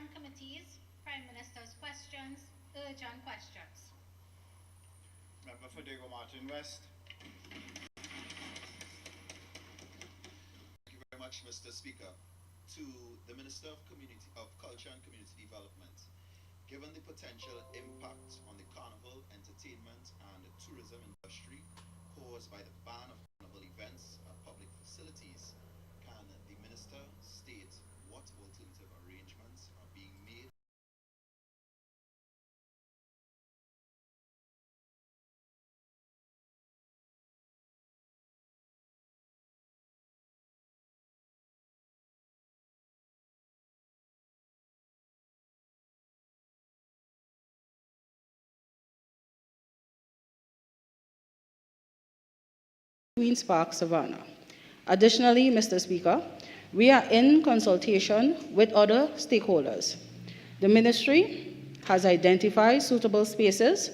on committees, Prime Minister's questions, urgent questions. Member for Diego Martin West. Thank you very much, Mr. Speaker. To the Minister of Culture and Community Development, given the potential impact on the carnival, entertainment and tourism industry caused by the ban of carnival events at public facilities, can the Minister state what alternative arrangements are being made? Queen's Park, Savannah. Additionally, Mr. Speaker, we are in consultation with other stakeholders. The ministry has identified suitable spaces,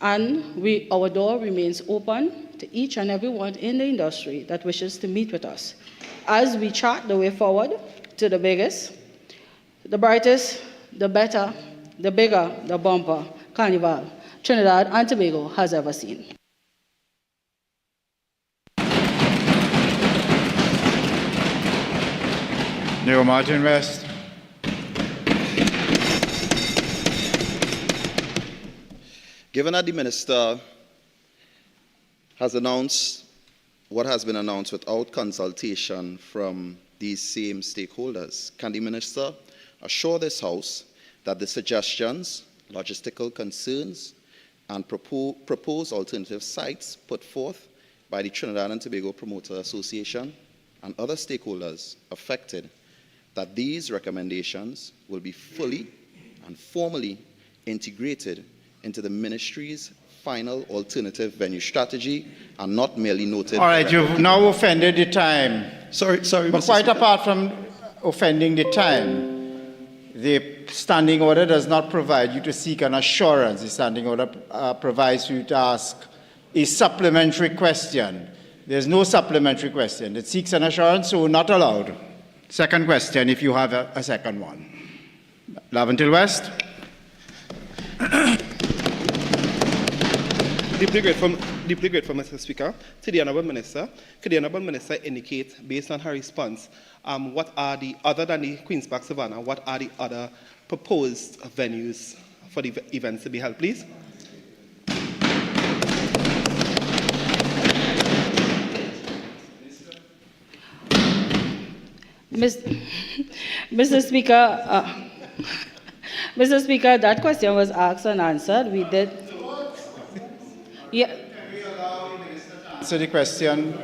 and our door remains open to each and everyone in the industry that wishes to meet with us as we chart the way forward to the biggest, the brightest, the better, the bigger, the bumper carnival Trinidad and Tobago has ever seen. Diego Martin West. Given that the Minister has announced what has been announced without consultation from these same stakeholders, can the Minister assure this House that the suggestions, logistical concerns, and proposed alternative sites put forth by the Trinidad and Tobago Promoter Association and other stakeholders affected, that these recommendations will be fully and formally integrated into the Ministry's final alternative venue strategy and not merely noted? All right, you've now offended the time. Sorry, But Mr. quite Speaker. apart from offending the time, the standing order does not provide you to seek an assurance. The standing order provides you to ask a supplementary question. There's no supplementary question. It seeks an assurance, so not allowed. Second question, if you have a second one. Laventil West. Deeply grateful, Mr. Speaker. To the Honourable Minister, could the Honourable Minister indicate, based on her response, what are the, other than the Queen's Park Savannah, what are the other proposed venues for the events to be held, please? Mr. Speaker, Mr. Speaker, that question was asked and answered. We did. Yeah. Can we allow the Minister to answer the question?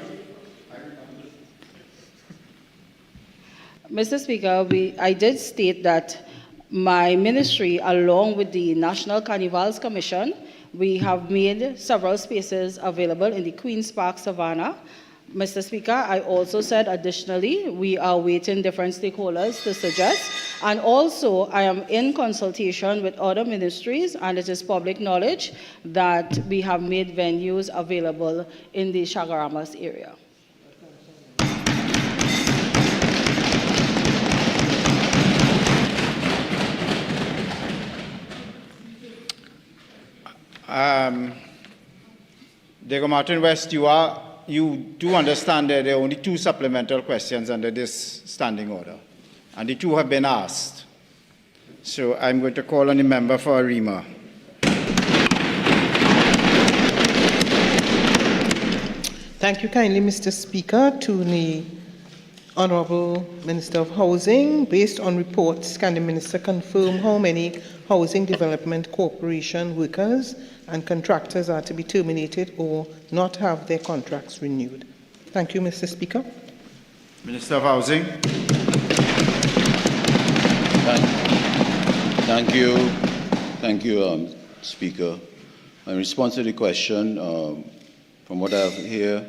Mr. Speaker, I did state that my ministry, along with the National Carnivals Commission, we have made several spaces available in the Queen's Park, Savannah. Mr. Speaker, I also said additionally, we are waiting different stakeholders to suggest, and also I am in consultation with other ministries, and it is public knowledge that we have made venues available in the Chagaramas area. Diego Martin West, you do understand that there are only two supplemental questions under this standing order, and the two have been asked. So I'm going to call on the member for Arima. Thank you kindly, Mr. Speaker. To the Honourable Minister of Housing, based on reports, can the Minister confirm how many Housing Development Corporation workers and contractors are to be terminated or not have their contracts renewed? Thank you, Mr. Speaker. Minister of Housing. Thank you, Speaker. In response to the question, from what I have here,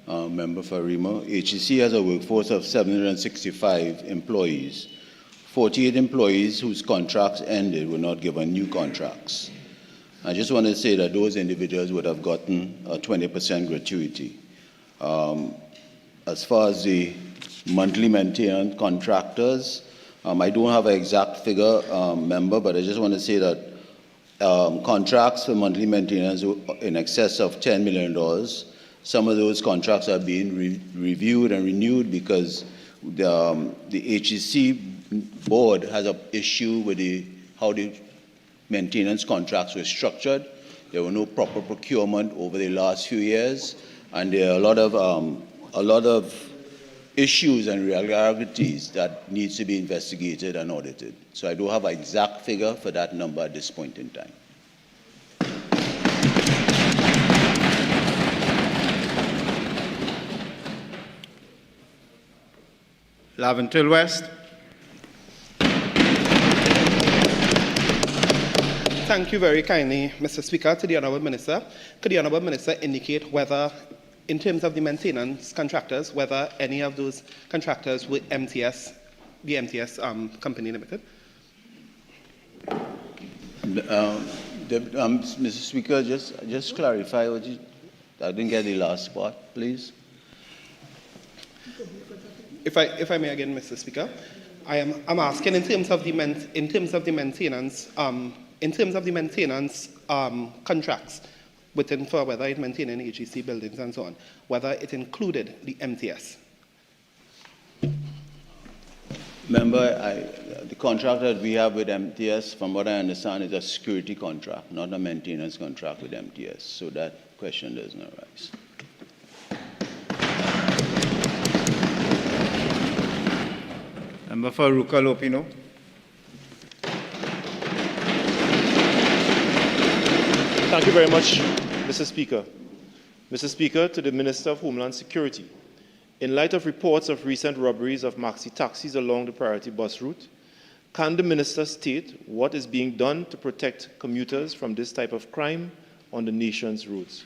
Member for Arima, HEC has a workforce of 765 employees. 48 employees whose contracts ended were not given new contracts. I just want to say that those individuals would have gotten a 20% gratuity. As far as the monthly maintenance contractors, I don't have an exact figure, member, but I just want to say that contracts for monthly maintenance in excess of $10 million. Some of those contracts are being reviewed and renewed because the HEC board has an issue with how the maintenance contracts were structured. There were no proper procurement over the last few years, and there are a lot of issues and irregularities that needs to be investigated and audited. So I don't have an exact figure for that number at this point in time. Laventille West. Thank you very kindly, Mr. Speaker. To the Honourable Minister, could the Honourable Minister indicate whether, in terms of the maintenance contractors, whether any of those contractors were MTS, the MTS Company Limited? Mr. Speaker, just clarify what you. I didn't get the last part, please. If I may again, Mr. Speaker, I'm asking in terms of the maintenance contracts within for whether it maintaining HEC buildings and so on, whether it included the MTS. Remember, the contract that we have with MTS, from what I understand, is a security contract, not a maintenance contract with MTS. So that question does not arise. Member for Aruka Lopino. Thank you very much, Mr. Speaker. Mr. Speaker, to the Minister of Homeland Security. In light of reports of recent robberies of maxi taxis along the priority bus route, can the Minister state what is being done to protect commuters from this type of crime on the nation's roads?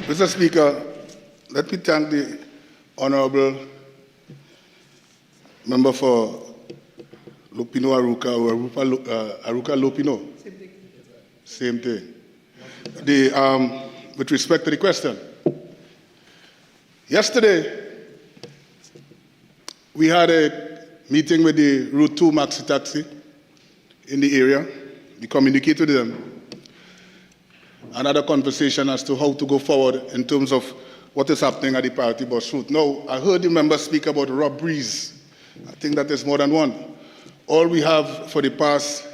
Mr. Speaker, let me thank the Honourable Member for Lopino Aruka, or Aruka Lopino. Same thing. With respect to the question, yesterday we had a meeting with the Route 2 Maxi Taxi in the area. We communicated with them. Another conversation as to how to go forward in terms of what is happening at the priority bus route. Now, I heard the member speak about robberies. I think that is more than one. All we have for the past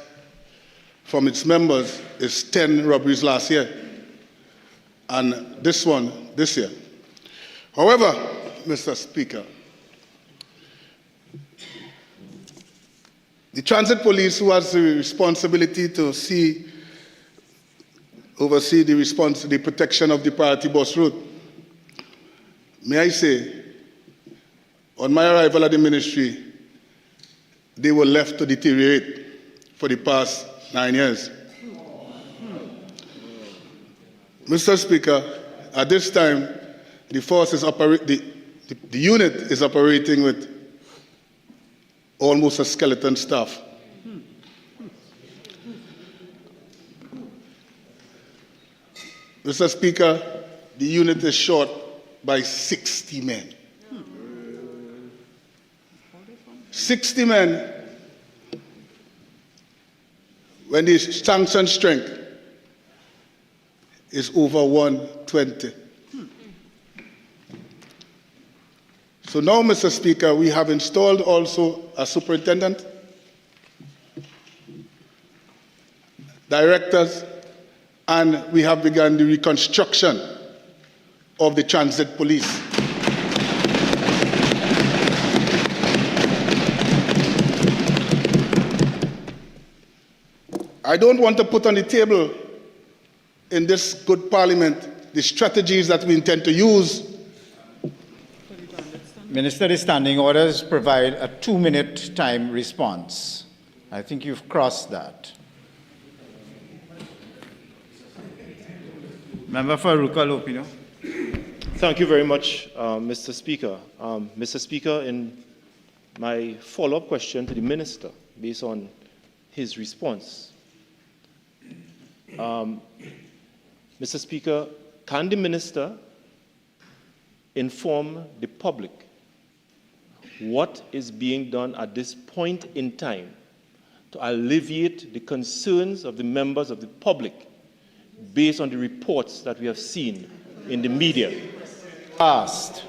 from its members is 10 robberies last year, and this one this year. However, Mr. Speaker, the transit police, who has the responsibility to oversee the protection of the priority bus route, may I say, on my arrival at the ministry, they were left to deteriorate for the past 9 years. Mr. Speaker, at this time, the unit is operating with almost a skeleton staff. Mr. Speaker, the unit is short by 60 men. 60 men, when the sanctioned strength is over 120. So now, Mr. Speaker, we have installed also a superintendent, directors, and we have begun the reconstruction of the transit police. I don't want to put on the table in this good parliament the strategies that we intend to use. Minister, the standing orders provide a 2-minute time response. I think you've crossed that. Member for Aruka Lopino. Thank you very much, Mr. Speaker. Mr. Speaker, in my follow-up question to the Minister, based on his response, Mr. Speaker, can the minister inform the public what is being done at this point in time to alleviate the concerns of the members of the public based on the reports that we have seen in the media? Asked.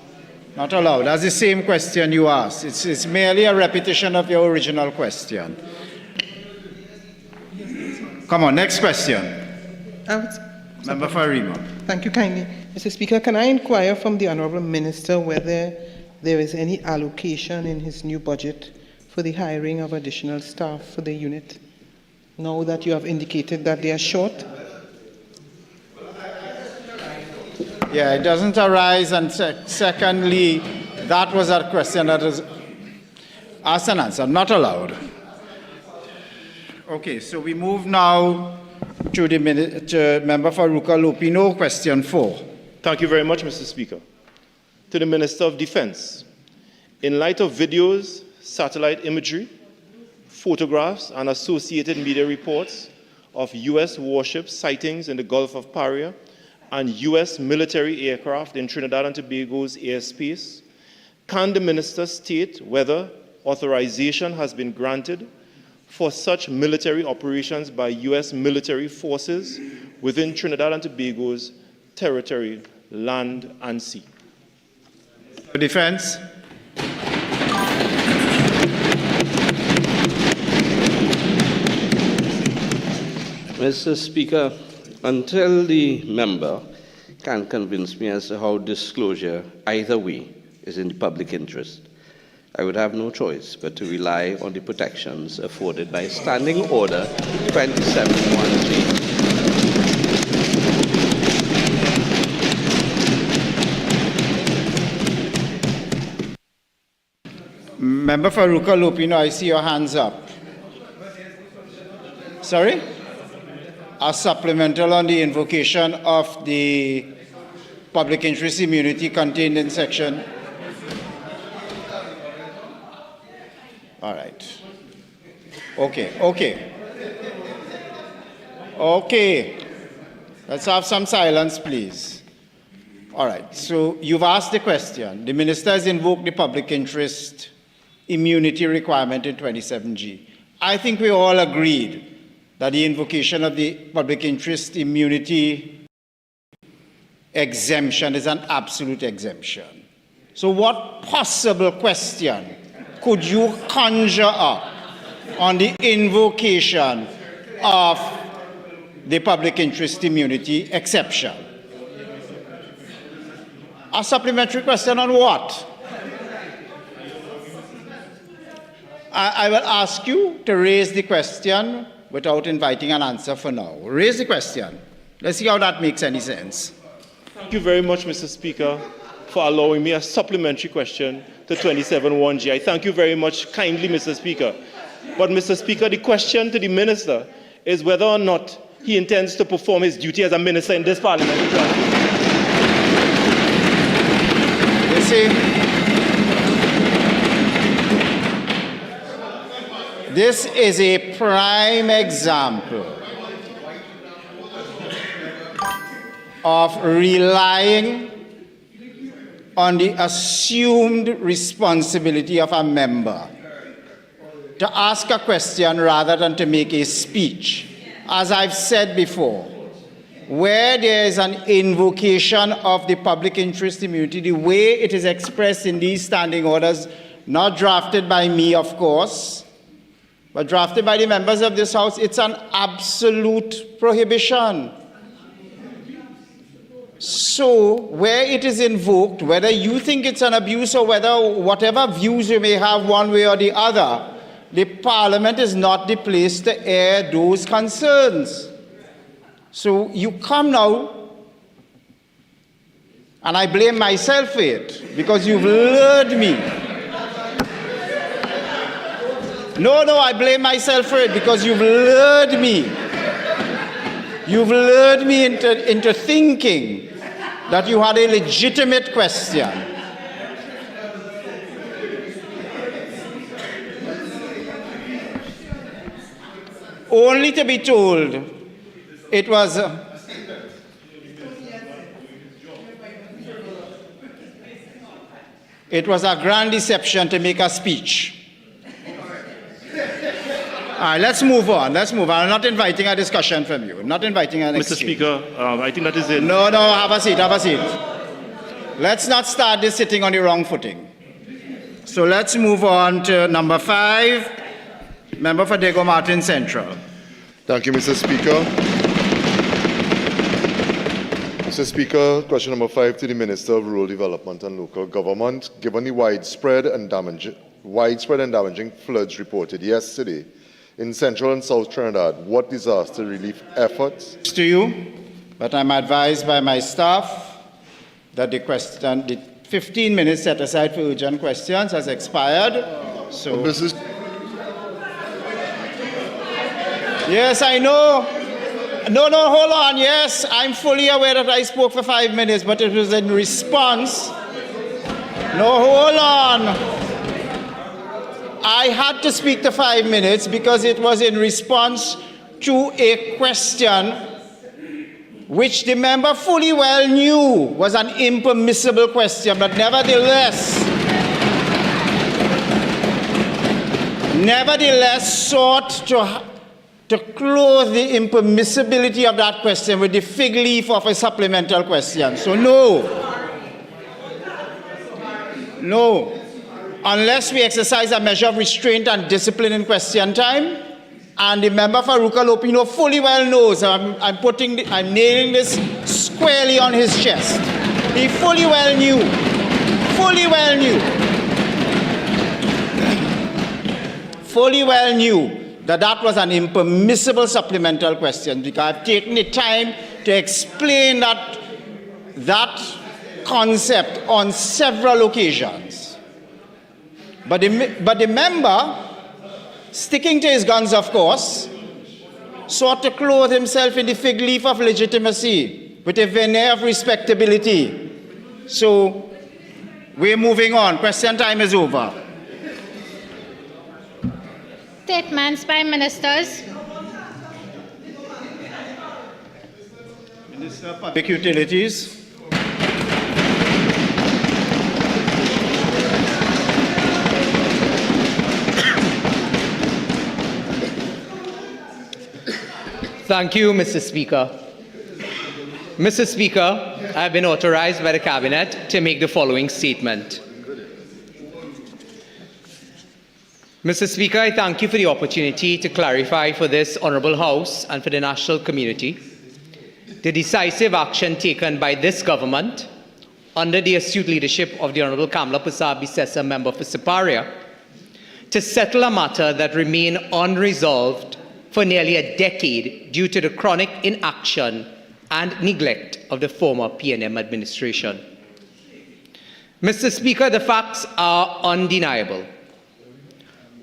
Not allowed. That's the same question you asked. It's merely a repetition of your original question. Come on, next question. Member for Rima. Thank you kindly. Mr. Speaker, can I inquire from the Honourable Minister whether there is any allocation in his new budget for the hiring of additional staff for the unit, now that you have indicated that they are short? Yeah, it doesn't arise, and secondly, that was a question that was asked and answered, not allowed. Okay, so we move now to the Member for Ruka Lupino, question 4. Thank you very much, Mr. Speaker. To the Minister of Defense, in light of videos, satellite imagery, photographs, and associated media reports of U.S. warships sightings in the Gulf of Paria and U.S. military aircraft in Trinidad and Tobago's airspace, can the minister state whether authorization has been granted for such military operations by U.S. military forces within Trinidad and Tobago's territory, land, and sea? Defense. Mr. Speaker, until the member can convince me as to how disclosure, either way, is in the public interest, I would have no choice but to rely on the protections afforded by Standing Order 2713. Member for Ruka Lupino, I see your hands up. Sorry? A supplemental on the invocation of the public interest immunity contained in section. All right. Okay. Let's have some silence, please. All right. So you've asked the question. The minister has invoked the public interest immunity requirement in 27G. I think we all agreed that the invocation of the public interest immunity exemption is an absolute exemption. So what possible question could you conjure up on the invocation of the public interest immunity exception? A supplementary question on what? I will ask you to raise the question without inviting an answer for now. Raise the question. Let's see how that makes any sense. Thank you very much, Mr. Speaker, for allowing me a supplementary question to 27.1G. I thank you very much kindly, Mr. Speaker. But, Mr. Speaker, the question to the minister is whether or not he intends to perform his duty as a minister in this parliament. You see, this is a prime example of relying on the assumed responsibility of a member to ask a question rather than to make a speech. As I've said before, where there is an invocation of the public interest immunity, the way it is expressed in these standing orders, not drafted by me, of course, but drafted by the members of this House, it's an absolute prohibition. So, where it is invoked, whether you think it's an abuse or whether whatever views you may have one way or the other, the Parliament is not the place to air those concerns. So, you come now, and I blame myself for it, because you've lured me. No, I blame myself for it because you've lured me. You've lured me into thinking that you had a legitimate question. Only to be told it was it was a grand deception to make a speech. All right, let's move on. Let's move on. I'm not inviting a discussion from you. I'm not inviting an Mr. exchange. Speaker, I think that is it. No, have a seat, have a seat. Let's not start this sitting on the wrong footing. So let's move on to number 5, member for Diego Martin Central. Thank you, Mr. Speaker. Mr. Speaker, question number 5 to the Minister of Rural Development and Local Government. Given the widespread and damaging floods reported yesterday in Central and South Trinidad, what disaster relief efforts? To you, but I'm advised by my staff that the 15 minutes set aside for urgent questions has expired. So, yes, I know. No, hold on. Yes, I'm fully aware that I spoke for 5 minutes, but it was in response. No, hold on. I had to speak to 5 minutes because it was in response to a question which the member fully well knew was an impermissible question, but nevertheless sought to close the impermissibility of that question with the fig leaf of a supplemental question. So no, unless we exercise a measure of restraint and discipline in question time, and the member for Ruka Lopino fully well knows, I'm nailing this squarely on his chest. He fully well knew that was an impermissible supplemental question, because I've taken the time to explain that concept on several occasions. But the member, sticking to his guns, of course, sought to clothe himself in the fig leaf of legitimacy with a veneer of respectability. So we're moving on. Question time is over. Statements by ministers. Minister of Public Utilities. Thank you, Mr. Speaker. Mr. Speaker, I have been authorized by the Cabinet to make the following statement. Mr. Speaker, I thank you for the opportunity to clarify for this Honourable House and for the national community the decisive action taken by this government under the astute leadership of the Honourable Kamla Persad-Bissessar, member for Siparia, to settle a matter that remained unresolved for nearly a decade due to the chronic inaction and neglect of the former PNM administration. Mr. Speaker, the facts are undeniable.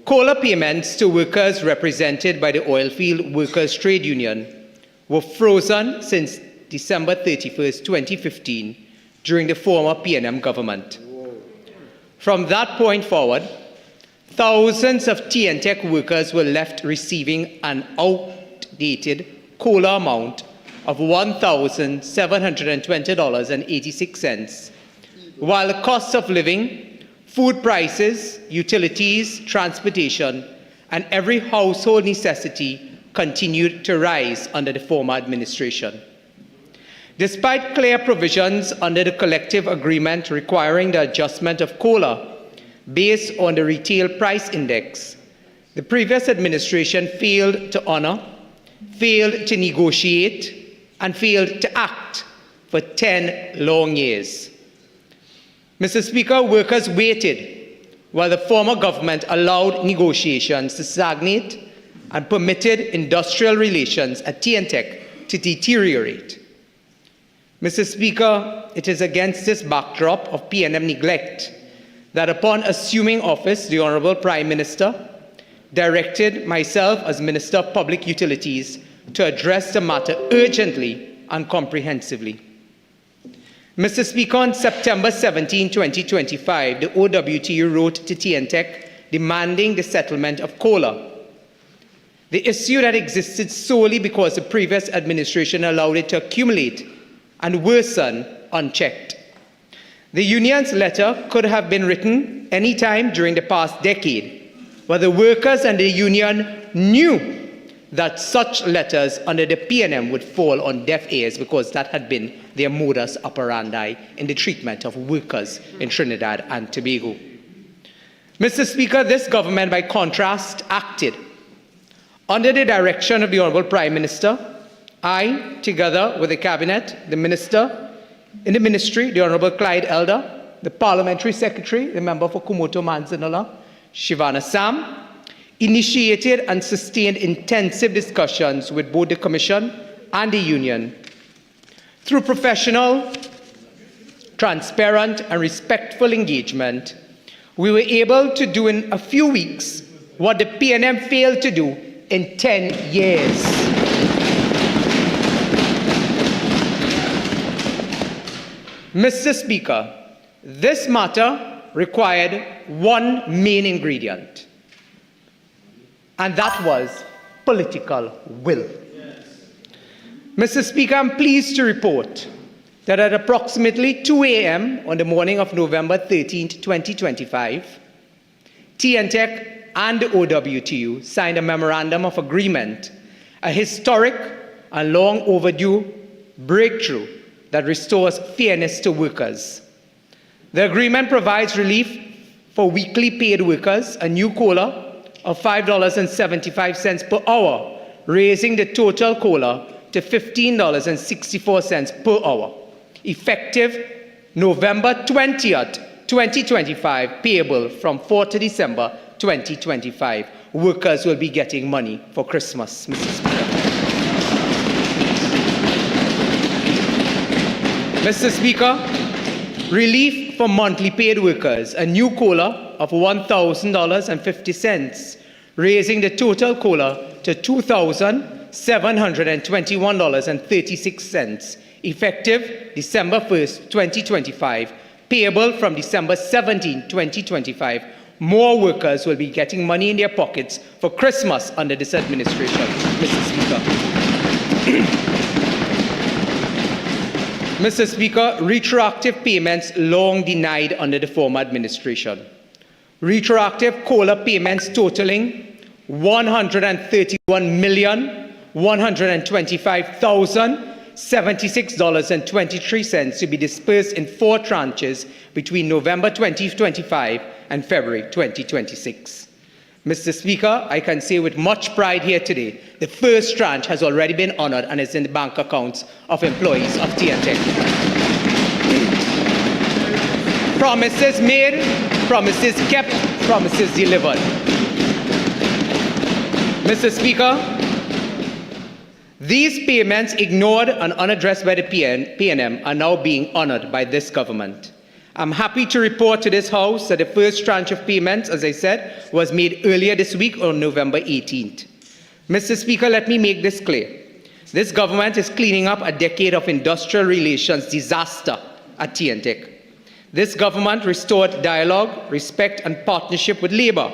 COLA payments to workers represented by the Oilfield Workers Trade Union were frozen since December 31st, 2015, during the former PNM government. From that point forward, thousands of TNTech workers were left receiving an outdated COLA amount of $1,720.86, while the cost of living, food prices, utilities, transportation, and every household necessity continued to rise under the former administration. Despite clear provisions under the collective agreement requiring the adjustment of COLA based on the retail price index, the previous administration failed to honor, failed to negotiate, and failed to act for 10 long years. Mr. Speaker, workers waited while the former government allowed negotiations to stagnate and permitted industrial relations at TNTech to deteriorate. Mr. Speaker, it is against this backdrop of PNM neglect that upon assuming office, the Honourable Prime Minister directed myself as Minister of Public Utilities to address the matter urgently and comprehensively. Mr. Speaker, on September 17, 2025, the OWTU wrote to TNTech demanding the settlement of COLA. The issue that existed solely because the previous administration allowed it to accumulate and worsen unchecked. The union's letter could have been written any time during the past decade, but the workers and the union knew that such letters under the PNM would fall on deaf ears because that had been their modus operandi in the treatment of workers in Trinidad and Tobago. Mr. Speaker, this government, by contrast, acted. Under the direction of the Honourable Prime Minister, I, together with the Cabinet, the Minister in the Ministry, the Honourable Clyde Elder, the Parliamentary Secretary, the Member for Kumoto Manzanola, Shivana Sam, initiated and sustained intensive discussions with both the Commission and the Union. Through professional, transparent and respectful engagement, we were able to do in a few weeks what the PNM failed to do in 10 years. Mr. Speaker, this matter required one main ingredient, and that was political will. Mr. Speaker, I'm pleased to report that at approximately 2 a.m. on the morning of November 13, 2025, TNTech and the OWTU signed a memorandum of agreement, a historic and long overdue breakthrough that restores fairness to workers. The agreement provides relief for weekly paid workers, a new COLA of $5.75 per hour, raising the total COLA to $15.64 per hour, effective November 20th, 2025, payable from 4th December 2025. Workers will be getting money for Christmas, Mr. Speaker. Mr. Speaker, relief for monthly paid workers, a new COLA of $1,000.50, raising the total COLA to $2,721.36, effective December 1st, 2025, payable from December 17, 2025. More workers will be getting money in their pockets for Christmas under this administration, Mr. Speaker. Mr. Speaker, retroactive payments long denied under the former administration. Retroactive COLA payments totaling $131,125,076.23 to be dispersed in 4 tranches between November 2025 and February 2026. Mr. Speaker, I can say with much pride here today, the first tranche has already been honored and is in the bank accounts of employees of TNTech. Promises made, promises kept, promises delivered. Mr. Speaker, these payments ignored and unaddressed by the PNM are now being honored by this government. I'm happy to report to this House that the first tranche of payments, as I said, was made earlier this week on November 18th. Mr. Speaker, let me make this clear. This government is cleaning up a decade of industrial relations disaster at TNTech. This government restored dialogue, respect, and partnership with Labour.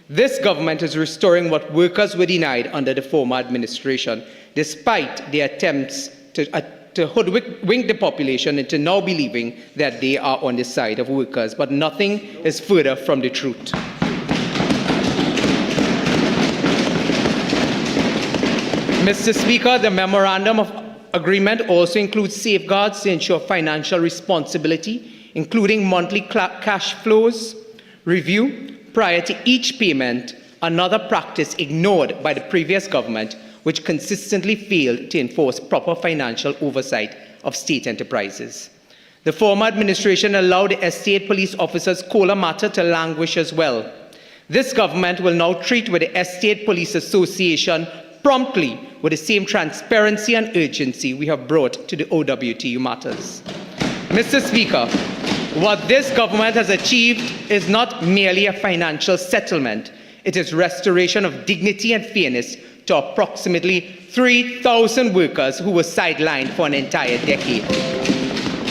This government is restoring what workers were denied under the former administration, despite their attempts to hoodwink the population into now believing that they are on the side of workers. But nothing is further from the truth. Mr. Speaker, the memorandum of agreement also includes safeguards to ensure financial responsibility, including monthly cash flows review prior to each payment, another practice ignored by the previous government, which consistently failed to enforce proper financial oversight of state enterprises. The former administration allowed the estate police officers' COLA matter to languish as well. This government will now treat with the Estate Police Association promptly with the same transparency and urgency we have brought to the OWTU matters. Mr. Speaker, what this government has achieved is not merely a financial settlement. It is restoration of dignity and fairness to approximately 3,000 workers who were sidelined for an entire decade.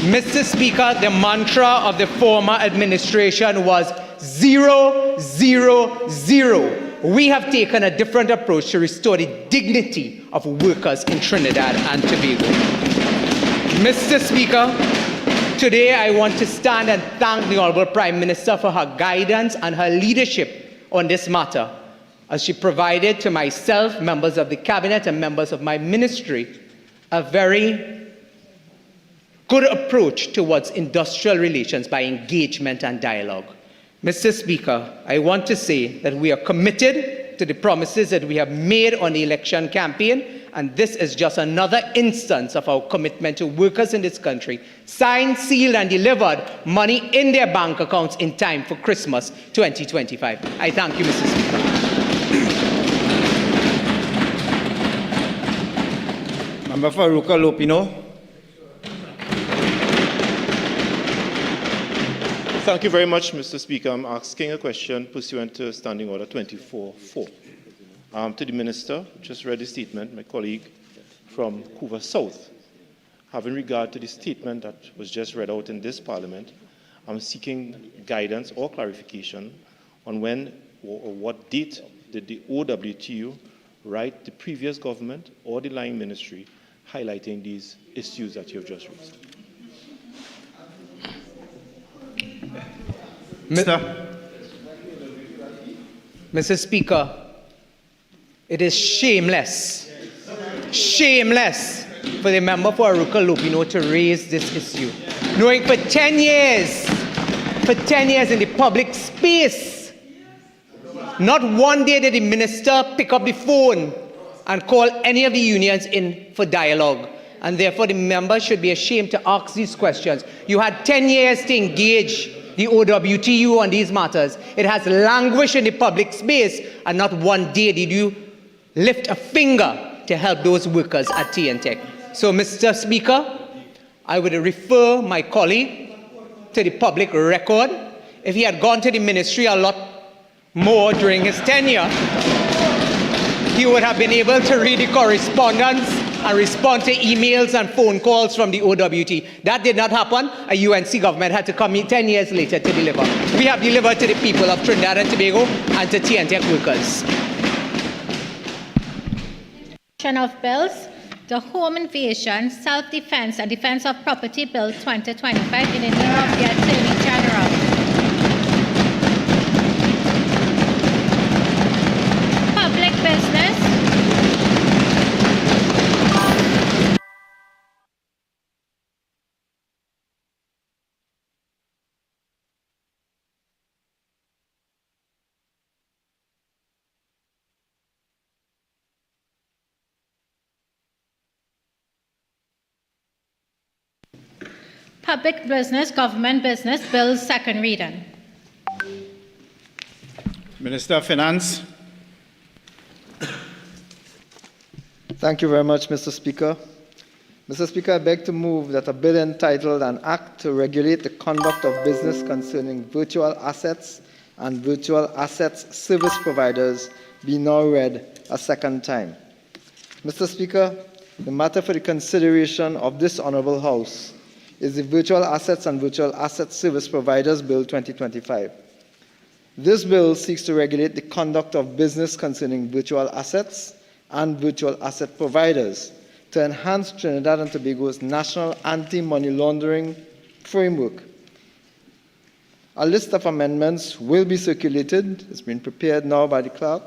Mr. Speaker, the mantra of the former administration was 0, 0, 0. We have taken a different approach to restore the dignity of workers in Trinidad and Tobago. Mr. Speaker, Today, I want to stand and thank the Honorable Prime Minister for her guidance and her leadership on this matter, as she provided to myself, members of the Cabinet, and members of my ministry a very good approach towards industrial relations by engagement and dialogue. Mr. Speaker, I want to say that we are committed to the promises that we have made on the election campaign, and this is just another instance of our commitment to workers in this country, signed, sealed, and delivered money in their bank accounts in time for Christmas 2025. I thank you, Mr. Speaker. Member for Ruka Lopino. Thank you very much, Mr. Speaker. I'm asking a question pursuant to Standing Order 24.4. To the Minister, just read the statement, my colleague from Couva South. Having regard to the statement that was just read out in this Parliament, I'm seeking guidance or clarification on when or what date did the OWTU write the previous government or the lying ministry highlighting these issues that you have just raised. Mr. Speaker, it is shameless for the member for Aruka Lupino to raise this issue, knowing for 10 years in the public space, not one day did the minister pick up the phone and call any of the unions in for dialogue. And therefore, the member should be ashamed to ask these questions. You had 10 years to engage the OWTU on these matters. It has languished in the public space, and not one day did you lift a finger to help those workers at TNTech. So, Mr. Speaker, I would refer my colleague to the public record. If he had gone to the ministry a lot more during his tenure, he would have been able to read the correspondence and respond to emails and phone calls from the OWT. That did not happen. A UNC government had to come in 10 years later to deliver. We have delivered to the people of Trinidad and Tobago and to TNTech workers. Of bills, the Home Invasion, Self-Defense and Defense of Property Bill 2025 in the name of the Attorney General. Public business. Public business, government business, bills, second reading. Minister of Finance. Thank you very much, Mr. Speaker. Mr. Speaker, I beg to move that a bill entitled An Act to Regulate the Conduct of Business Concerning Virtual Assets and Virtual Assets Service Providers be now read a second time. Mr. Speaker, the matter for the consideration of this Honourable House is the Virtual Assets and Virtual Asset Service Providers Bill 2025. This bill seeks to regulate the conduct of business concerning virtual assets and virtual asset providers to enhance Trinidad and Tobago's national anti-money laundering framework. A list of amendments will be circulated. It's been prepared now by the clerk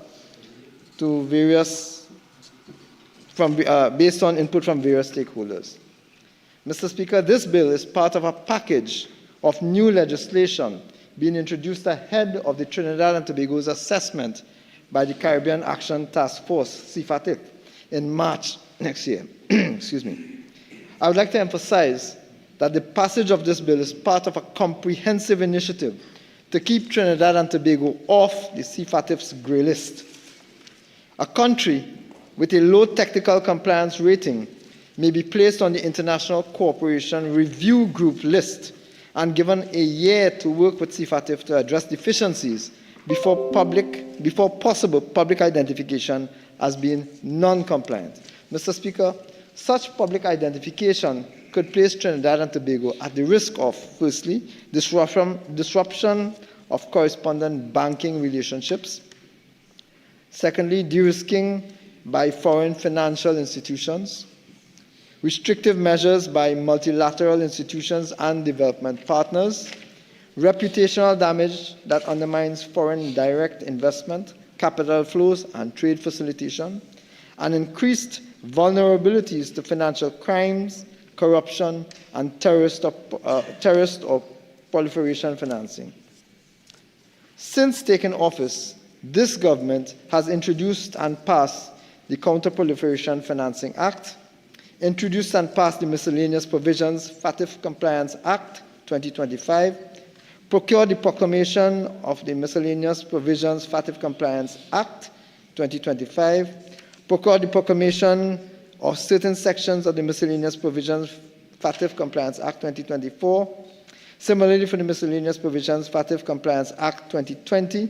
to based on input from various stakeholders. Mr. Speaker, this bill is part of a package of new legislation being introduced ahead of the Trinidad and Tobago's assessment by the Caribbean Action Task Force, CFATIF, in March next year. Excuse me. I would like to emphasize that the passage of this bill is part of a comprehensive initiative to keep Trinidad and Tobago off the CFATIF's grey list. A country with a low technical compliance rating may be placed on the International Cooperation Review Group list and given a year to work with CFATIF to address deficiencies before possible public identification as being non-compliant. Mr. Speaker, such public identification could place Trinidad and Tobago at the risk of, firstly, disruption of correspondent banking relationships, secondly, de-risking by foreign financial institutions, restrictive measures by multilateral institutions and development partners, reputational damage that undermines foreign direct investment, capital flows, and trade facilitation, and increased vulnerabilities to financial crimes, corruption, and terrorist or proliferation financing. Since taking office, this government has introduced and passed the Counter-Proliferation Financing Act, introduced and passed the Miscellaneous Provisions FATF Compliance Act 2025, procured the proclamation of the Miscellaneous Provisions FATF Compliance Act 2025, procured the proclamation of certain sections of the Miscellaneous Provisions FATF Compliance Act 2024, similarly for the Miscellaneous Provisions FATF Compliance Act 2020,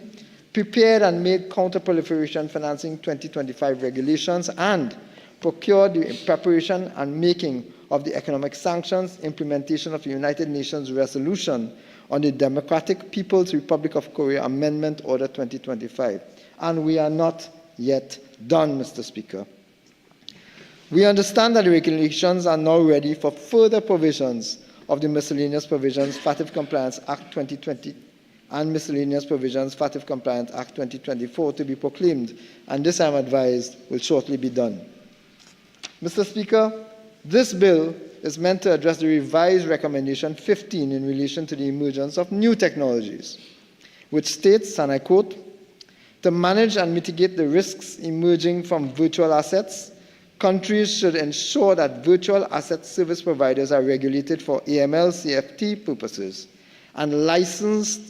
prepared and made Counter-Proliferation Financing 2025 regulations, and procured the preparation and making of the economic sanctions implementation of the United Nations resolution on the Democratic People's Republic of Korea Amendment Order 2025. And we are not yet done, Mr. Speaker. We understand that the regulations are now ready for further provisions of the Miscellaneous Provisions FATF Compliance Act 2020 and Miscellaneous Provisions FATF Compliance Act 2024 to be proclaimed, and this, I'm advised, will shortly be done. Mr. Speaker, this bill is meant to address the revised Recommendation 15 in relation to the emergence of new technologies, which states, and I quote, "To manage and mitigate the risks emerging from virtual assets, countries should ensure that virtual asset service providers are regulated for AML/CFT purposes and licensed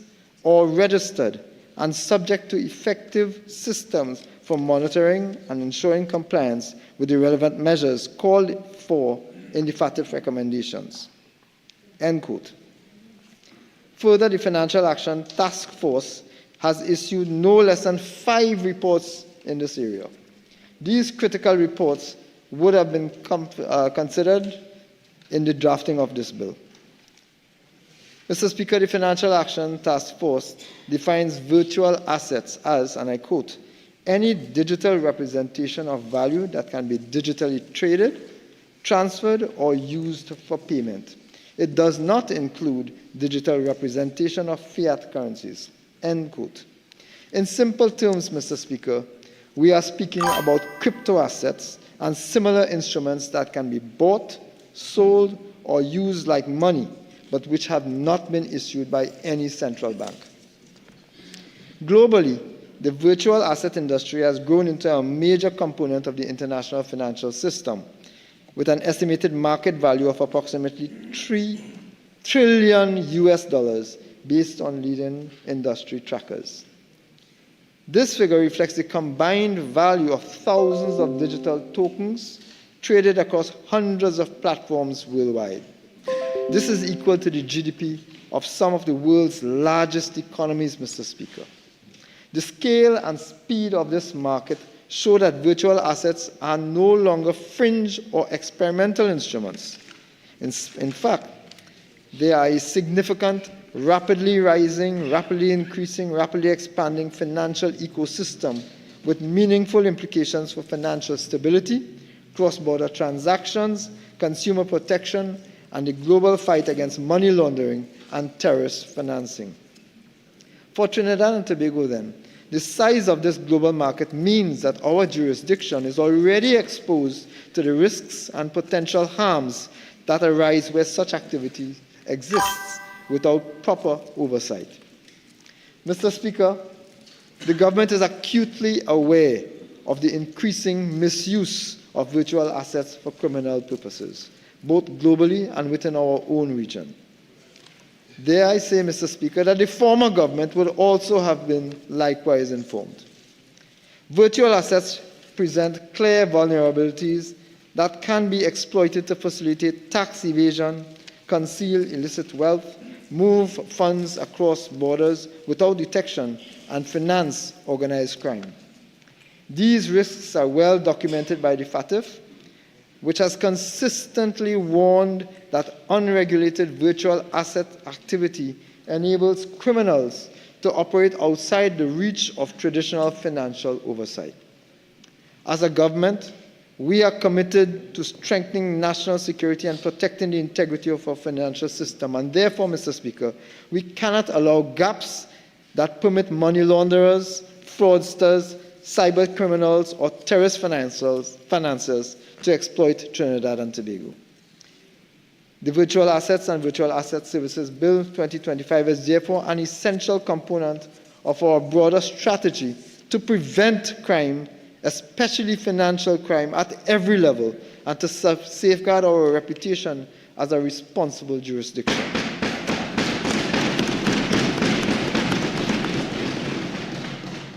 or registered and subject to effective systems for monitoring and ensuring compliance with the relevant measures called for in the FATF recommendations." End quote. Further, the Financial Action Task Force has issued no less than 5 reports in this area. These critical reports would have been considered in the drafting of this bill. Mr. Speaker, the Financial Action Task Force defines virtual assets as, and I quote, "any digital representation of value that can be digitally traded, transferred, or used for payment. It does not include digital representation of fiat currencies." End quote. In simple terms, Mr. Speaker, we are speaking about crypto assets and similar instruments that can be bought, sold, or used like money, but which have not been issued by any central bank. Globally, the virtual asset industry has grown into a major component of the international financial system, with an estimated market value of approximately $3 trillion based on leading industry trackers. This figure reflects the combined value of thousands of digital tokens traded across hundreds of platforms worldwide. This is equal to the GDP of some of the world's largest economies, Mr. Speaker. The scale and speed of this market show that virtual assets are no longer fringe or experimental instruments. In fact, they are a significant, rapidly rising, rapidly increasing, rapidly expanding financial ecosystem with meaningful implications for financial stability, cross-border transactions, consumer protection, and the global fight against money laundering and terrorist financing. For Trinidad and Tobago, then, the size of this global market means that our jurisdiction is already exposed to the risks and potential harms that arise where such activity exists without proper oversight. Mr. Speaker, the government is acutely aware of the increasing misuse of virtual assets for criminal purposes, both globally and within our own region. Dare I say, Mr. Speaker, that the former government would also have been likewise informed. Virtual assets present clear vulnerabilities that can be exploited to facilitate tax evasion, conceal illicit wealth, move funds across borders without detection, and finance organized crime. These risks are well documented by the FATF, which has consistently warned that unregulated virtual asset activity enables criminals to operate outside the reach of traditional financial oversight. As a government, We are committed to strengthening national security and protecting the integrity of our financial system. And therefore, Mr. Speaker, we cannot allow gaps that permit money launderers, fraudsters, cyber criminals, or terrorist financiers to exploit Trinidad and Tobago. The Virtual Assets and Virtual Asset Services Bill 2025 is therefore an essential component of our broader strategy to prevent crime, especially financial crime, at every level, and to safeguard our reputation as a responsible jurisdiction.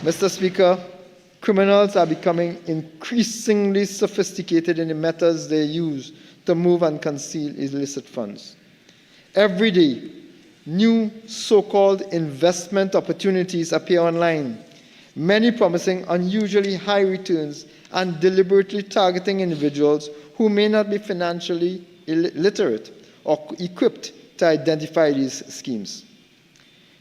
Mr. Speaker, criminals are becoming increasingly sophisticated in the methods they use to move and conceal illicit funds. Every day, new so-called investment opportunities appear online, many promising unusually high returns and deliberately targeting individuals who may not be financially literate or equipped to identify these schemes.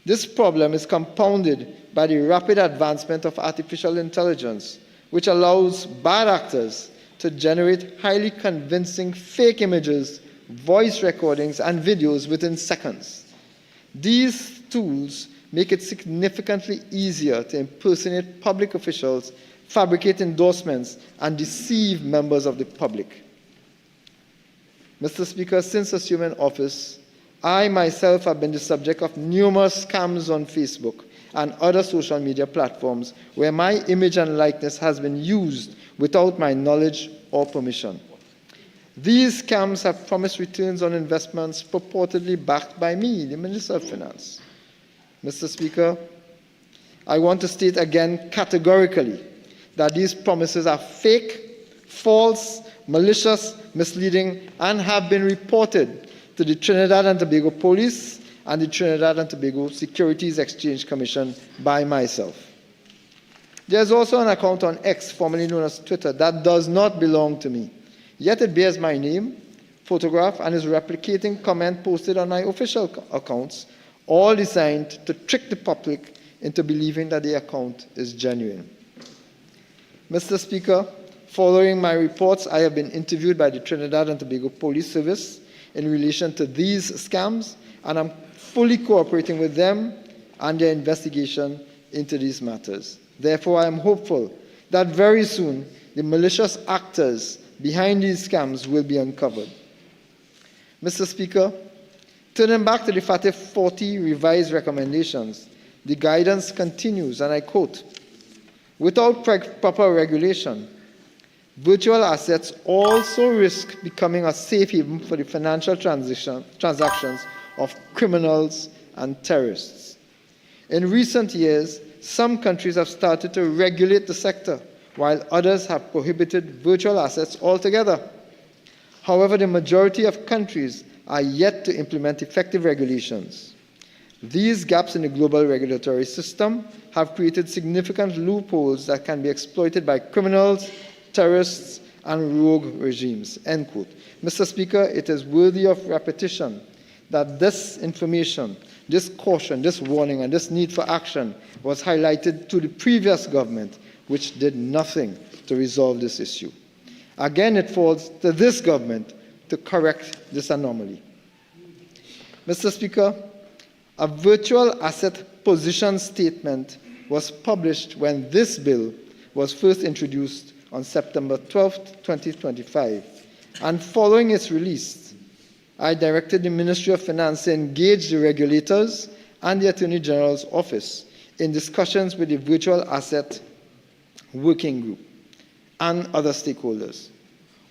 This problem is compounded by the rapid advancement of artificial intelligence, which allows bad actors to generate highly convincing fake images, voice recordings, and videos within seconds. These tools make it significantly easier to impersonate public officials, fabricate endorsements, and deceive members of the public. Mr. Speaker, since assuming office, I myself have been the subject of numerous scams on Facebook and other social media platforms where my image and likeness has been used without my knowledge or permission. These scams have promised returns on investments purportedly backed by me, the Minister of Finance. Mr. Speaker, I want to state again categorically that these promises are fake, false, malicious, misleading, and have been reported to the Trinidad and Tobago Police and the Trinidad and Tobago Securities Exchange Commission by myself. There's also an account on X, formerly known as Twitter, that does not belong to me. Yet it bears my name, photograph, and is replicating comment posted on my official accounts, all designed to trick the public into believing that the account is genuine. Mr. Speaker, following my reports, I have been interviewed by the Trinidad and Tobago Police Service in relation to these scams, and I'm fully cooperating with them and their investigation into these matters. Therefore, I am hopeful that very soon the malicious actors behind these scams will be uncovered. Mr. Speaker, turning back to the FATF 40 revised recommendations, the guidance continues, and I quote, "Without proper regulation, virtual assets also risk becoming a safe haven for the financial transactions of criminals and terrorists. In recent years, some countries have started to regulate the sector, while others have prohibited virtual assets altogether. However, the majority of countries are yet to implement effective regulations. These gaps in the global regulatory system have created significant loopholes that can be exploited by criminals, terrorists, and rogue regimes." End quote. Mr. Speaker, it is worthy of repetition that this information, this caution, this warning, and this need for action was highlighted to the previous government, which did nothing to resolve this issue. Again, it falls to this government to correct this anomaly. Mr. Speaker, a virtual asset position statement was published when this bill was first introduced on September 12, 2025, and following its release, I directed the Ministry of Finance to engage the regulators and the Attorney General's office in discussions with the Virtual Asset Working Group and other stakeholders.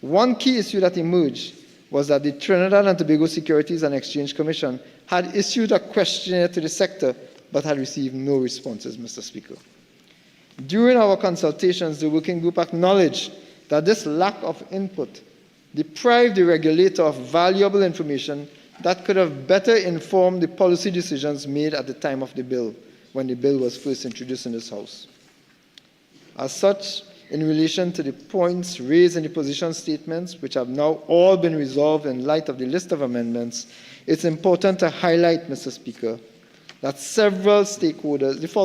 One key issue that emerged was that the Trinidad and Tobago Securities and Exchange Commission had issued a questionnaire to the sector but had received no responses, Mr. Speaker. During our consultations, the working group acknowledged that this lack of input deprived the regulator of valuable information that could have better informed the policy decisions made at the time of the bill, when the bill was first introduced in this House. As such, in relation to the points raised in the position statements, which have now all been resolved in light of the list of amendments, it's important to highlight, Mr. Speaker, that several stakeholders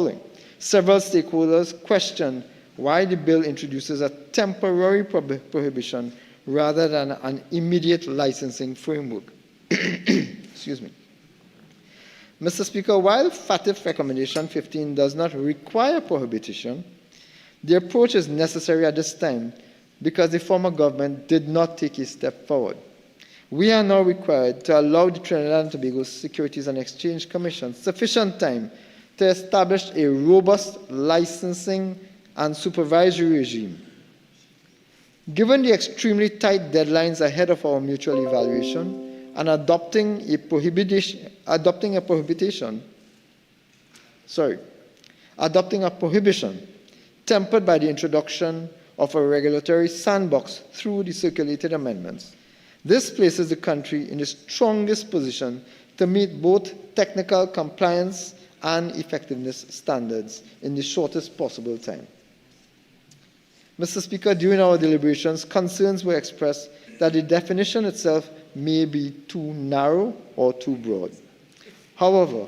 questioned why the bill introduces a temporary prohibition rather than an immediate licensing framework. Excuse me. Mr. Speaker, while FATF Recommendation 15 does not require prohibition, the approach is necessary at this time because the former government did not take a step forward. We are now required to allow the Trinidad and Tobago Securities and Exchange Commission sufficient time to establish a robust licensing and supervisory regime. Given the extremely tight deadlines ahead of our mutual evaluation, and adopting a prohibition tempered by the introduction of a regulatory sandbox through the circulated amendments. This places the country in the strongest position to meet both technical compliance and effectiveness standards in the shortest possible time. Mr. Speaker, during our deliberations, concerns were expressed that the definition itself may be too narrow or too broad. However,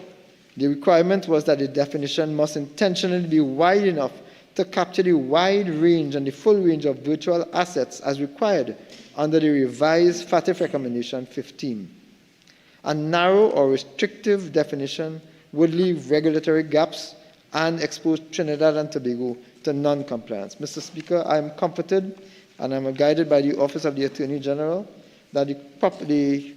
the requirement was that the definition must intentionally be wide enough to capture the wide range and the full range of virtual assets as required under the revised FATF Recommendation 15. A narrow or restrictive definition would leave regulatory gaps and expose Trinidad and Tobago to non-compliance. Mr. Speaker, I am comforted and I am guided by the Office of the Attorney General that the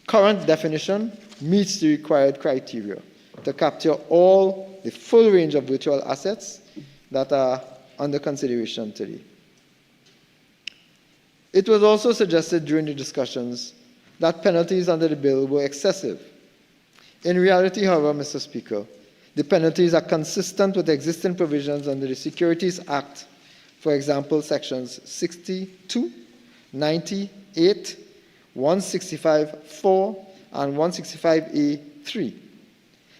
current definition meets the required criteria to capture all the full range of virtual assets that are under consideration today. It was also suggested during the discussions that penalties under the bill were excessive. In reality, however, Mr. Speaker, the penalties are consistent with existing provisions under the Securities Act, for example, sections 62, 98, 165(4), and 165(a)(3).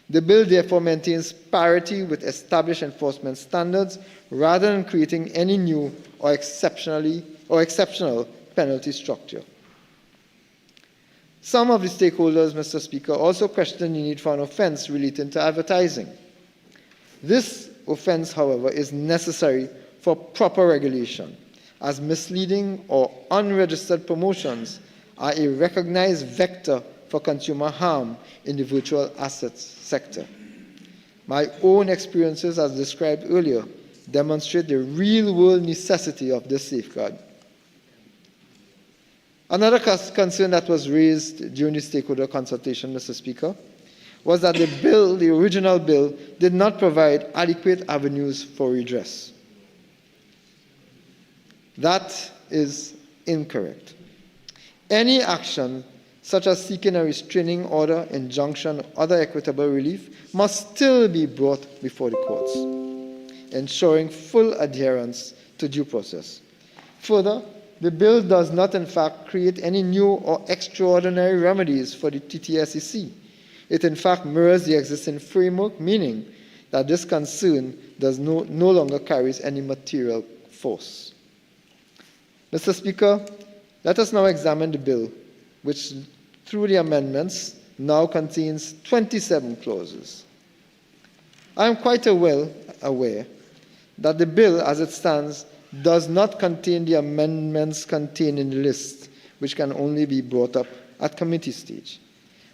The bill therefore maintains parity with established enforcement standards rather than creating any new or exceptional penalty structure. Some of the stakeholders, Mr. Speaker, also question the need for an offense relating to advertising. This offense, however, is necessary for proper regulation, as misleading or unregistered promotions are a recognized vector for consumer harm in the virtual assets sector. My own experiences, as described earlier, demonstrate the real-world necessity of this safeguard. Another concern that was raised during the stakeholder consultation, Mr. Speaker, was that the original bill, did not provide adequate avenues for redress. That is incorrect. Any action, such as seeking a restraining order, injunction, or other equitable relief, must still be brought before the courts, ensuring full adherence to due process. Further, the bill does not, in fact, create any new or extraordinary remedies for the TTSEC. It, in fact, mirrors the existing framework, meaning that this concern no longer carries any material force. Mr. Speaker, let us now examine the bill, which, through the amendments, now contains 27 clauses. I am quite well aware that the bill, as it stands, does not contain the amendments contained in the list, which can only be brought up at committee stage.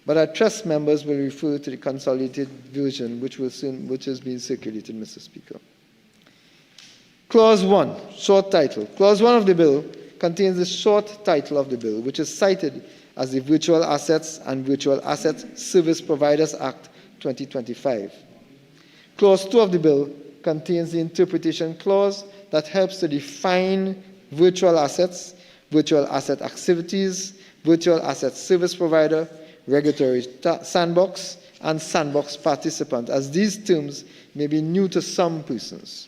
But I trust members will refer to the consolidated version, which is being circulated, Mr. Speaker. Clause 1, short title. Clause 1 of the bill contains the short title of the bill, which is cited as the Virtual Assets and Virtual Asset Service Providers Act 2025. Clause 2 of the bill contains the interpretation clause that helps to define virtual assets, virtual asset activities, virtual asset service provider, regulatory sandbox, and sandbox participant, as these terms may be new to some persons.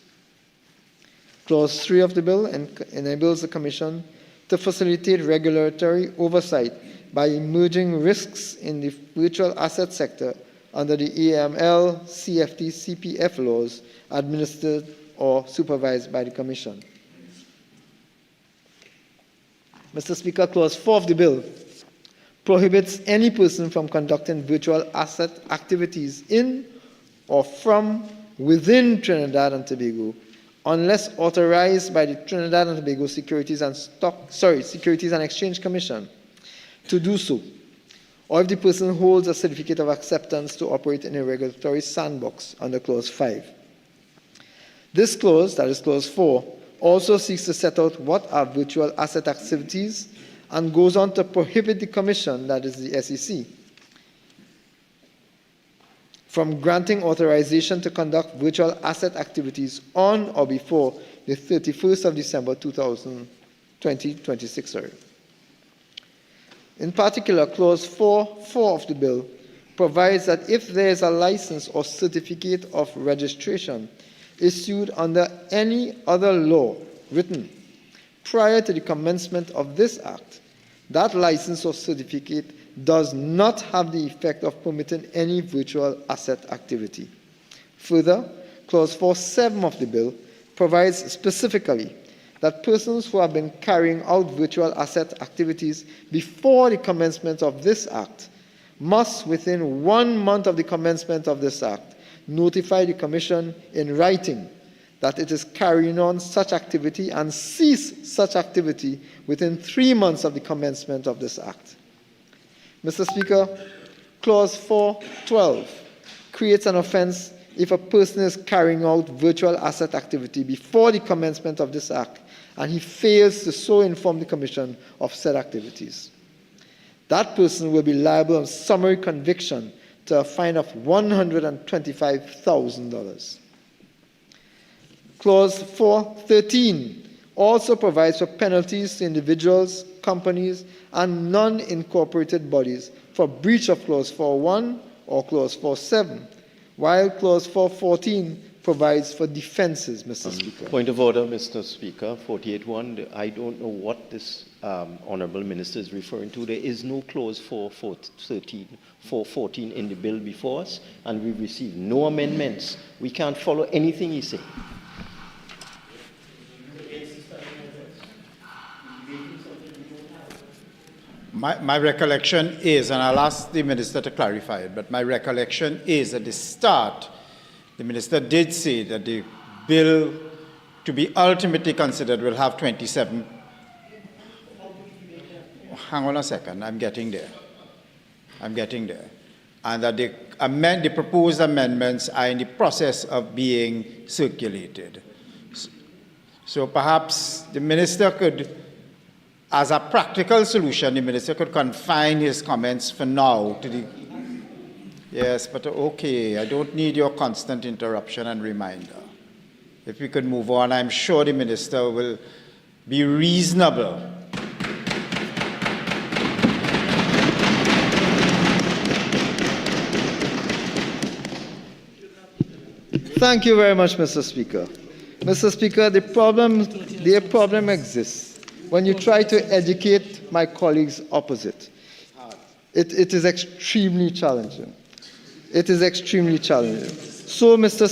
Clause 3 of the bill enables the Commission to facilitate regulatory oversight by emerging risks in the virtual asset sector under the AML, CFT, CPF laws administered or supervised by the Commission. Mr. Speaker, Clause 4 of the bill prohibits any person from conducting virtual asset activities in or from within Trinidad and Tobago unless authorized by the Trinidad and Tobago Securities and Exchange Commission to do so, or if the person holds a certificate of acceptance to operate in a regulatory sandbox under Clause 5. This clause, that is Clause 4, also seeks to set out what are virtual asset activities and goes on to prohibit the Commission, that is the SEC, from granting authorization to conduct virtual asset activities on or before the 31st of December 2026. In particular, Clause 4.4 of the bill provides that if there is a license or certificate of registration issued under any other law written prior to the commencement of this Act, that license or certificate does not have the effect of permitting any virtual asset activity. Further, Clause 4.7 of the bill provides specifically that persons who have been carrying out virtual asset activities before the commencement of this Act must, within 1 month of the commencement of this Act, notify the Commission in writing that it is carrying on such activity and cease such activity within 3 months of the commencement of this Act. Mr. Speaker, Clause 4.12 creates an offense if a person is carrying out virtual asset activity before the commencement of this Act and he fails to so inform the Commission of said activities. That person will be liable on summary conviction to a fine of $125,000. Clause 4.13 also provides for penalties to individuals, companies, and non-incorporated bodies for breach of Clause 4.1 or Clause 4.7, while Clause 4.14 provides for defenses, Mr. Speaker. Point of order, Mr. Speaker, 48.1. I don't know what this Honourable Minister is referring to. There is no Clause 4.14 in the bill before us, and we've received no amendments. We can't follow anything he said. My recollection is, and I'll ask the Minister to clarify it, but my recollection is at the start, the Minister did say that the bill to be ultimately considered will have 27. Hang on a second, I'm getting there. And that the proposed amendments are in the process of being circulated. So perhaps the Minister could, as a practical solution, the Minister could confine his comments for now to the... Yes, but okay, I don't need your constant interruption and reminder. If we could move on, I'm sure the Minister will be reasonable. Thank you very much, Mr. Speaker. Mr. Speaker, the problem exists when you try to educate my colleagues opposite. It is extremely challenging. It is extremely challenging. So, Mr.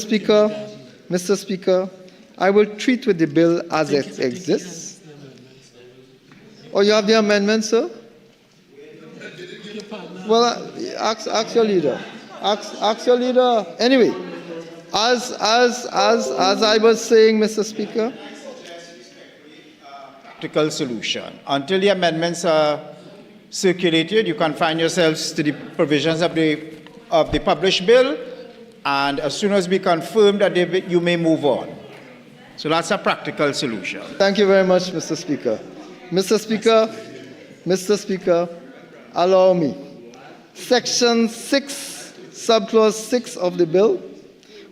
Speaker, I will treat with the bill as it exists. Oh, you have the amendment, sir? Well, ask your leader. Ask your leader. Anyway, as I was saying, Mr. Speaker, practical solution. Until the amendments are circulated, you confine yourselves to the provisions of the published bill, and as soon as we confirm that you may move on. So that's a practical solution. Thank you very much, Mr. Speaker. Mr. Speaker, allow me. Section 6, subclause 6 of the bill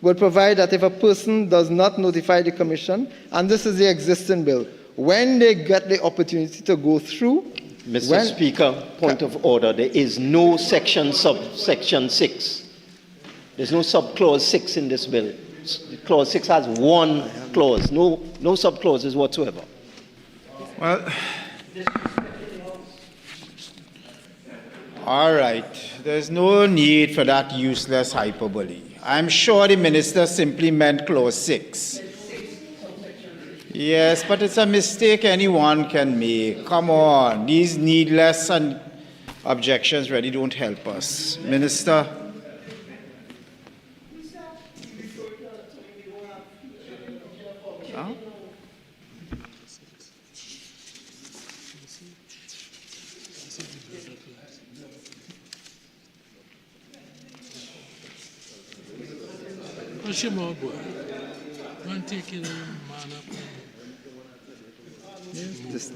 will provide that if a person does not notify the Commission, and this is the existing bill, when they get the opportunity to go through... Mr. Speaker, point of order. There is no subsection 6. There's no subclause 6 in this bill. Clause 6 has one clause, no subclauses whatsoever. Well, all right. There's no need for that useless hyperbole. I'm sure the Minister simply meant Clause 6. Yes, but it's a mistake anyone can make. Come on, these needless objections really don't help us. Minister? Push him out, boy. Go and take it, man up. This-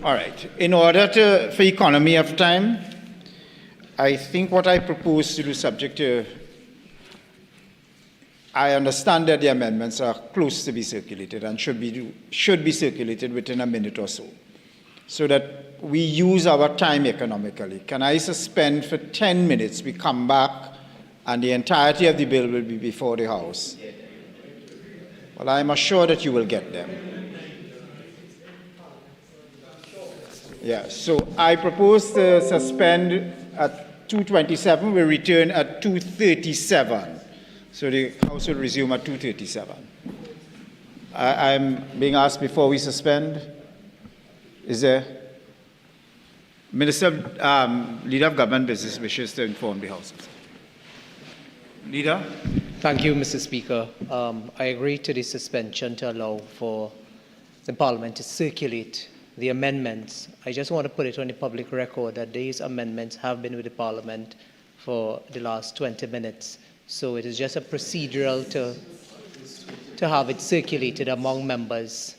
All right. In order for economy of time, I think what I propose to do, subject to, I understand that the amendments are close to be circulated and should be circulated within a minute or so that we use our time economically. Can I suspend for 10 minutes? We come back, and the entirety of the bill will be before the House. Well, I'm assured that you will get them. Yeah, so I propose to suspend at 2:27. We return at 2:37. So the House will resume at 2:37. I'm being asked before we suspend. Is there? Minister, Leader of Government Business wishes to inform the House. Leader? Thank you, Mr. Speaker. I agree to the suspension to allow for the Parliament to circulate the amendments. I just want to put it on the public record that these amendments have been with the Parliament for the last 20 minutes. So it is just a procedural to have it circulated among members.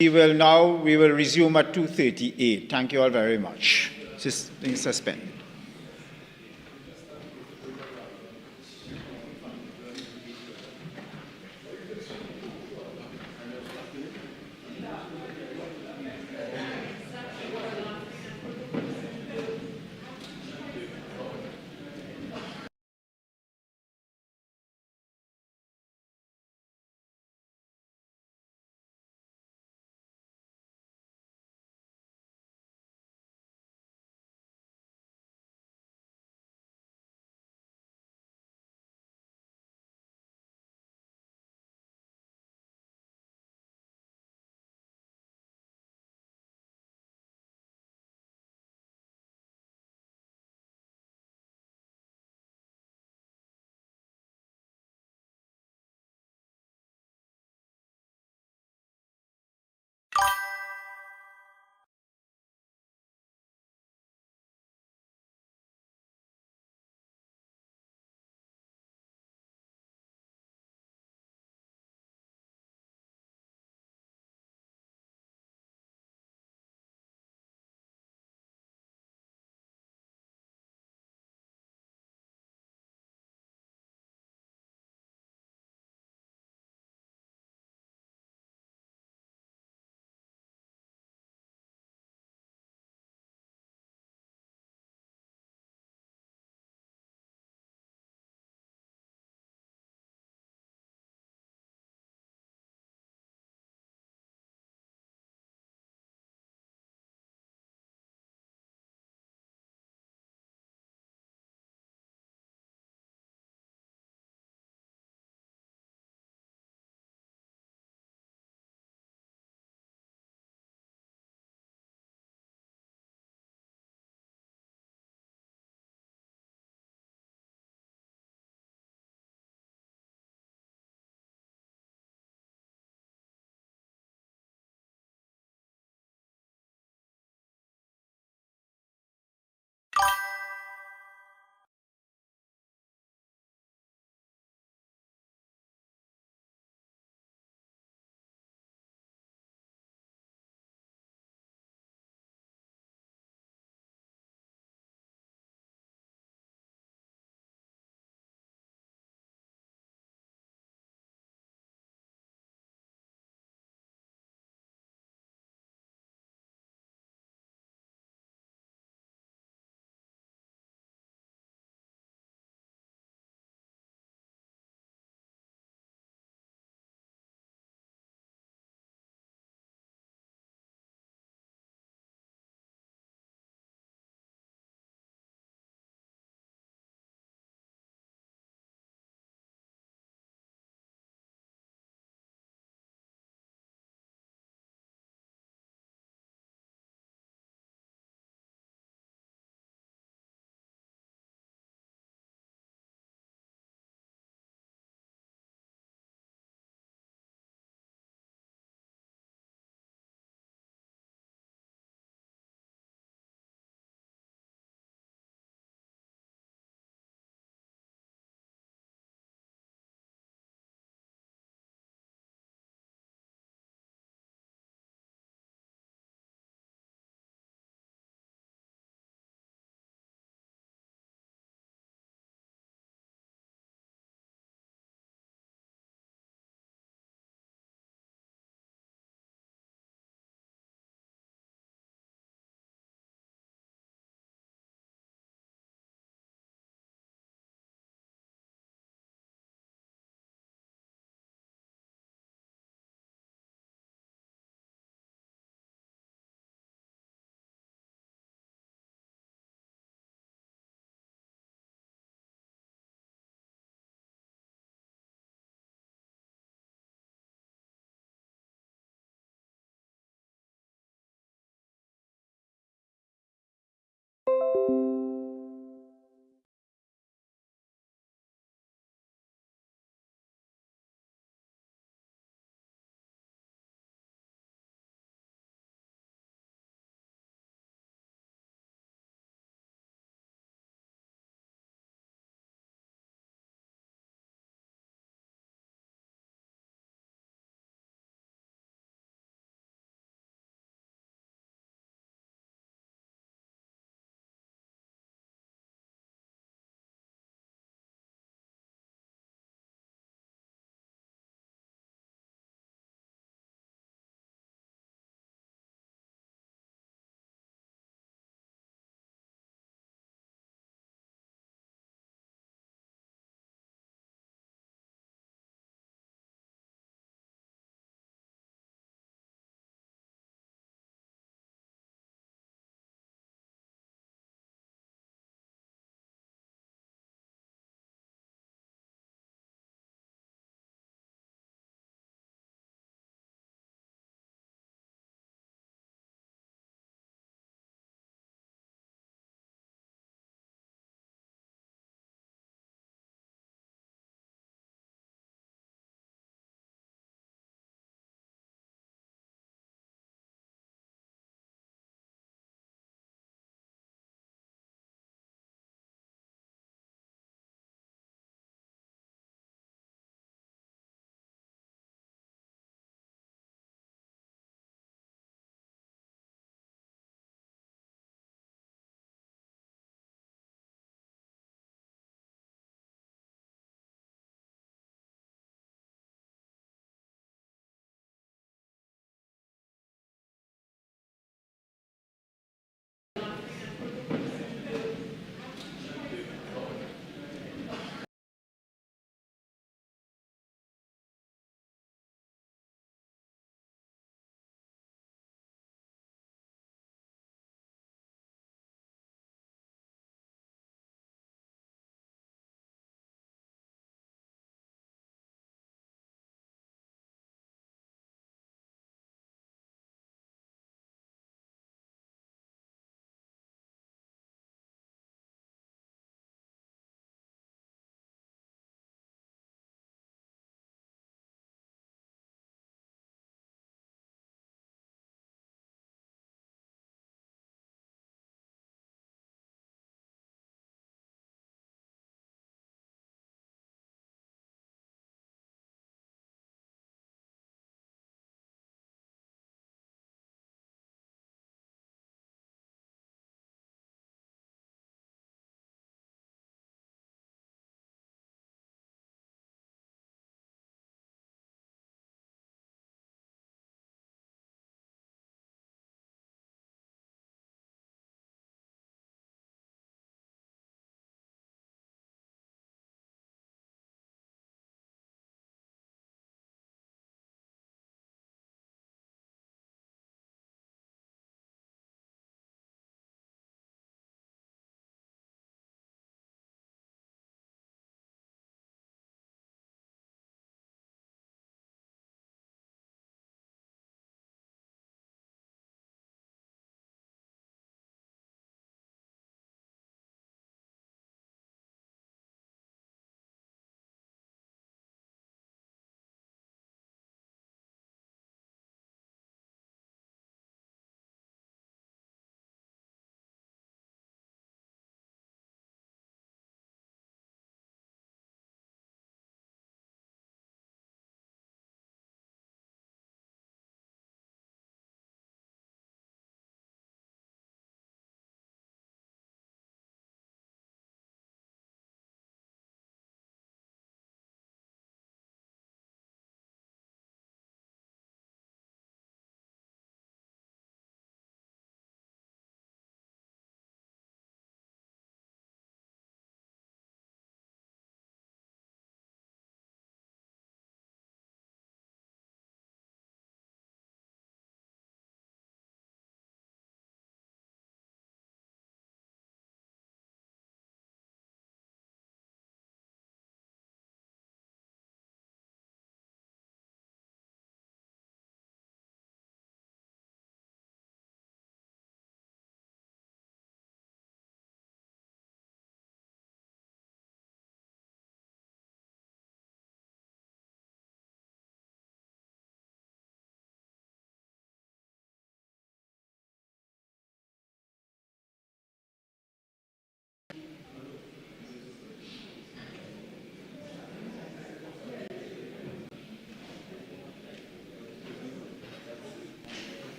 We will resume at 2:38. Thank you all very much. Suspend.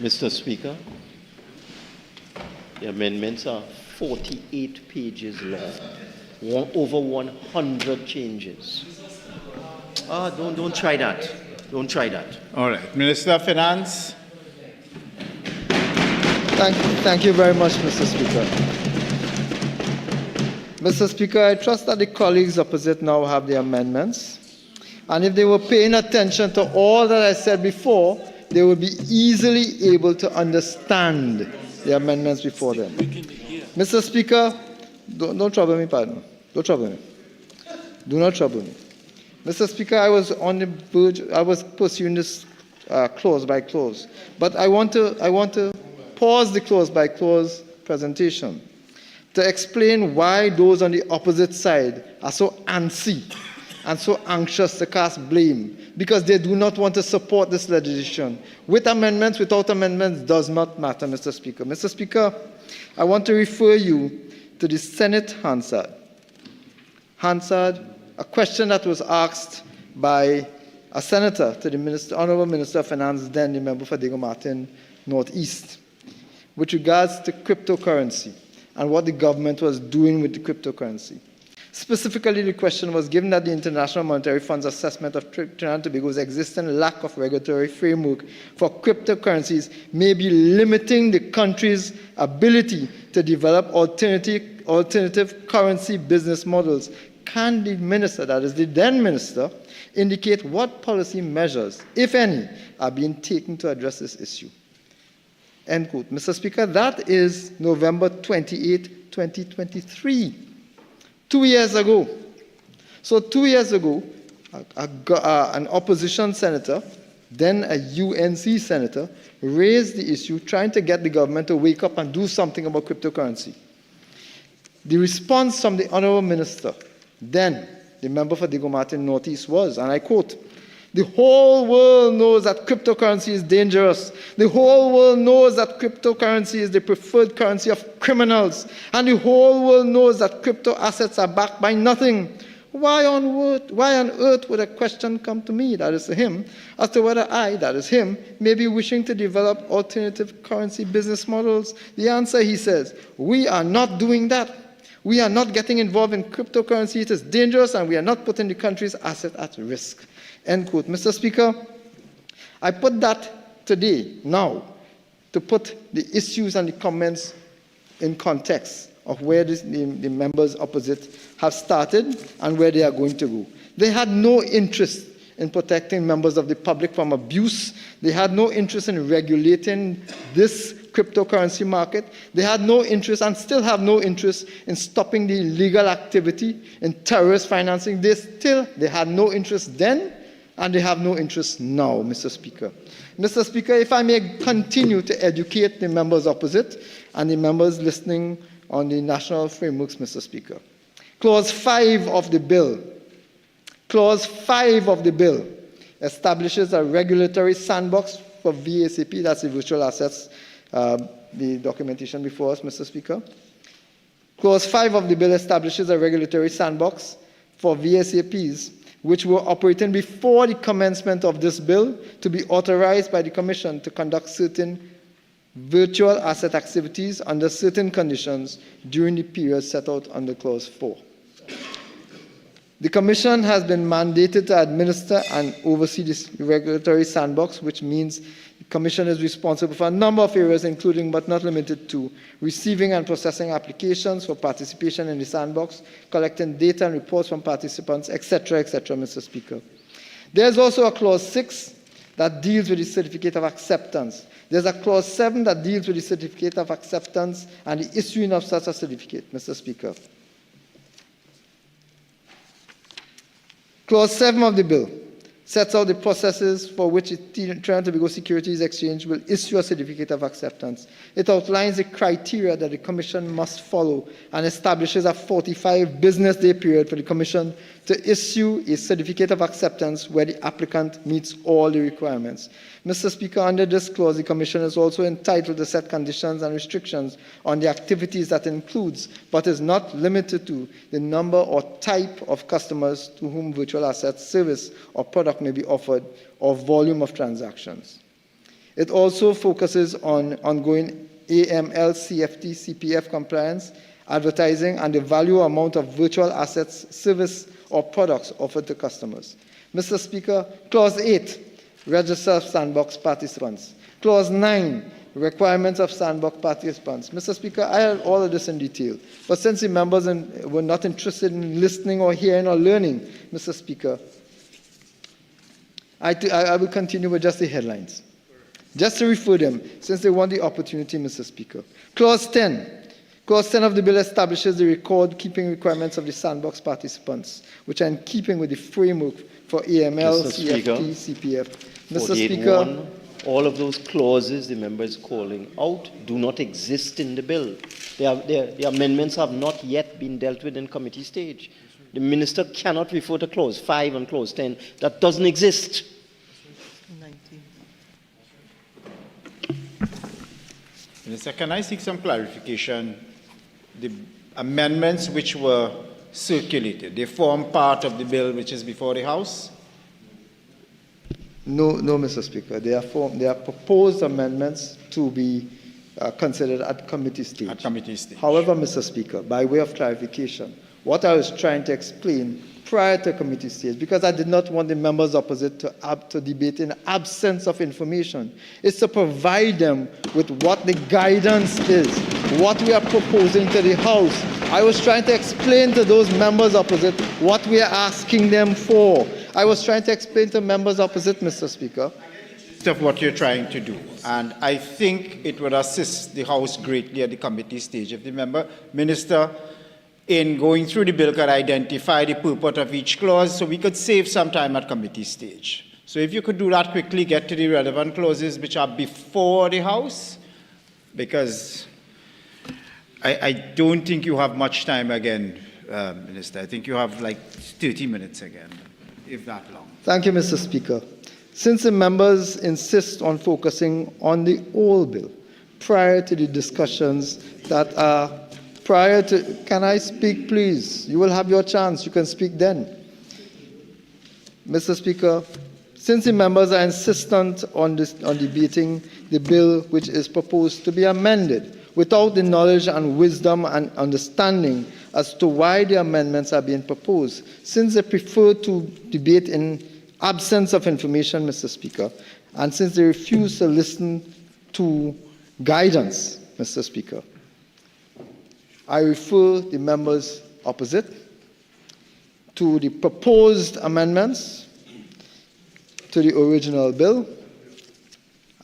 Mr. Speaker, the amendments are 48 pages long, over 100 changes. Don't try that. Don't try that. All right. Minister of Finance. Thank you very much, Mr. Speaker. Mr. Speaker, I trust that the colleagues opposite now have the amendments. And if they were paying attention to all that I said before, they would be easily able to understand the amendments before them. Mr. Speaker, don't trouble me, pardon. Don't trouble me. Do not trouble me. Mr. Speaker, I was on the verge, I was pursuing this clause by clause, but I want to pause the clause by clause presentation to explain why those on the opposite side are so antsy and so anxious to cast blame, because they do not want to support this legislation. With amendments, without amendments, does not matter, Mr. Speaker. Mr. Speaker, I want to refer you to the Senate Hansard. Hansard, a question that was asked by a senator to the Honorable Minister of Finance, then the member for Diego Martin Northeast, with regards to cryptocurrency and what the government was doing with the cryptocurrency. Specifically, the question was, given that the International Monetary Fund's assessment of Trinidad and Tobago's existing lack of regulatory framework for cryptocurrencies may be limiting the country's ability to develop alternative currency business models, can the minister, that is the then minister, indicate what policy measures, if any, are being taken to address this issue? End quote. Mr. Speaker, that is November 28, 2023. 2 years ago. So 2 years ago, an opposition senator, then a UNC senator, raised the issue trying to get the government to wake up and do something about cryptocurrency. The response from the Honourable Minister, then the member for Diego Martin Northeast, was, and I quote, "The whole world knows that cryptocurrency is dangerous. The whole world knows that cryptocurrency is the preferred currency of criminals. And the whole world knows that crypto assets are backed by nothing. Why on earth would a question come to me," that is to him, "as to whether I," that is him, "may be wishing to develop alternative currency business models? The answer," he says, "we are not doing that. We are not getting involved in cryptocurrency. It is dangerous and we are not putting the country's asset at risk." End quote. Mr. Speaker, I put that today, now, to put the issues and the comments in context of where the members opposite have started and where they are going to go. They had no interest in protecting members of the public from abuse. They had no interest in regulating this cryptocurrency market. They had no interest and still have no interest in stopping the illegal activity in terrorist financing. They had no interest then, and they have no interest now, Mr. Speaker. Mr. Speaker, if I may continue to educate the members opposite and the members listening on the national frameworks, Mr. Speaker. Clause 5 of the bill establishes a regulatory sandbox for VACP, that's the virtual assets, the documentation before us, Mr. Speaker. Clause 5 of the bill establishes a regulatory sandbox for VSAPs which were operating before the commencement of this bill to be authorized by the Commission to conduct certain virtual asset activities under certain conditions during the period set out under Clause 4. The Commission has been mandated to administer and oversee this regulatory sandbox, which means the Commission is responsible for a number of areas, including but not limited to receiving and processing applications for participation in the sandbox, collecting data and reports from participants, etc., etc., Mr. Speaker. There's also a Clause 6 that deals with the certificate of acceptance. There's a Clause 7 that deals with the certificate of acceptance and the issuing of such a certificate, Mr. Speaker. Clause 7 of the bill sets out the processes for which the Trinidad and Tobago Securities Exchange will issue a certificate of acceptance. It outlines the criteria that the Commission must follow and establishes a 45 business day period for the Commission to issue a certificate of acceptance where the applicant meets all the requirements. Mr. Speaker, under this clause, the Commission is also entitled to set conditions and restrictions on the activities that includes, but is not limited to, the number or type of customers to whom virtual assets, service, or product may be offered, or volume of transactions. It also focuses on ongoing AML, CFT, CPF compliance, advertising, and the value or amount of virtual assets, service, or products offered to customers. Mr. Speaker, Clause 8, register of sandbox participants. Clause 9, requirements of sandbox participants. Mr. Speaker, I had all of this in detail, but since the members were not interested in listening or hearing or learning, Mr. Speaker, I will continue with just the headlines. Just to refer them, since they want the opportunity, Mr. Speaker. Clause 10. Clause 10 of the bill establishes the record-keeping requirements of the sandbox participants, which are in keeping with the framework for AML, CFT, CPF. Mr. Speaker, all of those clauses the member is calling out do not exist in the bill. The amendments have not yet been dealt with in committee stage. The minister cannot refer to Clause 5 and Clause 10. That doesn't exist. Minister, can I seek some clarification? The amendments which were circulated, they form part of the bill which is before the House? No, Mr. Speaker. They are proposed amendments to be considered at committee stage. At committee stage. However, Mr. Speaker, by way of clarification, what I was trying to explain prior to committee stage, because I did not want the members opposite to debate in absence of information, is to provide them with what the guidance is, what we are proposing to the House. I was trying to explain to those members opposite what we are asking them for. I was trying to explain to members opposite, Mr. Speaker, of what you're trying to do. And I think it would assist the House greatly at the committee stage if the minister, in going through the bill, could identify the purport of each clause so we could save some time at committee stage. So if you could do that quickly, get to the relevant clauses which are before the House, because I don't think you have much time again, Minister. I think you have like 30 minutes again, if that long. Thank you, Mr. Speaker. Since the members insist on focusing on the old bill, prior to the discussions that are prior to, can I speak, please? You will have your chance. You can speak then. Mr. Speaker, since the members are insistent on debating the bill which is proposed to be amended without the knowledge and wisdom and understanding as to why the amendments are being proposed, since they prefer to debate in absence of information, Mr. Speaker, and since they refuse to listen to guidance, Mr. Speaker, I refer the members opposite to the proposed amendments to the original bill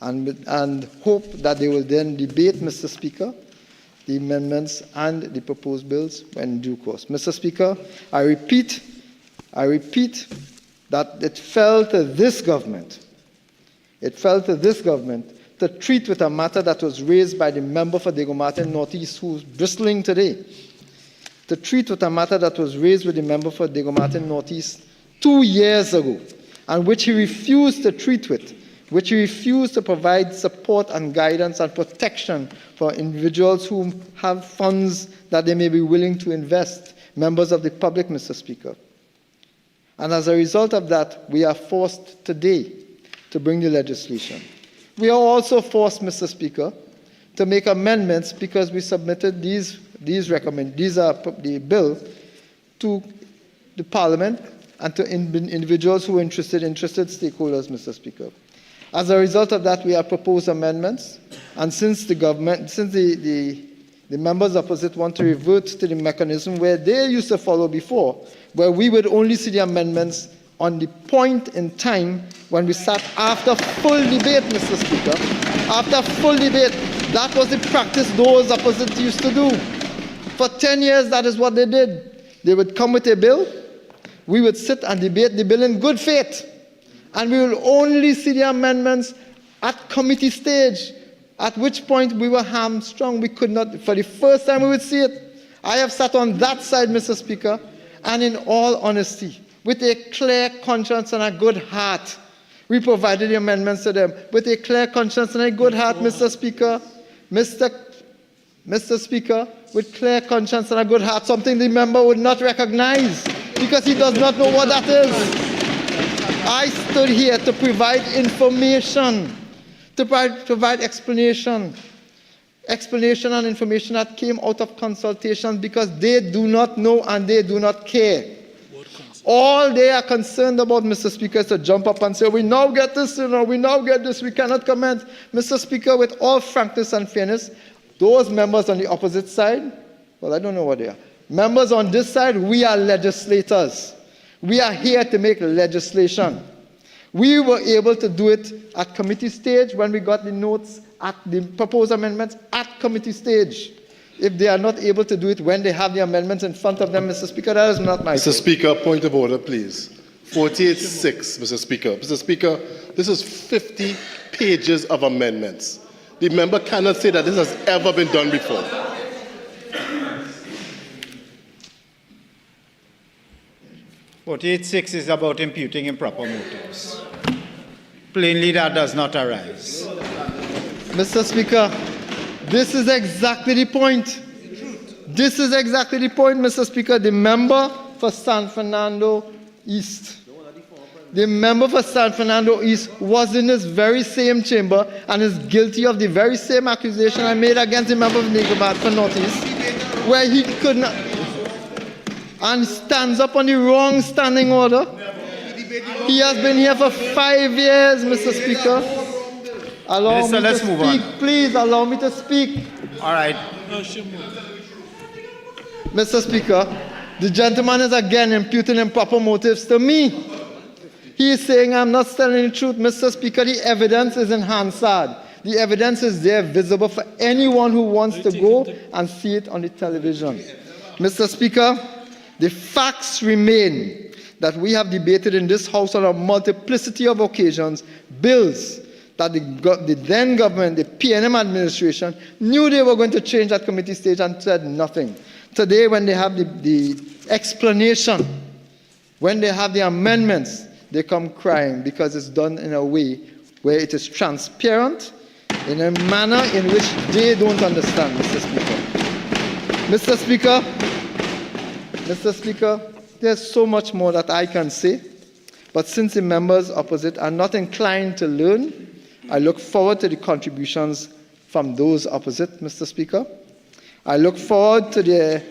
and hope that they will then debate, Mr. Speaker, the amendments and the proposed bills in due course. Mr. Speaker, I repeat that it fell to this government to treat with a matter that was raised by the member for Diego Martin Northeast, who's bristling today, to treat with a matter that was raised with the member for Diego Martin Northeast 2 years ago, and which he refused to treat with, which he refused to provide support and guidance and protection for individuals who have funds that they may be willing to invest, members of the public, Mr. Speaker. And as a result of that, we are forced today to bring the legislation. We are also forced, Mr. Speaker, to make amendments because we submitted the bill to the Parliament and to individuals who are interested stakeholders, Mr. Speaker. As a result of that, we have proposed amendments, and since the members opposite want to revert to the mechanism where they used to follow before, where we would only see the amendments on the point in time when we sat after full debate, Mr. Speaker. After full debate, that was the practice those opposite used to do. For 10 years, that is what they did. They would come with a bill, we would sit and debate the bill in good faith, and we will only see the amendments at committee stage, at which point we were hamstrung. We could not, for the first time we would see it. I have sat on that side, Mr. Speaker, and in all honesty, with a clear conscience and a good heart, we provided the amendments to them. With a clear conscience and a good heart, Mr. Speaker, Mr. Speaker, with clear conscience and a good heart, something the member would not recognize because he does not know what that is. I stood here to provide information, to provide explanation and information that came out of consultation, because they do not know and they do not care. All they are concerned about, Mr. Speaker, is to jump up and say, we now get this, we now get this, we cannot comment. Mr. Speaker, with all frankness and fairness, those members on the opposite side, well, I don't know what they are. Members on this side, we are legislators. We are here to make legislation. We were able to do it at committee stage when we got the notes at the proposed amendments at committee stage. If they are not able to do it when they have the amendments in front of them, Mr. Speaker, that is not my Mr. Speaker, point of order, please. 48.6, Mr. Speaker. Mr. Speaker, this is 50 pages of amendments. The member cannot say that this has ever been done before. .48.6 is about imputing improper motives. Plainly, that does not arise. Mr. Speaker, this is exactly the point. This is exactly the point, Mr. Speaker. The member for San Fernando East. The member for San Fernando East was in this very same chamber and is guilty of the very same accusation I made against the member of Nicobat for Northeast, where he could not, and stands up on the wrong standing order. He has been here for 5 years, Mr. Speaker. Allow me to speak, please. Allow me to speak. All right. Mr. Speaker, the gentleman is again imputing improper motives to me. He is saying I'm not telling the truth. Mr. Speaker, the evidence is in Hansard. The evidence is there, visible for anyone who wants to go and see it on the television. Mr. Speaker, the facts remain that we have debated in this House on a multiplicity of occasions bills that the then government, the PNM administration, knew they were going to change at committee stage and said nothing. Today, when they have the explanation, when they have the amendments, they come crying because it's done in a way where it is transparent, in a manner in which they don't understand, Mr. Speaker. Mr. Speaker, there's so much more that I can say, but since the members opposite are not inclined to learn, I look forward to the contributions from those opposite, Mr. Speaker. I look forward to their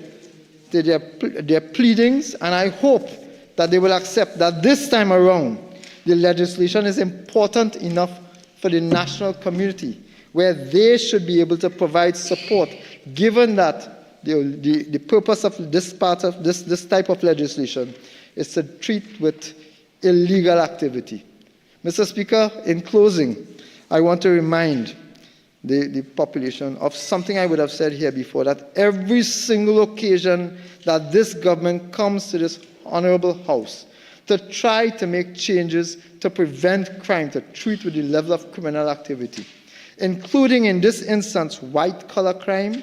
pleadings, and I hope that they will accept that this time around, the legislation is important enough for the national community, where they should be able to provide support, given that the purpose of this type of legislation is to treat with illegal activity. Mr. Speaker, in closing, I want to remind the population of something I would have said here before, that every single occasion that this government comes to this honorable House to try to make changes to prevent crime, to treat with the level of criminal activity, including in this instance white-collar crime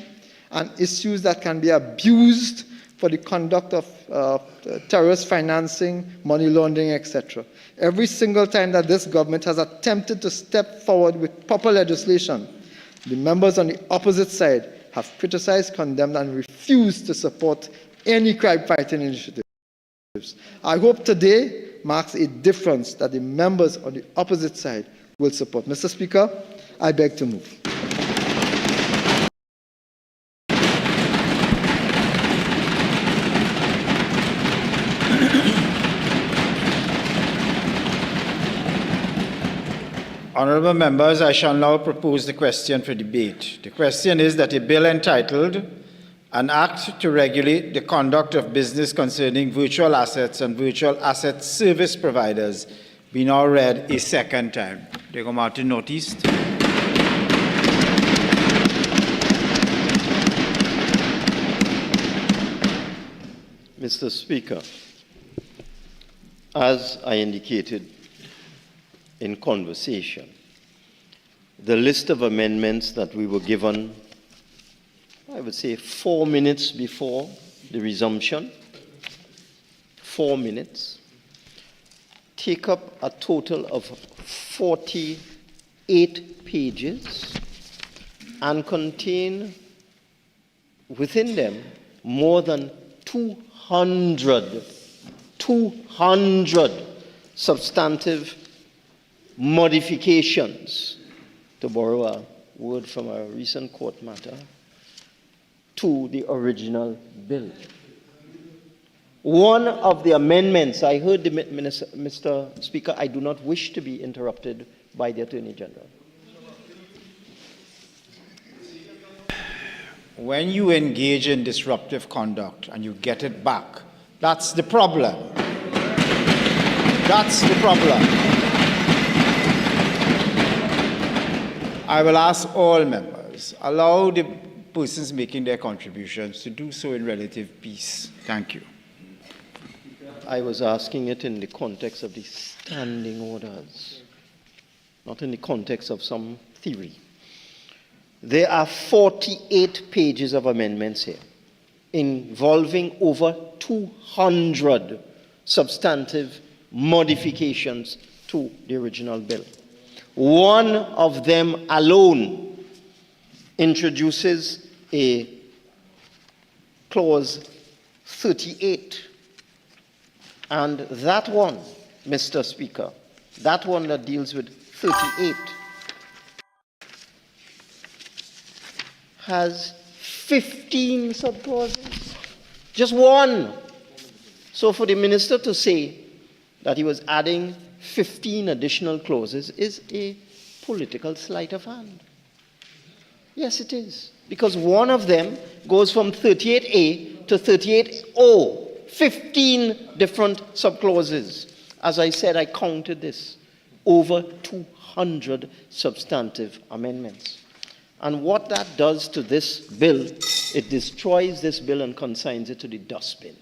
and issues that can be abused for the conduct of terrorist financing, money laundering, etc. Every single time that this government has attempted to step forward with proper legislation, the members on the opposite side have criticized, condemned, and refused to support any crime-fighting initiatives. I hope today marks a difference that the members on the opposite side will support. Mr. Speaker, I beg to move. Honourable members, I shall now propose the question for debate. The question is that a bill entitled An Act to Regulate the Conduct of Business Concerning Virtual Assets and Virtual Asset Service Providers be now read a second time. Diego Martin, Northeast. Mr. Speaker, as I indicated in conversation, the list of amendments that we were given, I would say 4 minutes before the resumption, 4 minutes, take up a total of 48 pages and contain within them more than 200 substantive modifications to borrow a word from a recent court matter, to the original bill. One of the amendments, I heard the Minister, Mr. Speaker, I do not wish to be interrupted by the Attorney General. When you engage in disruptive conduct and you get it back, that's the problem. That's the problem. I will ask all members, allow the persons making their contributions to do so in relative peace. Thank you. I was asking it in the context of the standing orders, not in the context of some theory. There are 48 pages of amendments here, involving over 200 substantive modifications to the original bill. One of them alone introduces a clause 38. And that one, Mr. Speaker, that one that deals with 38, has 15 subclauses. Just one. So for the minister to say that he was adding 15 additional clauses is a political sleight of hand. Yes, it is. Because one of them goes from 38A to 38O. 15 different subclauses. As I said, I counted this. Over 200 substantive amendments. And what that does to this bill, it destroys this bill and consigns it to the dustbin.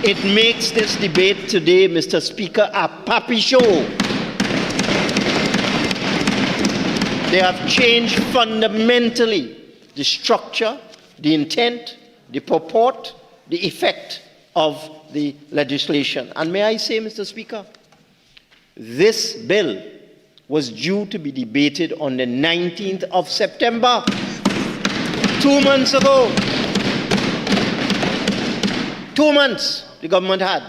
It makes this debate today, Mr. Speaker, a puppy show. They have changed fundamentally the structure, the intent, the purport, the effect of the legislation. And may I say, Mr. Speaker, this bill was due to be debated on the 19th of September, 2 months ago. 2 months the government had.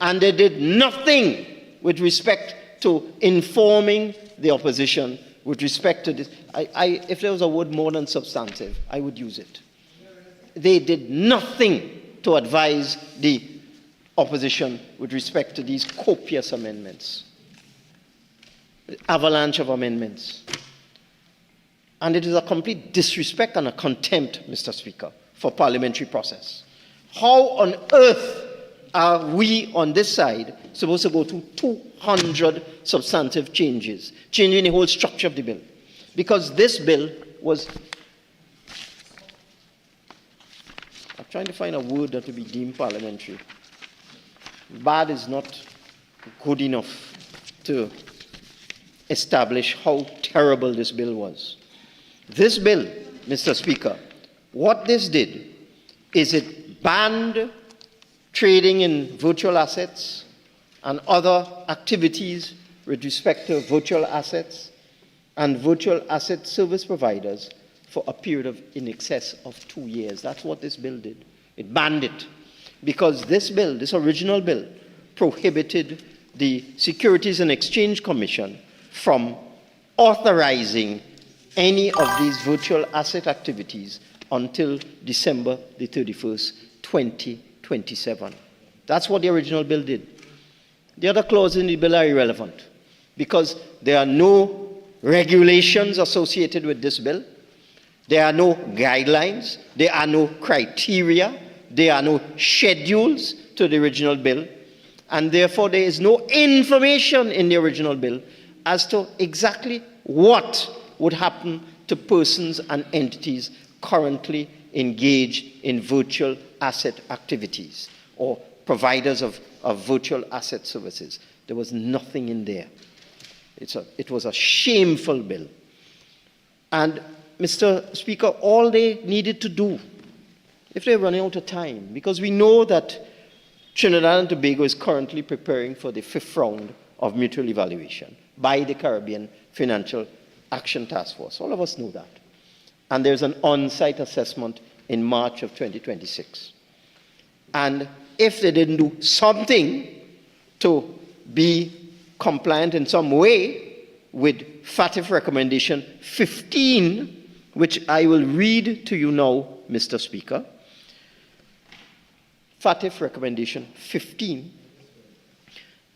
And they did nothing with respect to informing the opposition with respect to this. If there was a word more than substantive, I would use it. They did nothing to advise the opposition with respect to these copious amendments. Avalanche of amendments. And it is a complete disrespect and a contempt, Mr. Speaker, for parliamentary process. How on earth are we on this side supposed to go to 200 substantive changes, changing the whole structure of the bill? Because this bill was... I'm trying to find a word that would be deemed parliamentary. Bad is not good enough to establish how terrible this bill was. This bill, Mr. Speaker, what this did is it banned trading in virtual assets and other activities with respect to virtual assets and virtual asset service providers for a period of in excess of 2 years. That's what this bill did. It banned it because this bill, this original bill, prohibited the Securities and Exchange Commission from authorizing any of these virtual asset activities until December the 31st, 2027. That's what the original bill did. The other clauses in the bill are irrelevant because there are no regulations associated with this bill. There are no guidelines. There are no criteria. There are no schedules to the original bill. And therefore, there is no information in the original bill as to exactly what would happen to persons and entities currently engaged in virtual asset activities or providers of virtual asset services. There was nothing in there. It was a shameful bill. And Mr. Speaker, all they needed to do, if they're running out of time, because we know that Trinidad and Tobago is currently preparing for the 5th round of mutual evaluation by the Caribbean Financial Action Task Force. All of us know that. And there's an on-site assessment in March of 2026. And if they didn't do something to be compliant in some way with FATF recommendation 15, which I will read to you now, Mr. Speaker. FATF recommendation 15.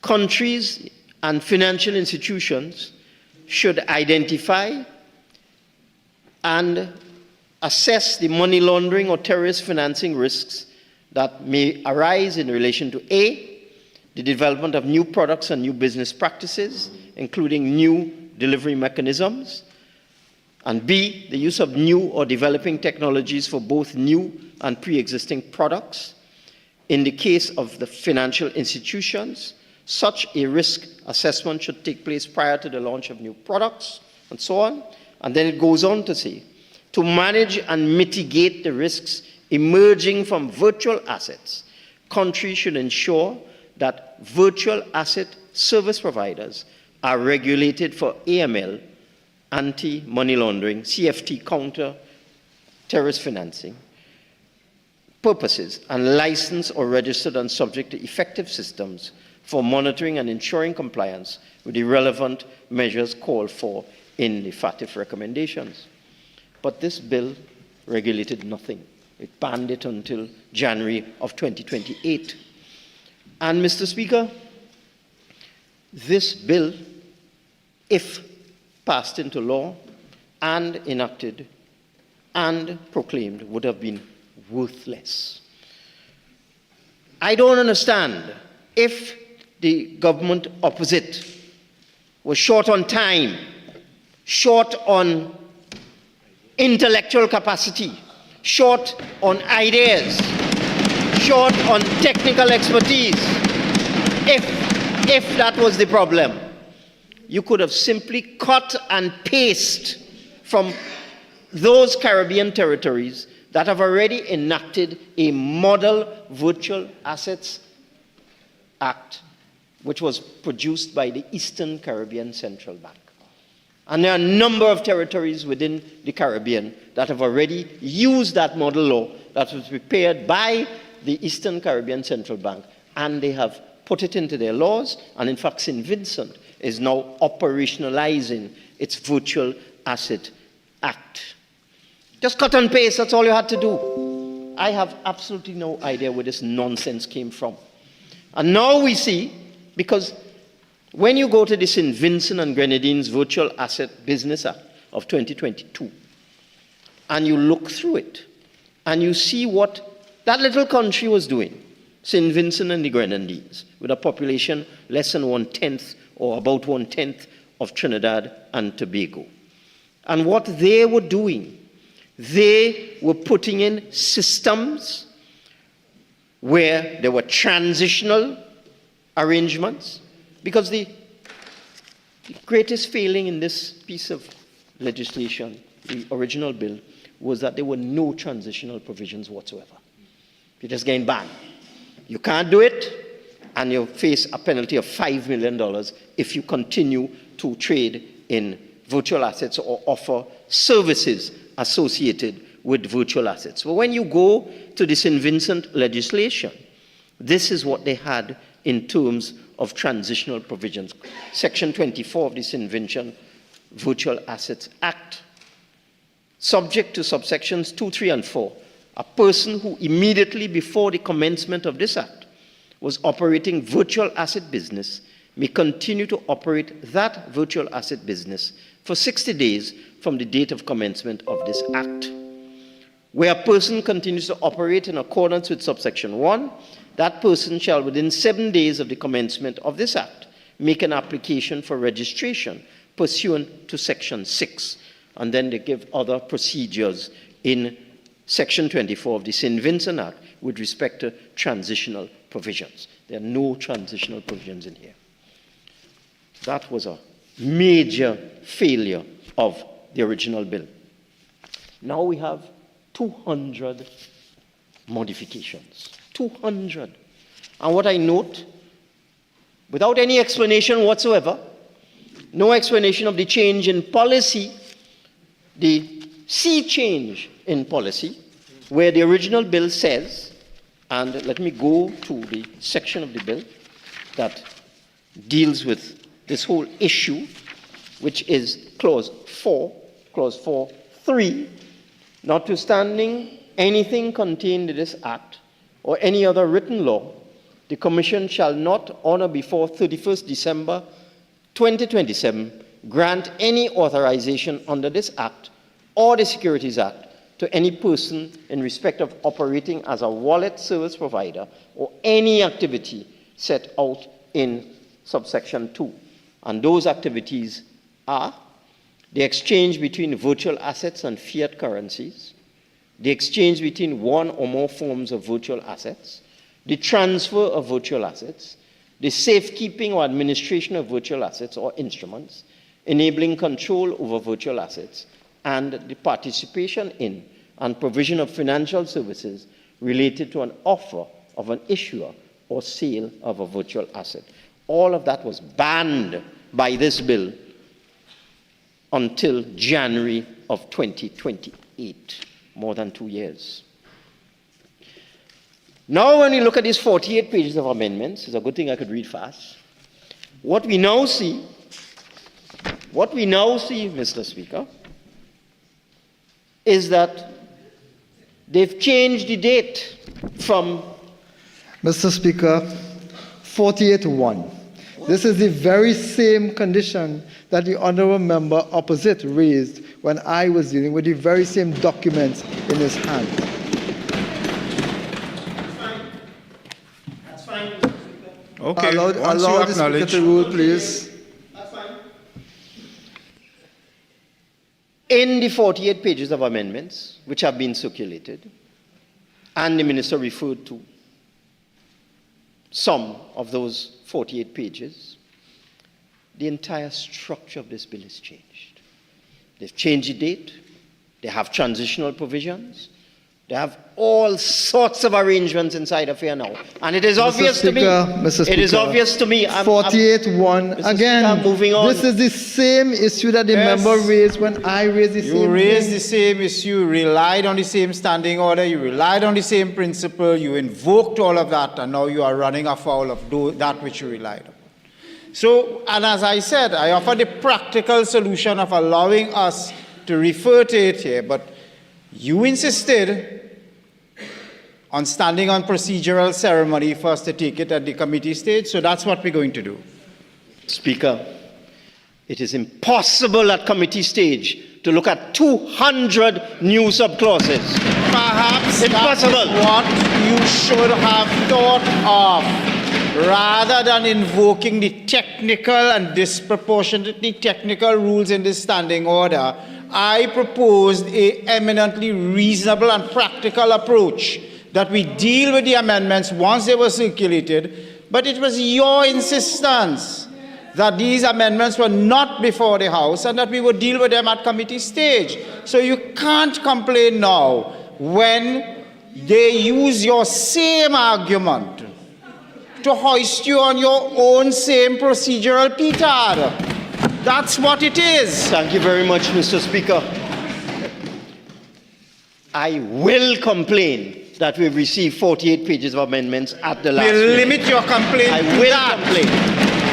Countries and financial institutions should identify and assess the money laundering or terrorist financing risks that may arise in relation to A, the development of new products and new business practices, including new delivery mechanisms, and B, the use of new or developing technologies for both new and pre-existing products. In the case of the financial institutions, such a risk assessment should take place prior to the launch of new products, and so on. And then it goes on to say, to manage and mitigate the risks emerging from virtual assets, countries should ensure that virtual asset service providers are regulated for AML, anti-money laundering, CFT, counter-terrorist financing purposes, and licensed or registered and subject to effective systems for monitoring and ensuring compliance with the relevant measures called for in the FATF recommendations. But this bill regulated nothing. It banned it until January of 2028. And Mr. Speaker, this bill, if passed into law and enacted and proclaimed, would have been worthless. I don't understand if the government opposite was short on time, short on intellectual capacity, short on ideas, short on technical expertise. If that was the problem, you could have simply cut and paste from those Caribbean territories that have already enacted a model Virtual Assets Act, which was produced by the Eastern Caribbean Central Bank. And there are a number of territories within the Caribbean that have already used that model law that was prepared by the Eastern Caribbean Central Bank, and they have put it into their laws, and in fact St. Vincent is now operationalizing its Virtual Asset Act. Just cut and paste, that's all you had to do. I have absolutely no idea where this nonsense came from. And now we see, because when you go to the St. Vincent and Grenadines Virtual Asset Business Act of 2022, and you look through it, and you see what that little country was doing, St. Vincent and the Grenadines, with a population less than 1/10 or about 1/10 of Trinidad and Tobago. And what they were doing, they were putting in systems where there were transitional arrangements, because the greatest failing in this piece of legislation, the original bill, was that there were no transitional provisions whatsoever. You're just getting banned. You can't do it, and you face a penalty of $5 million if you continue to trade in virtual assets or offer services associated with virtual assets. But when you go to the St. Vincent legislation, this is what they had in terms of transitional provisions. Section 24 of the St. Vincent Virtual Assets Act. Subject to subsections 2, 3, and 4, a person who immediately before the commencement of this act was operating virtual asset business may continue to operate that virtual asset business for 60 days from the date of commencement of this act. Where a person continues to operate in accordance with subsection 1, that person shall within 7 days of the commencement of this act make an application for registration pursuant to section 6. And then they give other procedures in section 24 of the St. Vincent Act with respect to transitional provisions. There are no transitional provisions in here. That was a major failure of the original bill. Now we have 200 modifications. 200. And what I note, without any explanation whatsoever, no explanation of the change in policy, the sea change in policy, where the original bill says, And let me go to the section of the bill that deals with this whole issue, which is clause 4.3. Notwithstanding anything contained in this act or any other written law, the Commission shall not, on or before 31st December 2027, grant any authorization under this act or the Securities Act to any person in respect of operating as a wallet service provider or any activity set out in subsection 2. And those activities are the exchange between virtual assets and fiat currencies, the exchange between one or more forms of virtual assets, the transfer of virtual assets, the safekeeping or administration of virtual assets or instruments, enabling control over virtual assets, and the participation in and provision of financial services related to an offer of an issuer or sale of a virtual asset. All of that was banned by this bill until January of 2028, more than 2 years. Now, when you look at these 48 pages of amendments, it's a good thing I could read fast. What we now see, Mr. Speaker, is that they've changed the date from... Mr. Speaker, 48.1. This is the very same condition that the honourable member opposite raised when I was dealing with the very same documents in his hand. That's fine, Mr. Speaker. Okay, allow the Speaker to rule, please. In the 48 pages of amendments which have been circulated, and the minister referred to some of those 48 pages, the entire structure of this bill is changed. They've changed the date, they have transitional provisions, they have all sorts of arrangements inside of here now. And it is obvious to me. Mr. Speaker, it is obvious to me. 48.1. Again, Speaker, moving on. This is the same issue that the member raised when I raised the same thing. You raised the same issue, relied on the same standing order, you relied on the same principle, you invoked all of that, and now you are running afoul of that which you relied on. So, and as I said, I offer the practical solution of allowing us to refer to it here, but you insisted on standing on procedural ceremony for us to take it at the committee stage, so that's what we're going to do. Speaker, it is impossible at committee stage to look at 200 new subclauses. Perhaps impossible. That is what you should have thought of, rather than invoking the technical and disproportionately technical rules in this standing order. I proposed an eminently reasonable and practical approach that we deal with the amendments once they were circulated, but it was your insistence that these amendments were not before the House and that we would deal with them at committee stage. So you can't complain now when they use your same argument to hoist you on your own same procedural petard. That's what it is. Thank you very much, Mr. Speaker. I will complain that we've received 48 pages of amendments at the last You meeting. limit your complaint I to will that. complain.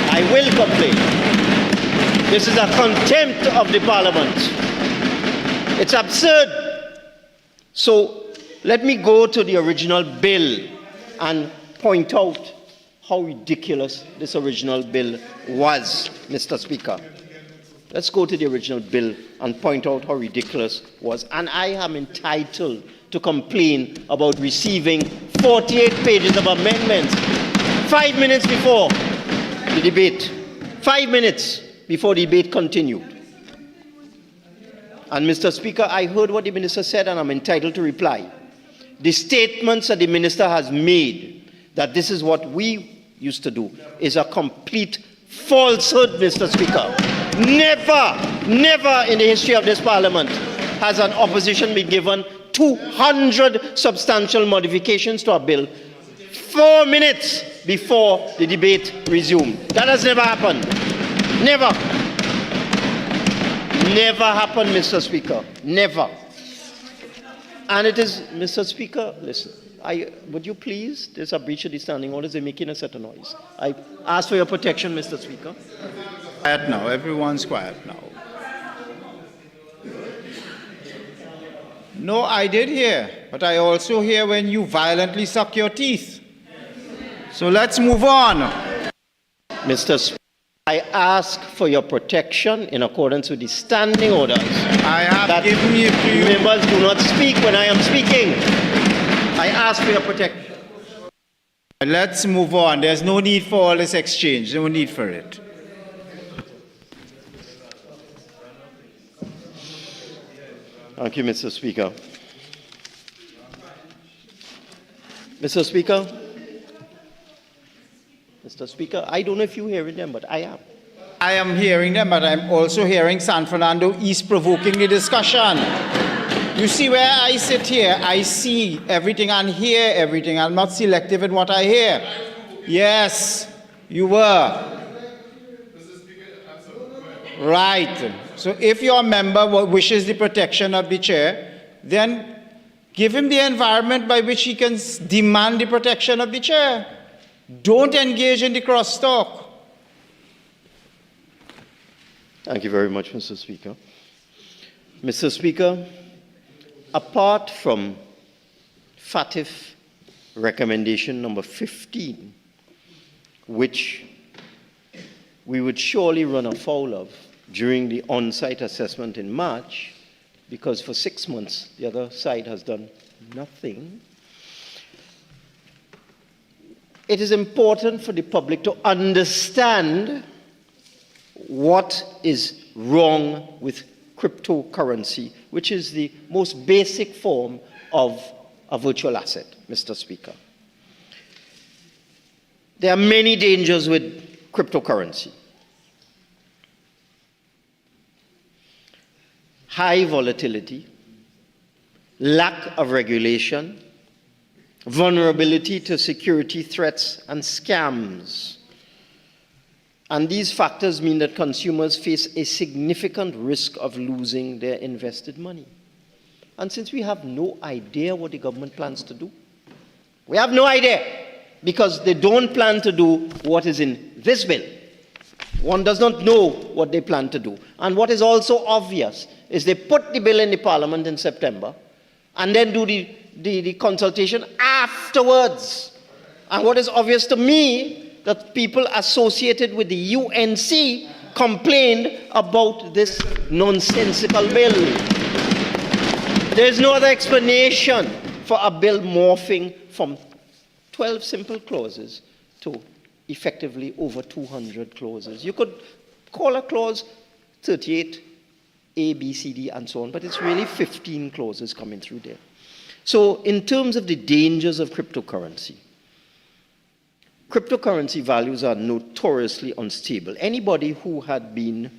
I will complain. This is a contempt of the Parliament. It's absurd. So let me go to the original bill and point out how ridiculous this original bill was, Mr. Speaker. Let's go to the original bill and point out how ridiculous it was. And I am entitled to complain about receiving 48 pages of amendments 5 minutes before the debate. 5 minutes before the debate continued. And Mr. Speaker, I heard what the minister said and I'm entitled to reply. The statements that the minister has made that this is what we used to do is a complete falsehood, Mr. Speaker. Never in the history of this Parliament has an opposition been given 200 substantial modifications to a bill 4 minutes before the debate resumed. That has never happened. Never. Never happened, Mr. Speaker. Never. And it is, Mr. Speaker, listen. Would you please? There's a breach of the standing orders. They're making a set of noise. I ask for your protection, Mr. Speaker. Quiet now. Everyone's quiet now. No, I did hear, but I also hear when you violently suck your teeth. So let's move on. Mr. Speaker, I ask for your protection in accordance with the standing orders. I have given it to you. Members do not speak when I am speaking. I ask for your protection. Let's move on. There's no need for all this exchange. No need for it. Thank you, Mr. Speaker. Mr. Speaker? Mr. Speaker, I don't know if you're hearing them, but I am. I am hearing them, but I'm also hearing San Fernando East provoking the discussion. You see where I sit here, I see everything and hear everything. I'm not selective in what I hear. Yes, you were. Right. So if your member wishes the protection of the chair, then give him the environment by which he can demand the protection of the chair. Don't engage in the crosstalk. Thank you very much, Mr. Speaker. Mr. Speaker, apart from FATF recommendation number 15, which we would surely run afoul of during the on-site assessment in March, because for 6 months the other side has done nothing, it is important for the public to understand what is wrong with cryptocurrency, which is the most basic form of a virtual asset, Mr. Speaker. There are many dangers with cryptocurrency. High volatility, lack of regulation, vulnerability to security threats and scams. And these factors mean that consumers face a significant risk of losing their invested money. And since we have no idea what the government plans to do, we have no idea, because they don't plan to do what is in this bill. One does not know what they plan to do. And what is also obvious is they put the bill in the parliament in September and then do the consultation afterwards. And what is obvious to me, that people associated with the UNC complained about this nonsensical bill. There is no other explanation for a bill morphing from 12 simple clauses to effectively over 200 clauses. You could call a clause 38, A, B, C, D, and so on, but it's really 15 clauses coming through there. So in terms of the dangers of cryptocurrency, cryptocurrency values are notoriously unstable. Anybody who had been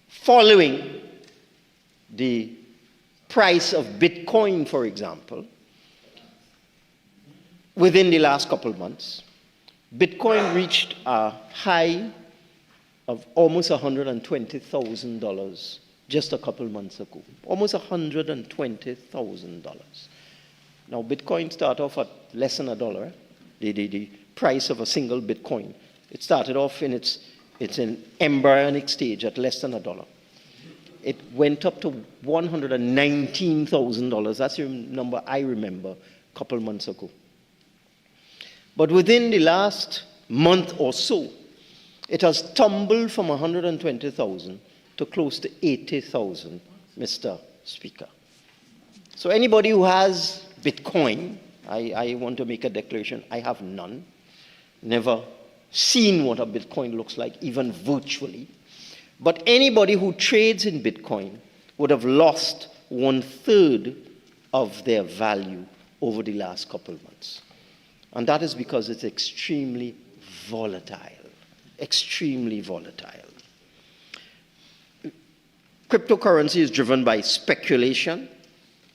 following the price of Bitcoin, for example, within the last couple of months, Bitcoin reached a high of almost $120,000 just a couple of months ago. Almost $120,000. Now, Bitcoin started off at less than $1. The price of a single Bitcoin. It started off in its embryonic stage at less than $1. It went up to $119,000. That's the number I remember a couple of months ago. But within the last month or so, it has tumbled from 120,000 to close to 80,000, Mr. Speaker. So anybody who has Bitcoin, I want to make a declaration, I have none, never seen what a Bitcoin looks like, even virtually. But anybody who trades in Bitcoin would have lost 1/3 of their value over the last couple of months. And that is because it's extremely volatile, extremely volatile. Cryptocurrency is driven by speculation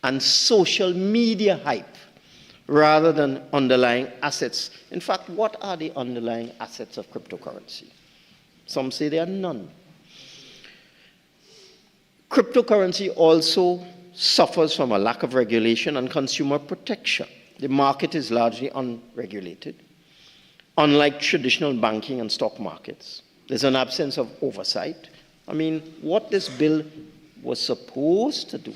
and social media hype rather than underlying assets. In fact, what are the underlying assets of cryptocurrency? Some say there are none. Cryptocurrency also suffers from a lack of regulation and consumer protection. The market is largely unregulated. Unlike traditional banking and stock markets, there's an absence of oversight. I mean, what this bill was supposed to do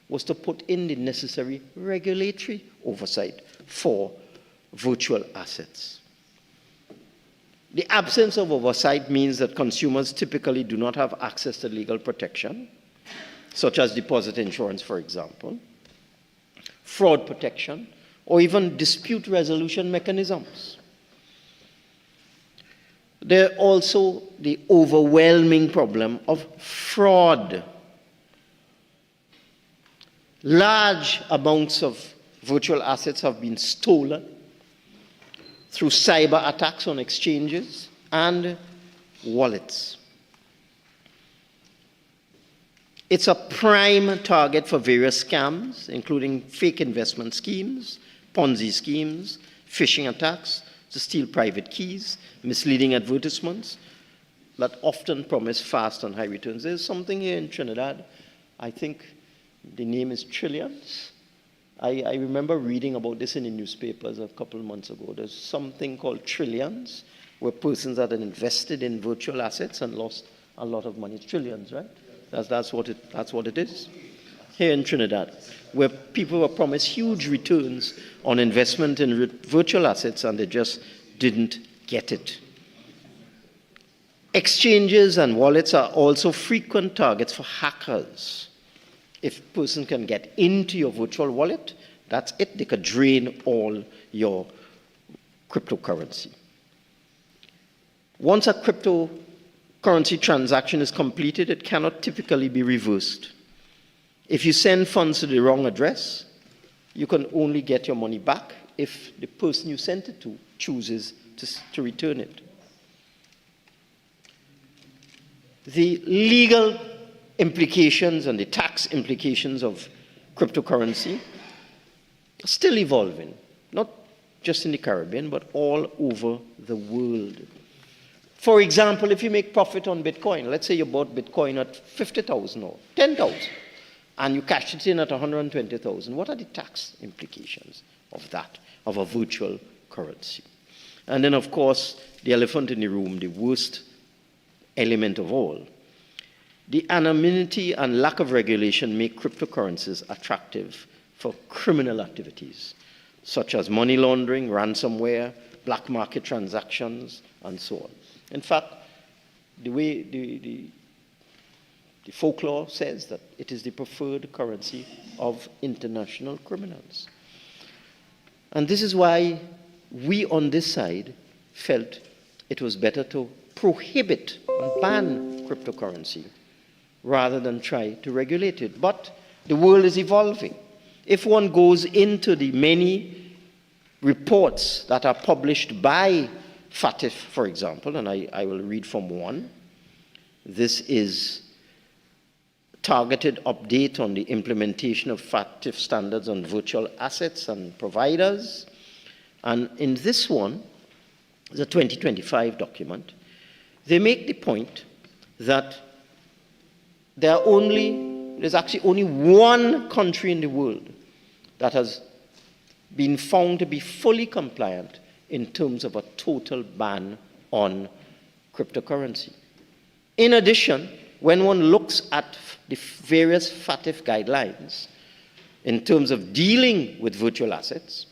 was to put in the necessary regulatory oversight for virtual assets. The absence of oversight means that consumers typically do not have access to legal protection, such as deposit insurance, for example, fraud protection, or even dispute resolution mechanisms. There's also the overwhelming problem of fraud. Large amounts of virtual assets have been stolen through cyber attacks on exchanges and wallets. It's a prime target for various scams, including fake investment schemes, Ponzi schemes, phishing attacks to steal private keys, misleading advertisements that often promise fast and high returns. There's something here in Trinidad, I think the name is Trillions. I remember reading about this in the newspapers a couple of months ago. There's something called Trillions, where persons had invested in virtual assets and lost a lot of money. It's trillions, right? That's what it is. Here in Trinidad, where people were promised huge returns on investment in virtual assets and they just didn't get it. Exchanges and wallets are also frequent targets for hackers. If a person can get into your virtual wallet, that's it. They could drain all your cryptocurrency. Once a cryptocurrency transaction is completed, it cannot typically be reversed. If you send funds to the wrong address, you can only get your money back if the person you sent it to chooses to return it. The legal implications and the tax implications of cryptocurrency are still evolving, not just in the Caribbean, but all over the world. For example, if you make profit on Bitcoin, let's say you bought Bitcoin at 50,000 or 10,000, and you cashed it in at 120,000, what are the tax implications of that, of a virtual currency? And then, of course, the elephant in the room, the worst element of all. The anonymity and lack of regulation make cryptocurrencies attractive for criminal activities, such as money laundering, ransomware, black market transactions, and so on. In fact, the way the folklore says that it is the preferred currency of international criminals. And this is why we on this side felt it was better to prohibit and ban cryptocurrency rather than try to regulate it. But the world is evolving. If one goes into the many reports that are published by FATF, for example, and I will read from one. This is targeted update on the implementation of FATF standards on virtual assets and providers. And in this one, the 2025 document, they make the point that there's actually only one country in the world that has been found to be fully compliant in terms of a total ban on cryptocurrency. In addition, when one looks at the various FATF guidelines in terms of dealing with virtual assets,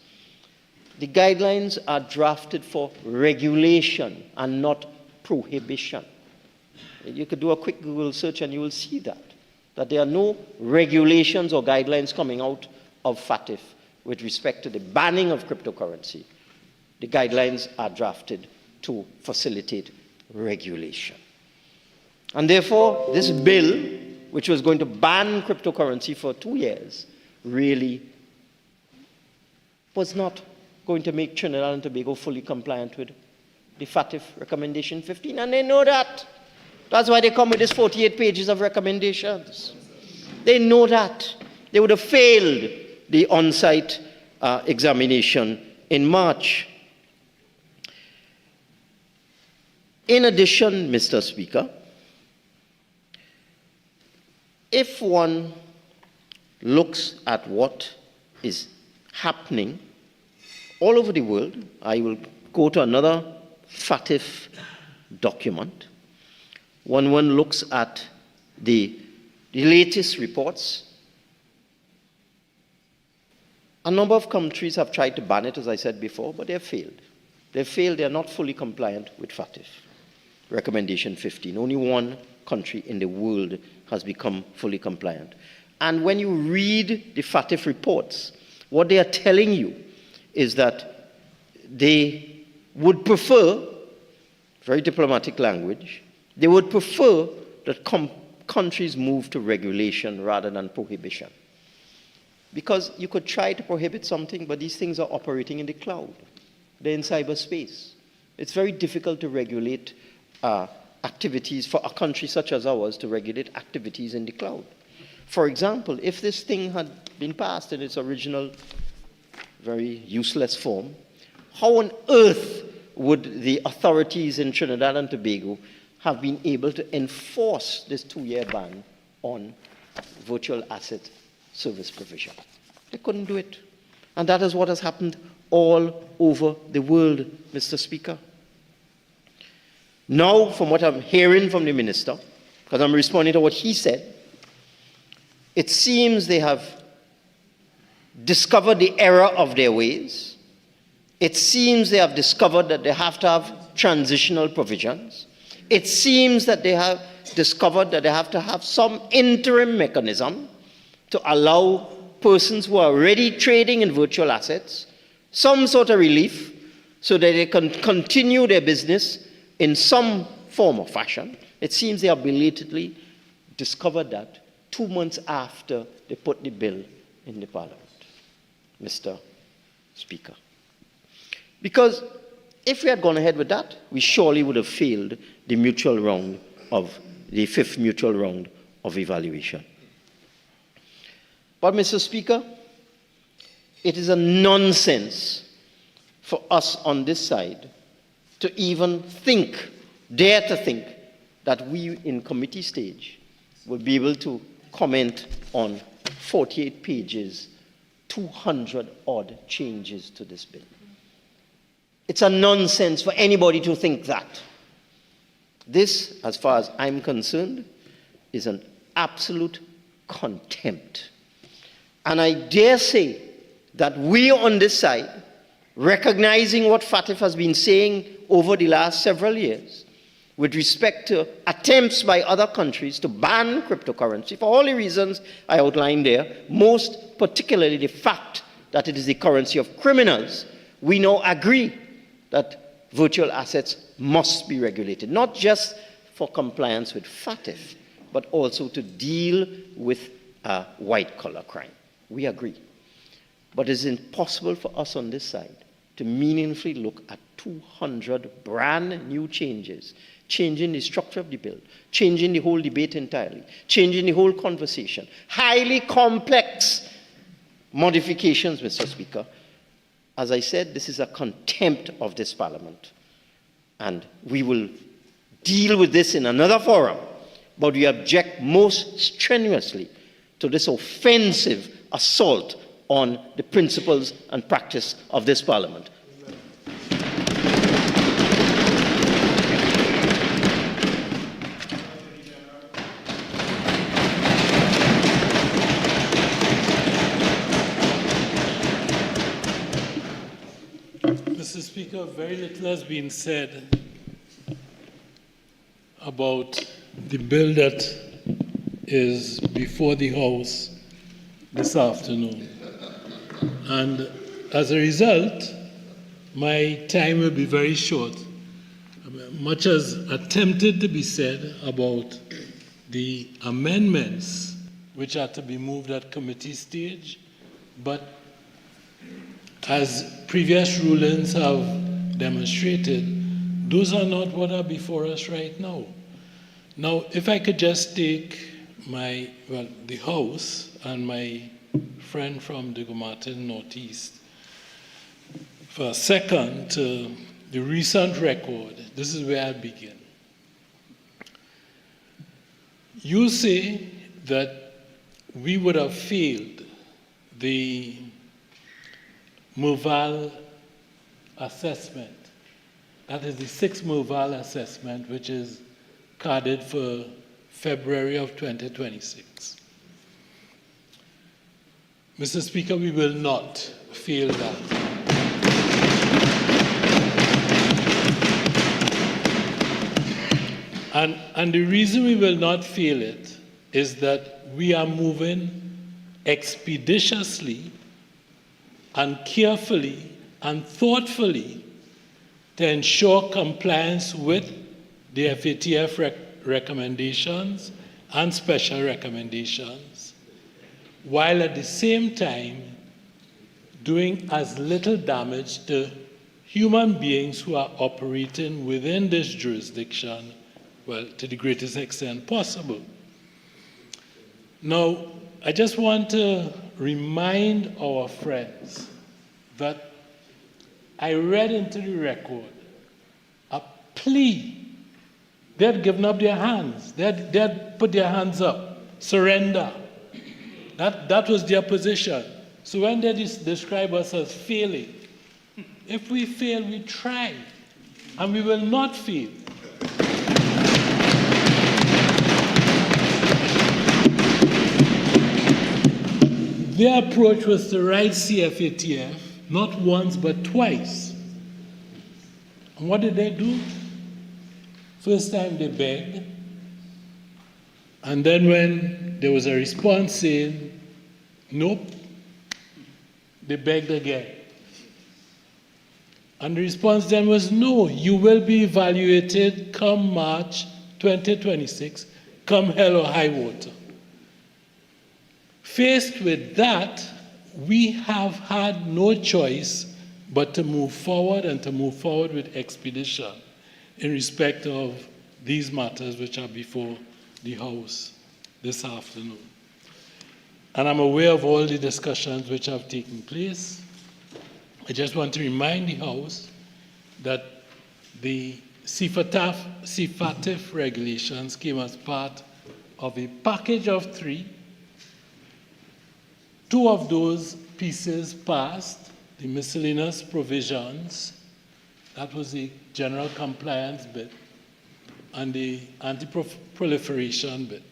the guidelines are drafted for regulation and not prohibition. You could do a quick Google search and you will see that there are no regulations or guidelines coming out of FATF with respect to the banning of cryptocurrency. The guidelines are drafted to facilitate regulation. And therefore, this bill, which was going to ban cryptocurrency for 2 years, really was not going to make Trinidad and Tobago fully compliant with the FATF recommendation 15, and they know that. That's why they come with this 48 pages of recommendations. They know that. They would have failed the on-site examination in March. In addition, Mr. Speaker, if one looks at what is happening all over the world, I will go to another FATF document. When one looks at the latest reports, a number of countries have tried to ban it, as I said before, but they have failed. They have failed. They are not fully compliant with FATF. Recommendation 15. Only one country in the world has become fully compliant. And when you read the FATF reports, what they are telling you is that they would prefer, very diplomatic language, they would prefer that countries move to regulation rather than prohibition. Because you could try to prohibit something, but these things are operating in the cloud. They're in cyberspace. It's very difficult to regulate activities for a country such as ours to regulate activities in the cloud. For example, if this thing had been passed in its original, very useless form, how on earth would the authorities in Trinidad and Tobago have been able to enforce this 2-year ban on virtual asset service provision? They couldn't do it. And that is what has happened all over the world, Mr. Speaker. Now, from what I'm hearing from the minister, because I'm responding to what he said, it seems they have discovered the error of their ways. It seems they have discovered that they have to have transitional provisions. It seems that they have discovered that they have to have some interim mechanism to allow persons who are already trading in virtual assets some sort of relief so that they can continue their business in some form or fashion. It seems they have belatedly discovered that 2 months after they put the bill in the Parliament, Mr. Speaker. Because if we had gone ahead with that, we surely would have failed the mutual round of the 5th mutual round of evaluation. But, Mr. Speaker, it is a nonsense for us on this side to even think, dare to think, that we in committee stage will be able to comment on 48 pages, 200-odd changes to this bill. It's a nonsense for anybody to think that. This, as far as I'm concerned, is an absolute contempt. And I dare say that we on this side, recognizing what FATF has been saying over the last several years, with respect to attempts by other countries to ban cryptocurrency, for all the reasons I outlined there, most particularly the fact that it is the currency of criminals, we now agree that virtual assets must be regulated, not just for compliance with FATF, but also to deal with white-collar crime. We agree. But it's impossible for us on this side to meaningfully look at 200 brand new changes, changing the structure of the bill, changing the whole debate entirely, changing the whole conversation, highly complex modifications, Mr. Speaker. As I said, this is a contempt of this Parliament. And we will deal with this in another forum, but we object most strenuously to this offensive assault on the principles and practice of this Parliament. Mr. Speaker, very little has been said about the bill that is before the House this afternoon. And as a result, my time will be very short. Much has attempted to be said about the amendments which are to be moved at committee stage, but as previous rulings have demonstrated, those are not what are before us right now. Now, if I could just take the House and my friend from the Martin Northeast for a second to the recent record. This is where I begin. You say that we would have failed the Merval assessment. That is the 6th Merval assessment, which is carded for February of 2026. Mr. Speaker, we will not fail that. And the reason we will not fail it is that we are moving expeditiously and carefully and thoughtfully to ensure compliance with the FATF recommendations and special recommendations, while at the same time doing as little damage to human beings who are operating within this jurisdiction, well, to the greatest extent possible. Now, I just want to remind our friends that I read into the record a plea. They had given up their hands. They had put their hands up. Surrender. That was their position. So when they describe us as failing, if we fail, we try. And we will not fail. Their approach was to write CFATF not once but twice. And what did they do? First time they begged, and then when there was a response saying, nope, they begged again. And the response then was, no, you will be evaluated come March 2026, come hell or high water. Faced with that, we have had no choice but to move forward and to move forward with expedition in respect of these matters which are before the House this afternoon. And I'm aware of all the discussions which have taken place. I just want to remind the House that the CFATF regulations came as part of a package of 3. 2 of those pieces passed, the miscellaneous provisions, that was the general compliance bit, and the anti-proliferation bit.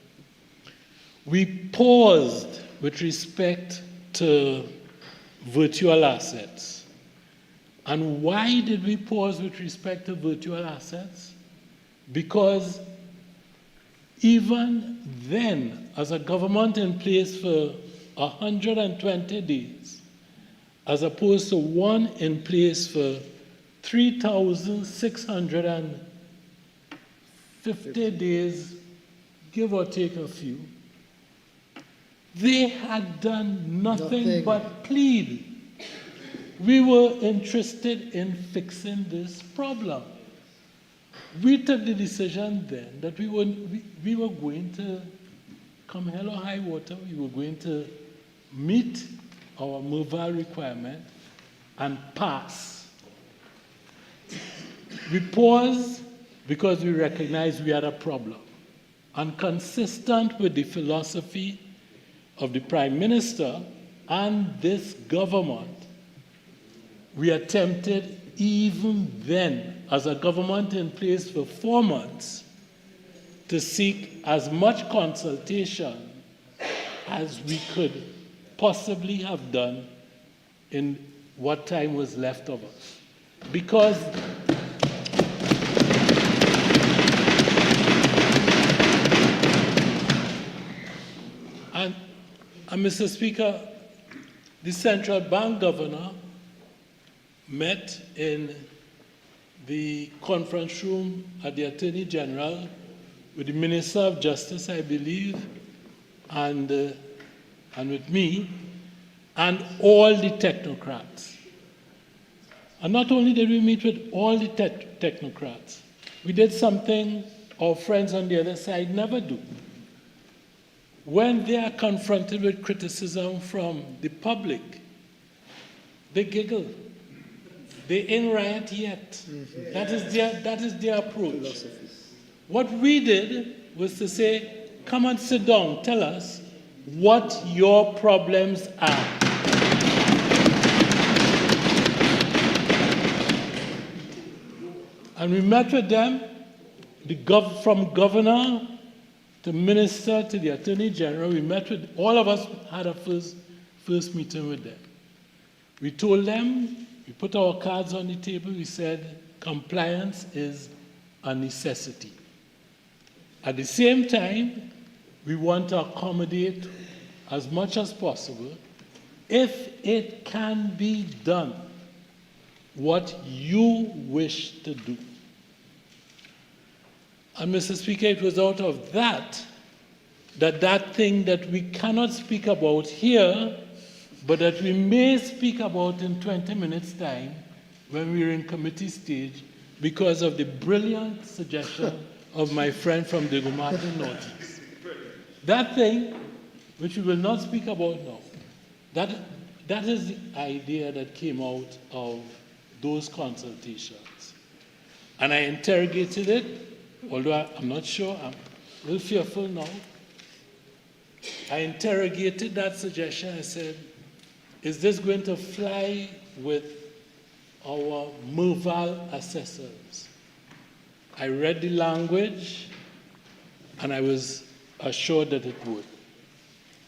We paused with respect to virtual assets. And why did we pause with respect to virtual assets? Because even then, as a government in place for 120 days, as opposed to one in place for 3,650 days, give or take a few, they had done nothing but plead. We were interested in fixing this problem. We took the decision then that we were going to, come hell or high water, we were going to meet our Merval requirement and pass. We paused because we recognized we had a problem. And consistent with the philosophy of the Prime Minister and this government, we attempted even then, as a government in place for 4 months, to seek as much consultation as we could possibly have done in what time was left of us. Because and Mr. Speaker, the central bank governor met in the conference room at the Attorney General with the Minister of Justice, I believe, and with me, and all the technocrats. And not only did we meet with all the technocrats, we did something our friends on the other side never do. When they are confronted with criticism from the public, they giggle. They ain't right yet. That is their approach. What we did was to say, come and sit down, tell us what your problems are. And we met with them, from governor to minister to the attorney general. We met with, all of us had a first meeting with them. We told them, we put our cards on the table, we said, compliance is a necessity. At the same time, we want to accommodate as much as possible, if it can be done, what you wish to do. And Mr. Speaker, it was out of that thing that we cannot speak about here, but that we may speak about in 20 minutes' time when we're in committee stage, because of the brilliant suggestion of my friend from the Martin Northeast. That thing, which we will not speak about now, that is the idea that came out of those consultations. And I interrogated it, although I'm not sure, I'm a little fearful now. I interrogated that suggestion. I said, is this going to fly with our Merval assessors? I read the language, and I was assured that it would.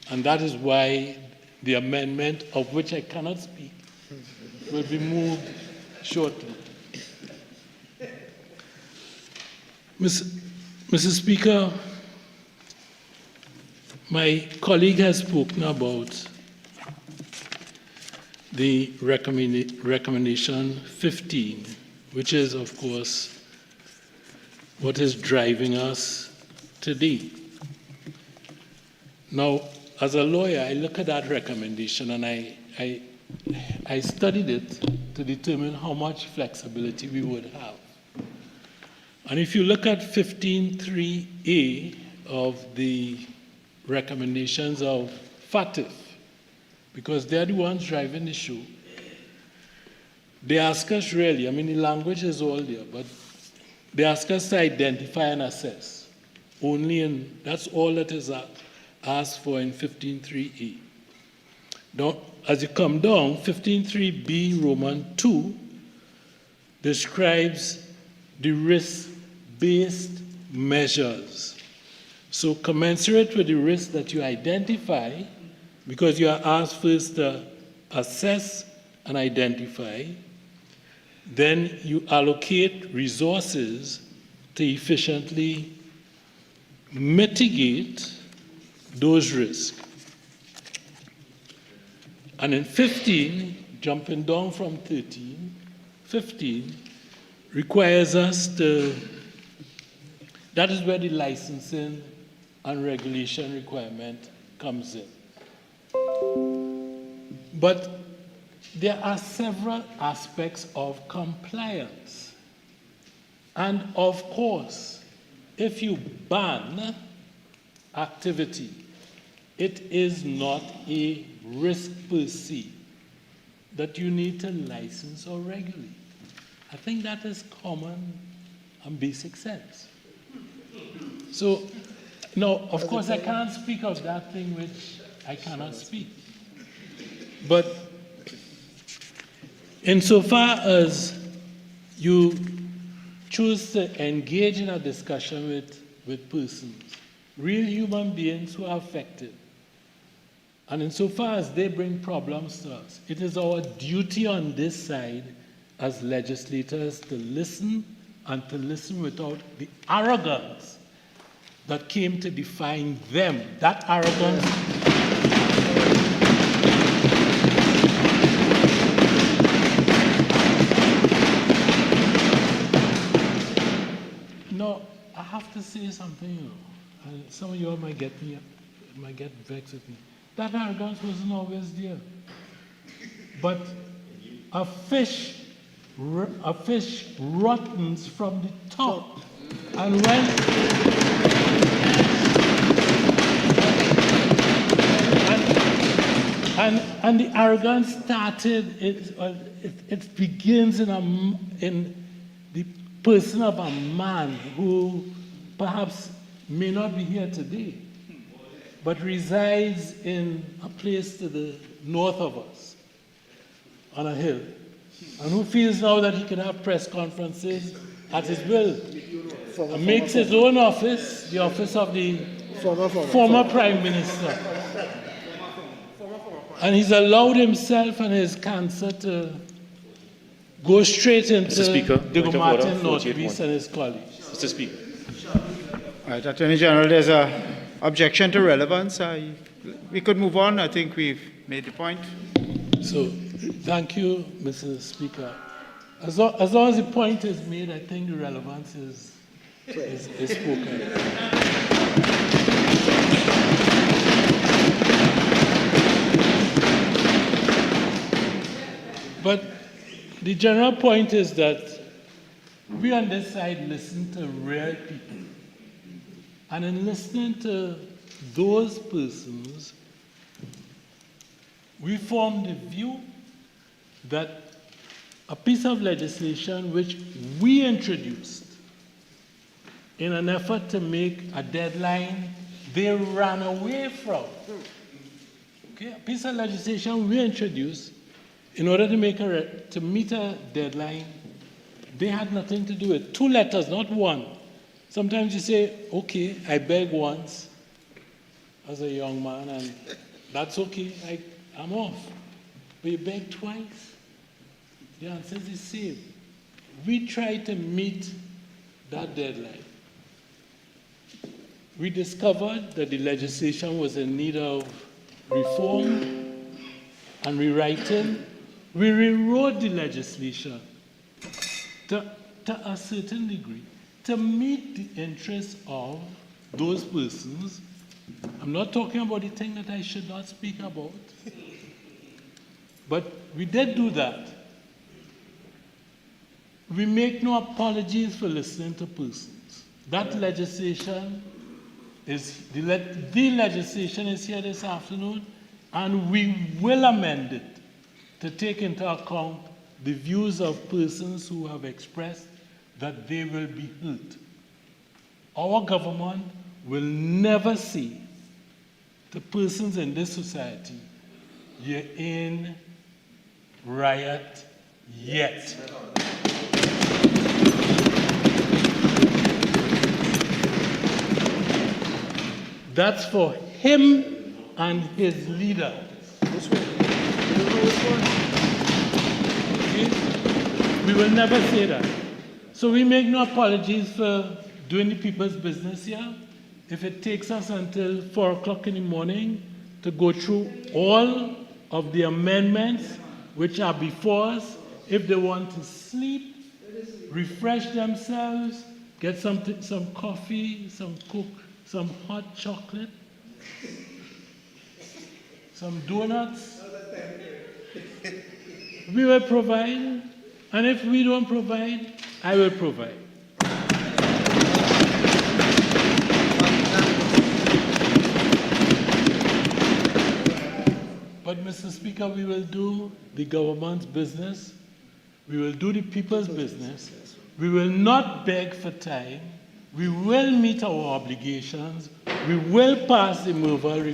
And that is why the amendment, of which I cannot speak, will be moved shortly. Mr. Speaker, my colleague has spoken about the recommendation 15, which is, of course, what is driving us today. Now, as a lawyer, I look at that recommendation and I studied it to determine how much flexibility we would have. And if you look at 15.3a of the recommendations of FATF, because they're the ones driving the show, they ask us really, I mean, the language is all there, but they ask us to identify and assess. That's all that is asked for in 15.3a. Now, as you come down, 15.3b Roman 2 describes the risk-based measures. So commensurate with the risk that you identify, because you are asked first to assess and identify, then you allocate resources to efficiently mitigate those risks. And in 15, jumping down from 13, 15 requires us to, that is where the licensing and regulation requirement comes in. But there are several aspects of compliance. And of course, if you ban activity, it is not a risk per se that you need to license or regulate. I think that is common and basic sense. So, no, of course I can't speak of that thing which I cannot speak. But insofar as you choose to engage in a discussion with persons, real human beings who are affected, and insofar as they bring problems to us, it is our duty on this side as legislators to listen, and to listen without the arrogance that came to define them. That arrogance. No, I have to say something, you know. And some of you all might get vexed with me. That arrogance wasn't always there. But a fish rottens from the top. And and the arrogance started, it begins in the person of a man who perhaps may not be here today, but resides in a place to the north of us, on a hill, and who feels now that he can have press conferences at his will, and makes his own office the office of the former Prime Minister. And he's allowed himself and his cancer to go straight into Diego Martin Northwest and his colleagues. Mr. Speaker. All right, Attorney General, there's an objection to relevance. We could move on. I think we've made the point. So, thank you, Mr. Speaker. As long as the point is made, I think the relevance is spoken. But the general point is that we on this side listen to real people. And in listening to those persons, we formed the view that a piece of legislation which we introduced in an effort to make a deadline they ran away from. Okay, a piece of legislation we introduced in order to meet a deadline, they had nothing to do with 2 letters, not 1. Sometimes you say, okay, I beg once as a young man, and that's okay, I'm off. But you beg twice, the answer is the same. We tried to meet that deadline. We discovered that the legislation was in need of reform and rewriting. We rewrote the legislation to a certain degree to meet the interests of those persons. I'm not talking about the thing that I should not speak about, but we did do that. We make no apologies for listening to persons. That legislation is, the legislation is here this afternoon, and we will amend it to take into account the views of persons who have expressed that they will be hurt. Our government will never say to persons in this society, you're in riot yet. That's for him and his leader. We will never say that. So we make no apologies for doing the people's business here. If it takes us until 4 o'clock in the morning to go through all of the amendments which are before us, if they want to sleep, refresh themselves, get some coffee, some Coke, some hot chocolate, some donuts, we will provide. And if we don't provide, I will provide. But, Mr. Speaker, we will do the government's business. We will do the people's business. We will not beg for time. We will meet our obligations. We will pass the removal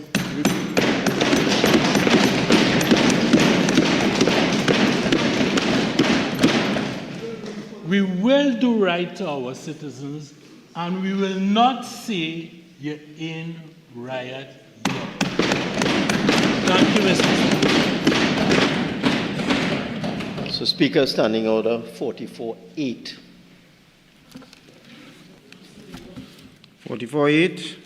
We will do right to our citizens, and we will not say you're in riot yet. Thank you, Mr. Speaker. So, Speaker, Standing Order 44-8. 44-8.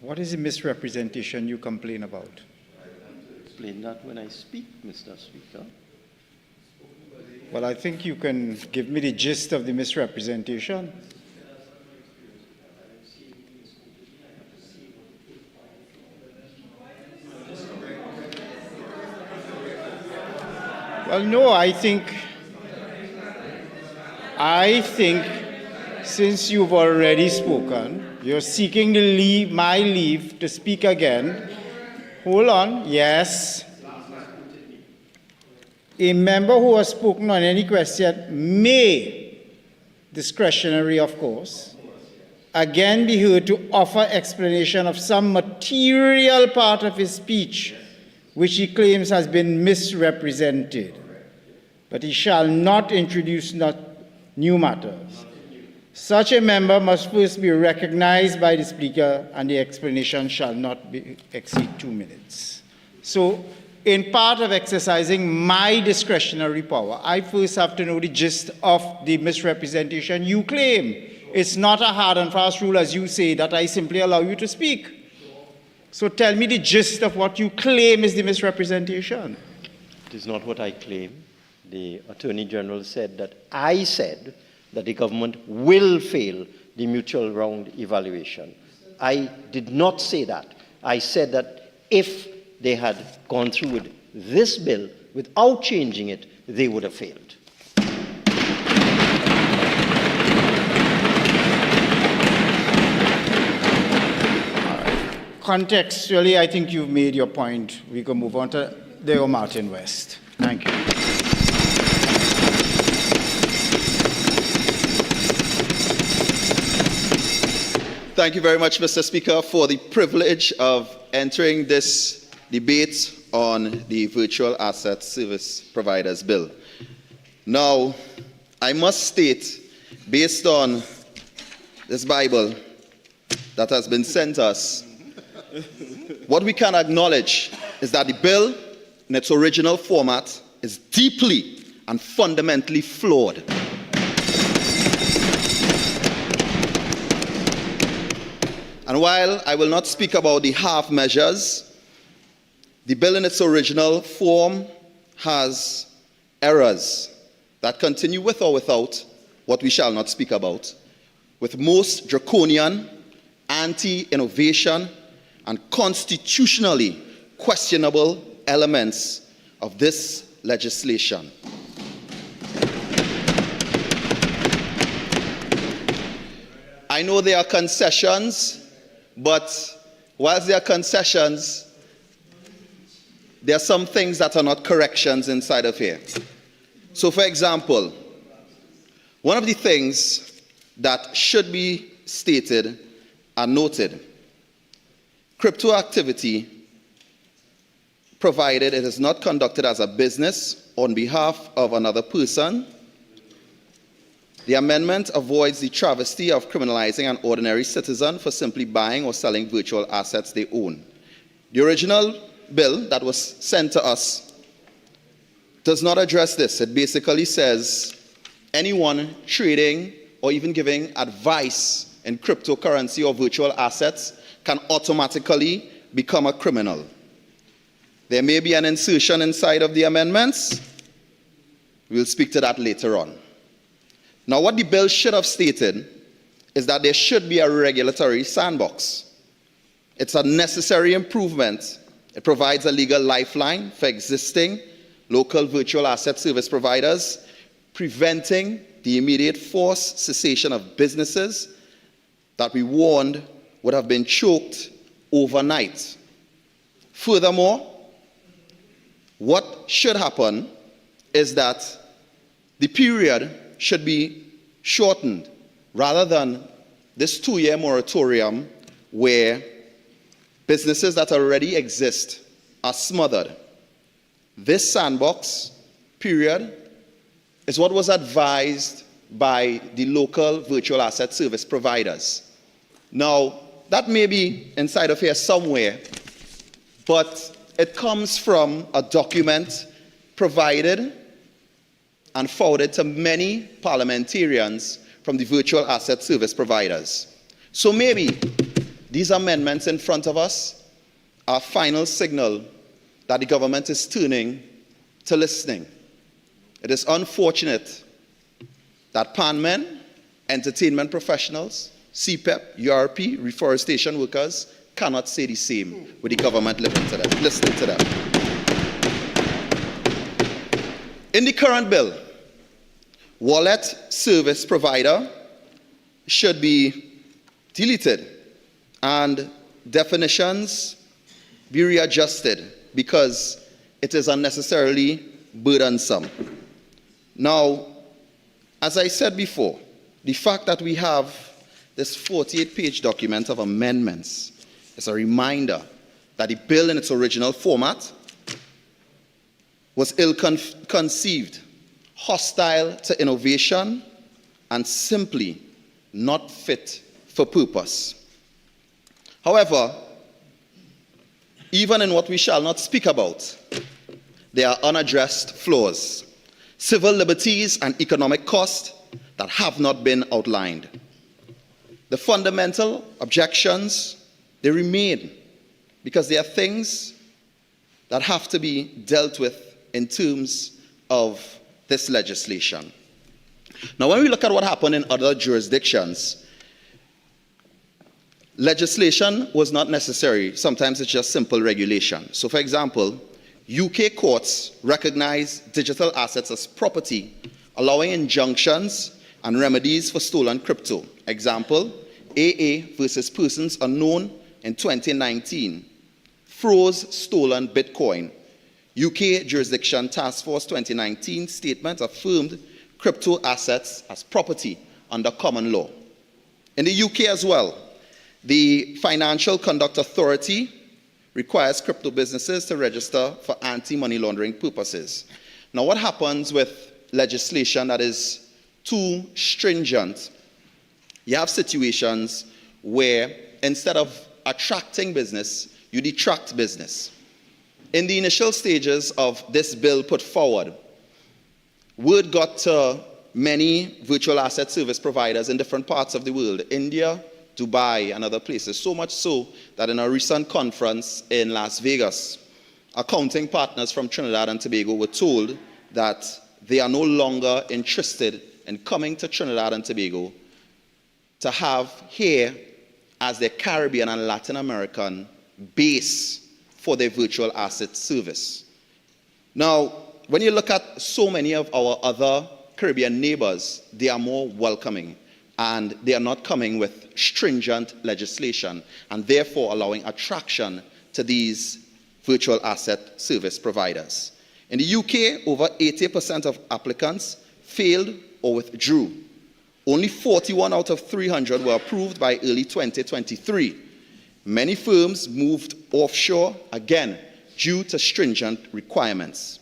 What is the misrepresentation you complain about? I have to explain that when I speak, Mr. Speaker. Well, I think you can give me the gist of the misrepresentation. Well, no, I think since you've already spoken, you're seeking my leave to speak again. Hold on, yes. a member who has spoken on any question may, discretionary of course, again be heard to offer explanation of some material part of his speech which he claims has been misrepresented, but he shall not introduce new matters. Such a member must first be recognized by the Speaker, and the explanation shall not exceed 2 minutes. So, in part of exercising my discretionary power, I first have to know the gist of the misrepresentation you claim. It's not a hard and fast rule, as you say, that I simply allow you to speak. So tell me the gist of what you claim is the misrepresentation. It is not what I claim. The Attorney General said that I said that the government will fail the mutual round evaluation. I did not say that. I said that if they had gone through with this bill without changing it, they would have failed. Contextually, I think you've made your point. We can move on to Leo Martin West. Thank you. Thank you very much, Mr. Speaker, for the privilege of entering this debate on the Virtual Asset Service Providers Bill. Now, I must state, based on this Bible that has been sent us, what we can acknowledge is that the bill, in its original format, is deeply and fundamentally flawed. And while I will not speak about the half measures, the bill in its original form has errors that continue with or without what we shall not speak about, with most draconian, anti-innovation, and constitutionally questionable elements of this legislation. I know there are concessions, but whilst there are concessions, there are some things that are not corrections inside of here. So, for example, one of the things that should be stated and noted: crypto activity, provided it is not conducted as a business on behalf of another person. The amendment avoids the travesty of criminalizing an ordinary citizen for simply buying or selling virtual assets they own. The original bill that was sent to us does not address this. It basically says anyone trading or even giving advice in cryptocurrency or virtual assets can automatically become a criminal. There may be an insertion inside of the amendments. We'll speak to that later on. Now, what the bill should have stated is that there should be a regulatory sandbox. It's a necessary improvement. It provides a legal lifeline for existing local virtual asset service providers, preventing the immediate forced cessation of businesses that we warned would have been choked overnight. Furthermore, what should happen is that the period should be shortened rather than this 2-year moratorium where businesses that already exist are smothered. This sandbox period is what was advised by the local virtual asset service providers. Now, that may be inside of here somewhere, but it comes from a document provided and forwarded to many parliamentarians from the virtual asset service providers. So maybe these amendments in front of us are a final signal that the government is turning to listening. It is unfortunate that PANMEN, entertainment professionals, CPEP, URP, reforestation workers cannot say the same with the government listening to them. In the current bill, wallet service provider should be deleted and definitions be readjusted because it is unnecessarily burdensome. Now, as I said before, the fact that we have this 48-page document of amendments is a reminder that the bill in its original format was ill-conceived, hostile to innovation, and simply not fit for purpose. However, even in what we shall not speak about, there are unaddressed flaws, civil liberties and economic costs that have not been outlined. The fundamental objections, they remain because they are things that have to be dealt with in terms of this legislation. Now, when we look at what happened in other jurisdictions, legislation was not necessary. Sometimes it's just simple regulation. So, for example, UK courts recognize digital assets as property, allowing injunctions and remedies for stolen crypto. Example, AA versus Persons Unknown in 2019 froze stolen Bitcoin. UK Jurisdiction Task Force 2019 statement affirmed crypto assets as property under common law. In the UK as well, the Financial Conduct Authority requires crypto businesses to register for anti-money laundering purposes. Now, what happens with legislation that is too stringent? You have situations where instead of attracting business, you detract business. In the initial stages of this bill put forward, word got to many virtual asset service providers in different parts of the world, India, Dubai, and other places, so much so that in a recent conference in Las Vegas, accounting partners from Trinidad and Tobago were told that they are no longer interested in coming to Trinidad and Tobago to have here as their Caribbean and Latin American base for their virtual asset service. Now, when you look at so many of our other Caribbean neighbors, they are more welcoming, and they are not coming with stringent legislation, and therefore allowing attraction to these virtual asset service providers. In the UK, over 80% of applicants failed or withdrew. Only 41 out of 300 were approved by early 2023. Many firms moved offshore, again, due to stringent requirements.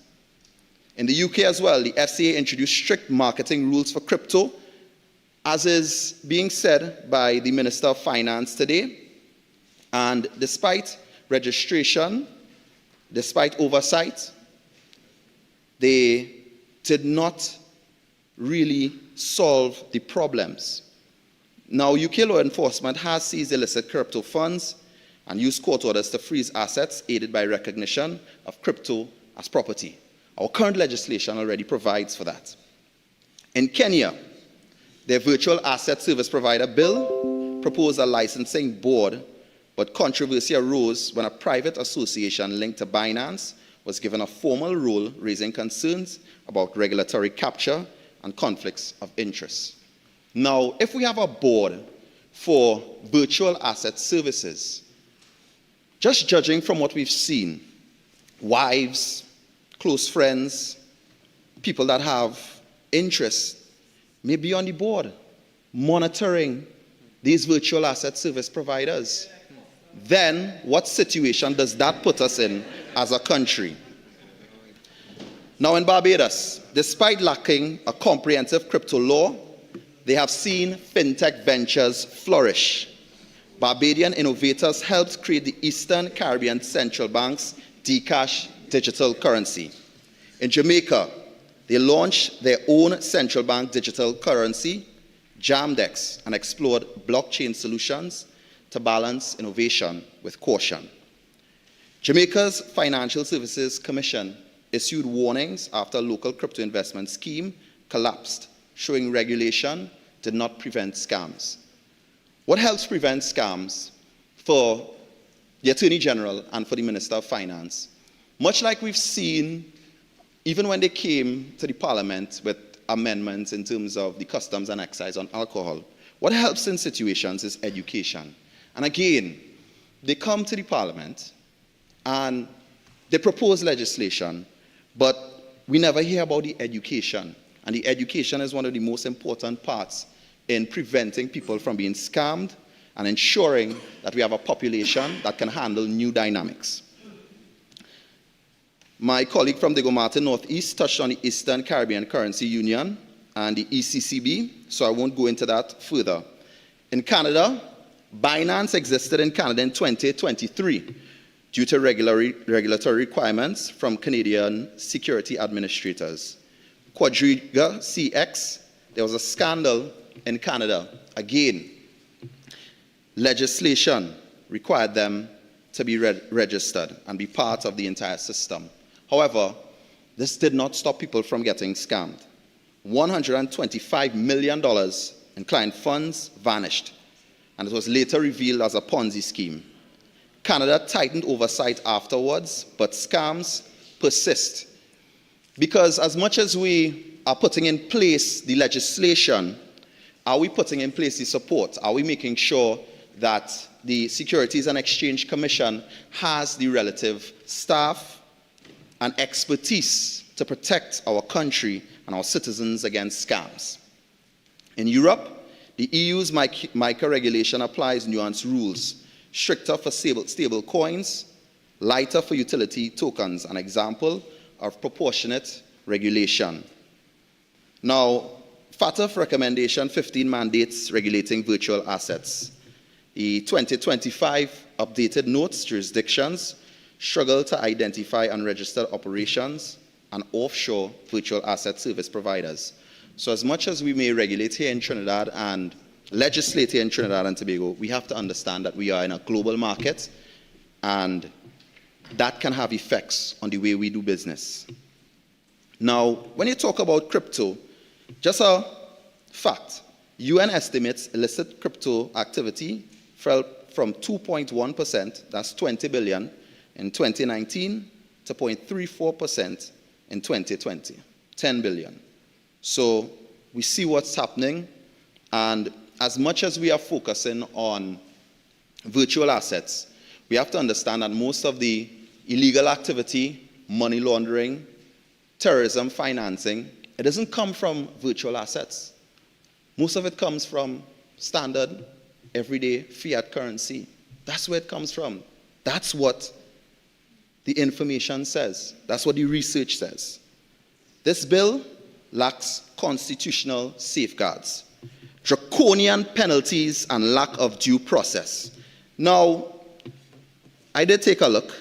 In the UK as well, the FCA introduced strict marketing rules for crypto, as is being said by the Minister of Finance today. And despite registration, despite oversight, they did not really solve the problems. Now, UK law enforcement has seized illicit crypto funds and used court orders to freeze assets aided by recognition of crypto as property. Our current legislation already provides for that. In Kenya, their virtual asset service provider bill proposed a licensing board, but controversy arose when a private association linked to Binance was given a formal role, raising concerns about regulatory capture and conflicts of interest. Now, if we have a board for virtual asset services, just judging from what we've seen, wives, close friends, people that have interest may be on the board monitoring these virtual asset service providers. Then what situation does that put us in as a country? Now, in Barbados, despite lacking a comprehensive crypto law, they have seen fintech ventures flourish. Barbadian innovators helped create the Eastern Caribbean Central Bank's Dcash digital currency. In Jamaica, they launched their own central bank digital currency, Jamdex, and explored blockchain solutions to balance innovation with caution. Jamaica's Financial Services Commission issued warnings after a local crypto investment scheme collapsed, showing regulation did not prevent scams. What helps prevent scams for the Attorney General and for the Minister of Finance? Much like we've seen, even when they came to the Parliament with amendments in terms of the customs and excise on alcohol, what helps in situations is education. And again, they come to the Parliament and they propose legislation, but we never hear about the education. And the education is one of the most important parts in preventing people from being scammed and ensuring that we have a population that can handle new dynamics. My colleague from Diego Martin Northeast touched on the Eastern Caribbean Currency Union and the ECCB, so I won't go into that further. In Canada, Binance existed in Canada in 2023 due to regulatory requirements from Canadian security administrators. Quadriga CX, there was a scandal in Canada. Again, legislation required them to be registered and be part of the entire system. However, this did not stop people from getting scammed. $125 million in client funds vanished, and it was later revealed as a Ponzi scheme. Canada tightened oversight afterwards, but scams persist. Because as much as we are putting in place the legislation, are we putting in place the support? Are we making sure that the Securities and Exchange Commission has the relative staff and expertise to protect our country and our citizens against scams? In Europe, the EU's MiCA regulation applies nuanced rules, stricter for stable coins, lighter for utility tokens, an example of proportionate regulation. Now, FATF recommendation 15 mandates regulating virtual assets. The 2025 updated notes jurisdictions struggle to identify unregistered operations and offshore virtual asset service providers. So as much as we may regulate here in Trinidad and legislate here in Trinidad and Tobago, we have to understand that we are in a global market, and that can have effects on the way we do business. Now, when you talk about crypto, just a fact, UN estimates illicit crypto activity fell from 2.1%, that's 20 billion, in 2019 to 0.34% in 2020, 10 billion. So we see what's happening, and as much as we are focusing on virtual assets, we have to understand that most of the illegal activity, money laundering, terrorism financing, it doesn't come from virtual assets. Most of it comes from standard, everyday fiat currency. That's where it comes from. That's what the information says. That's what the research says. This bill lacks constitutional safeguards, draconian penalties, and lack of due process. Now, I did take a look,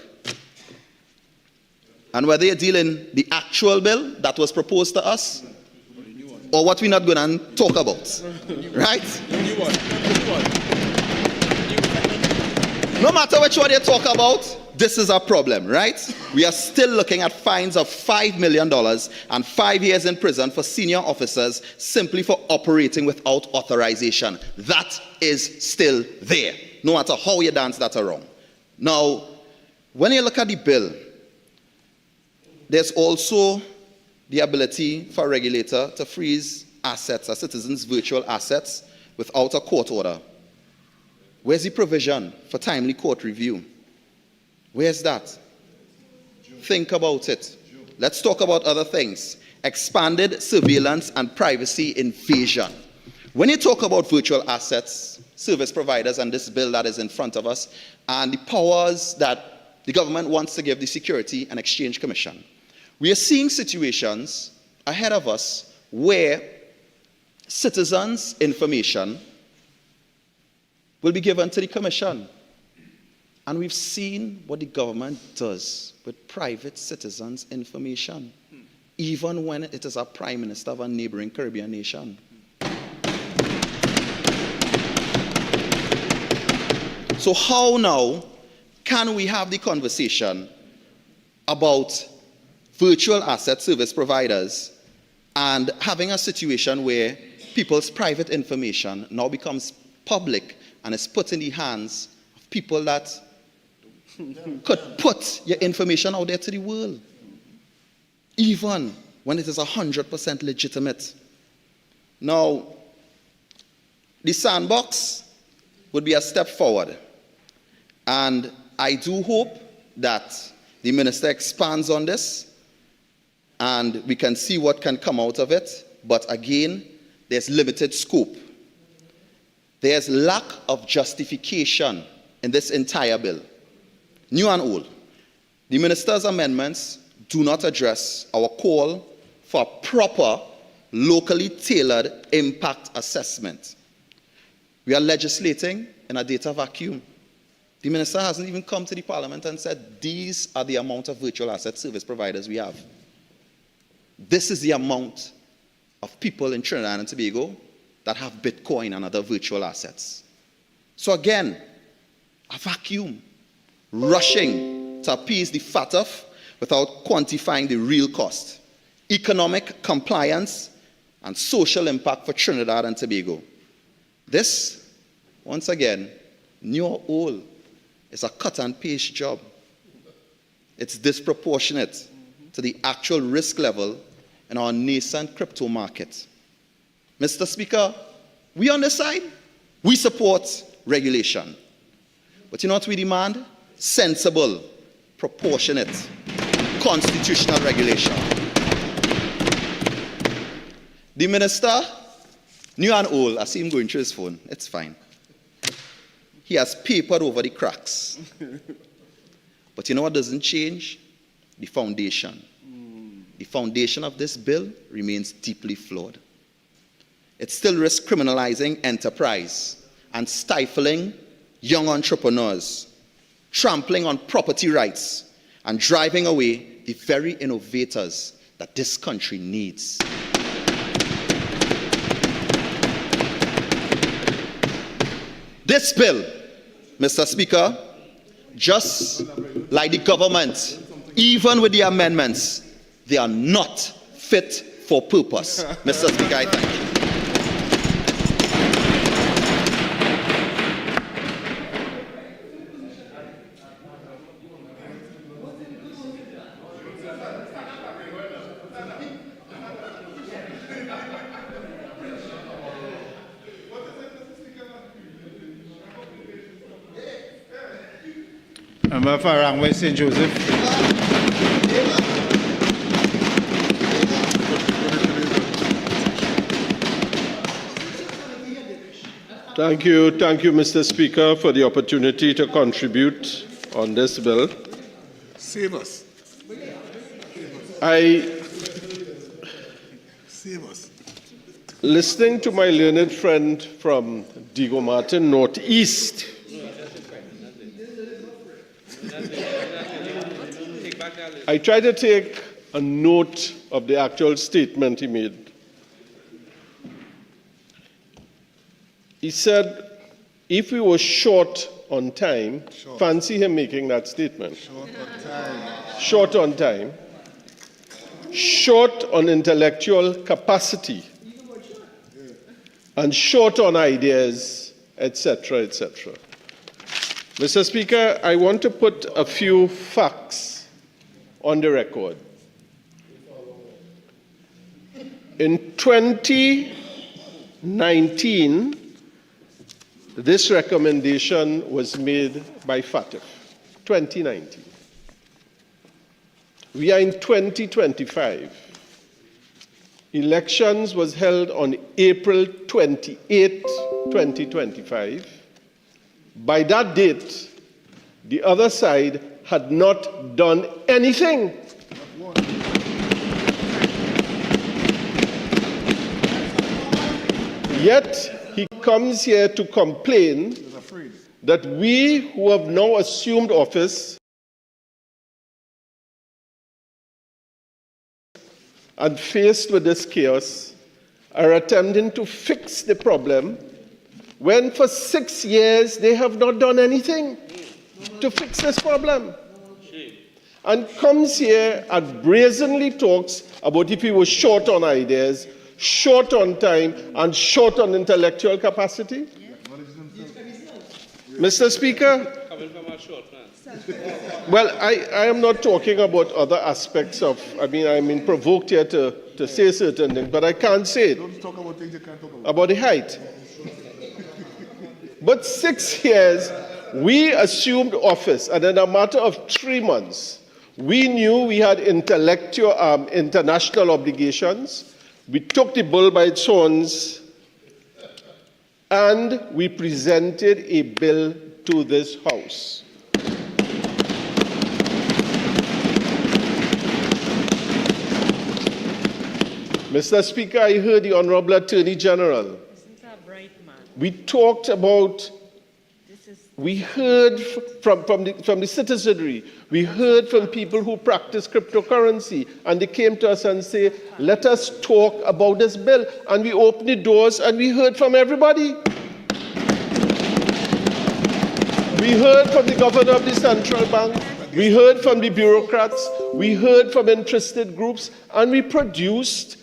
and whether you're dealing the actual bill that was proposed to us, or what we're not going to talk about, right? No matter which one you talk about, this is a problem, right? We are still looking at fines of $5 million and 5 years in prison for senior officers simply for operating without authorization. That is still there, no matter how you dance that around. Now, when you look at the bill, there's also the ability for a regulator to freeze assets, a citizen's virtual assets, without a court order. Where's the provision for timely court review? Where's that? Think about it. Let's talk about other things. Expanded surveillance and privacy invasion. When you talk about virtual assets, service providers, and this bill that is in front of us, and the powers that the government wants to give the Security and Exchange Commission, we are seeing situations ahead of us where citizens' information will be given to the Commission. And we've seen what the government does with private citizens' information, even when it is a prime minister of a neighboring Caribbean nation. So how now can we have the conversation about virtual asset service providers and having a situation where people's private information now becomes public and is put in the hands of people that could put your information out there to the world, even when it is 100% legitimate? Now, the sandbox would be a step forward, and I do hope that the minister expands on this and we can see what can come out of it. But again, there's limited scope. There's lack of justification in this entire bill, new and old. The minister's amendments do not address our call for proper, locally tailored impact assessment. We are legislating in a data vacuum. The minister hasn't even come to the parliament and said, these are the amount of virtual asset service providers we have. This is the amount of people in Trinidad and Tobago that have Bitcoin and other virtual assets. So again, a vacuum, rushing to appease the FATF without quantifying the real cost, economic compliance, and social impact for Trinidad and Tobago. This, once again, new or old, is a cut and paste job. It's disproportionate to the actual risk level in our nascent crypto market. Mr. Speaker, we on this side, we support regulation. But you know what we demand? Sensible, proportionate, constitutional regulation. The minister, new and old, I see him going through his phone. It's fine. He has papered over the cracks. But you know what doesn't change? The foundation. The foundation of this bill remains deeply flawed. It still risks criminalizing enterprise and stifling young entrepreneurs, trampling on property rights, and driving away the very innovators that this country needs. This bill, Mr. Speaker, just like the government, even with the amendments, they are not fit for purpose. Mr. Speaker, I thank you. Member for Rangway St. Joseph. Thank you, Mr. Speaker, for the opportunity to contribute on this bill. Save us. Save us. Listening to my learned friend from Diego Martin, Northeast, I try to take a note of the actual statement he made. He said, if we were short on time, fancy him making that statement. Short on time. Short on intellectual capacity. And short on ideas, etc., etc. Mr. Speaker, I want to put a few facts on the record. In 2019, this recommendation was made by FATF. 2019. We are in 2025. Elections was held on April 28, 2025. By that date, the other side had not done anything. Yet he comes here to complain that we who have now assumed office and faced with this chaos are attempting to fix the problem when for 6 years they have not done anything to fix this problem. And comes here and brazenly talks about if he was short on ideas, short on time, and short on intellectual capacity. Mr. Speaker, well, I am not talking about other aspects of, I'm being provoked here to say certain things, but I can't say it. Don't talk about things you can't talk about. About the height. But 6 years, we assumed office, and in a matter of 3 months, We knew we had international obligations. We took the bull by its horns and we presented a bill to this House. Mr. Speaker, I heard the Honorable Attorney General. We talked about, we heard from the citizenry, we heard from people who practice cryptocurrency, and they came to us and say, let us talk about this bill. And we opened the doors and we heard from everybody. We heard from the governor of the central bank, we heard from the bureaucrats, we heard from interested groups, and we produced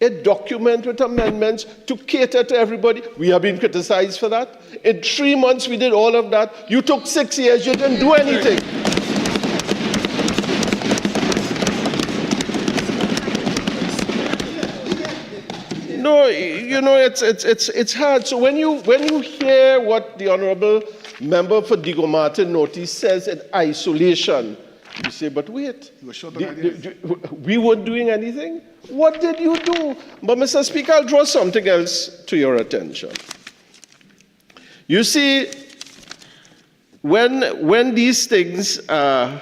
a document with amendments to cater to everybody. We have been criticized for that. In 3 months, we did all of that. You took 6 years, you didn't do anything. No, you know, it's hard. So when you hear what the Honorable Member for Diego Martin Notice says in isolation, you say, but wait, we weren't doing anything? What did you do? But Mr. Speaker, I'll draw something else to your attention. You see, when these things are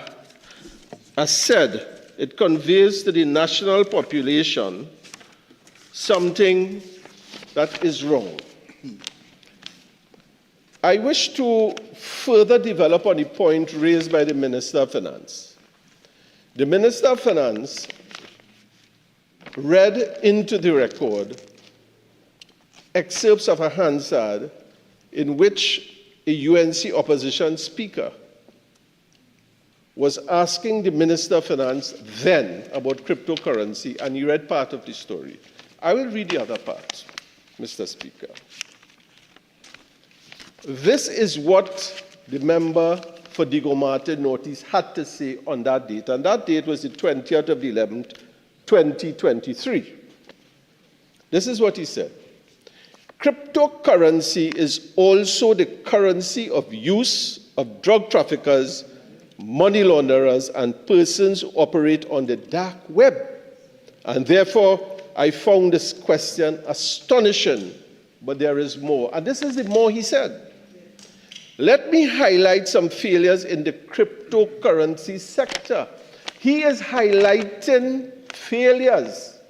said, it conveys to the national population something that is wrong. I wish to further develop on the point raised by the Minister of Finance. The Minister of Finance read into the record excerpts of a Hansard in which a UNC opposition speaker was asking the Minister of Finance then about cryptocurrency, and he read part of the story. I will read the other part, Mr. Speaker. This is what the member for Diego Martin Notice had to say on that date, and that date was the 20th of the 11th, 2023. This is what he said. Cryptocurrency is also the currency of use of drug traffickers, money launderers, and persons who operate on the dark web. And therefore, I found this question astonishing, but there is more. And this is the more he said. Let me highlight some failures in the cryptocurrency sector. He is highlighting failures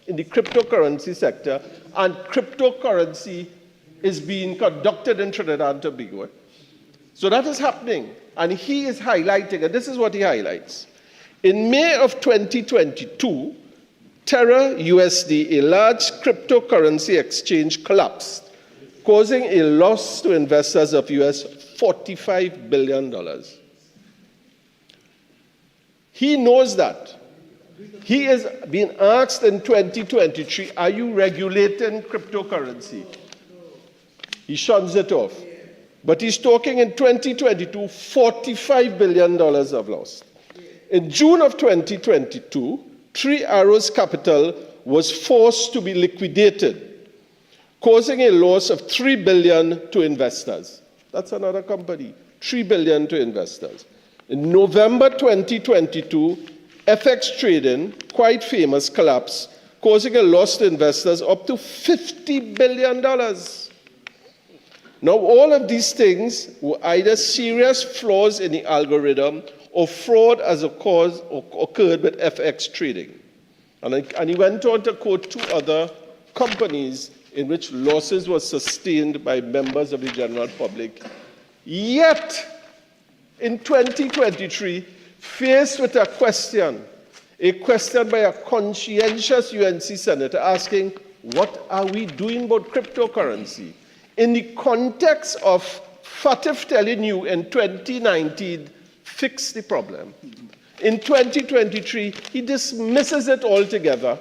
in the cryptocurrency sector, and cryptocurrency is being conducted in Trinidad and Tobago. So that is happening, and he is highlighting, and this is what he highlights. In May of 2022, Terra USD, a large cryptocurrency exchange, collapsed, causing a loss to investors of US $45 billion. He knows that. He is being asked in 2023, are you regulating cryptocurrency? He shuns it off. But he's talking in 2022, $45 billion of loss. In June of 2022, Three Arrows Capital was forced to be liquidated, causing a loss of $3 billion to investors. That's another company, $3 billion to investors. In November 2022, FX trading, quite famous, collapsed, causing a loss to investors up to $50 billion. Now, all of these things were either serious flaws in the algorithm or fraud as a cause occurred with FX trading. And he went on to quote two other companies in which losses were sustained by members of the general public. Yet, in 2023, faced with a question by a conscientious UNC senator asking, what are we doing about cryptocurrency? In the context of FATF telling you in 2019, fix the problem. In 2023, he dismisses it altogether,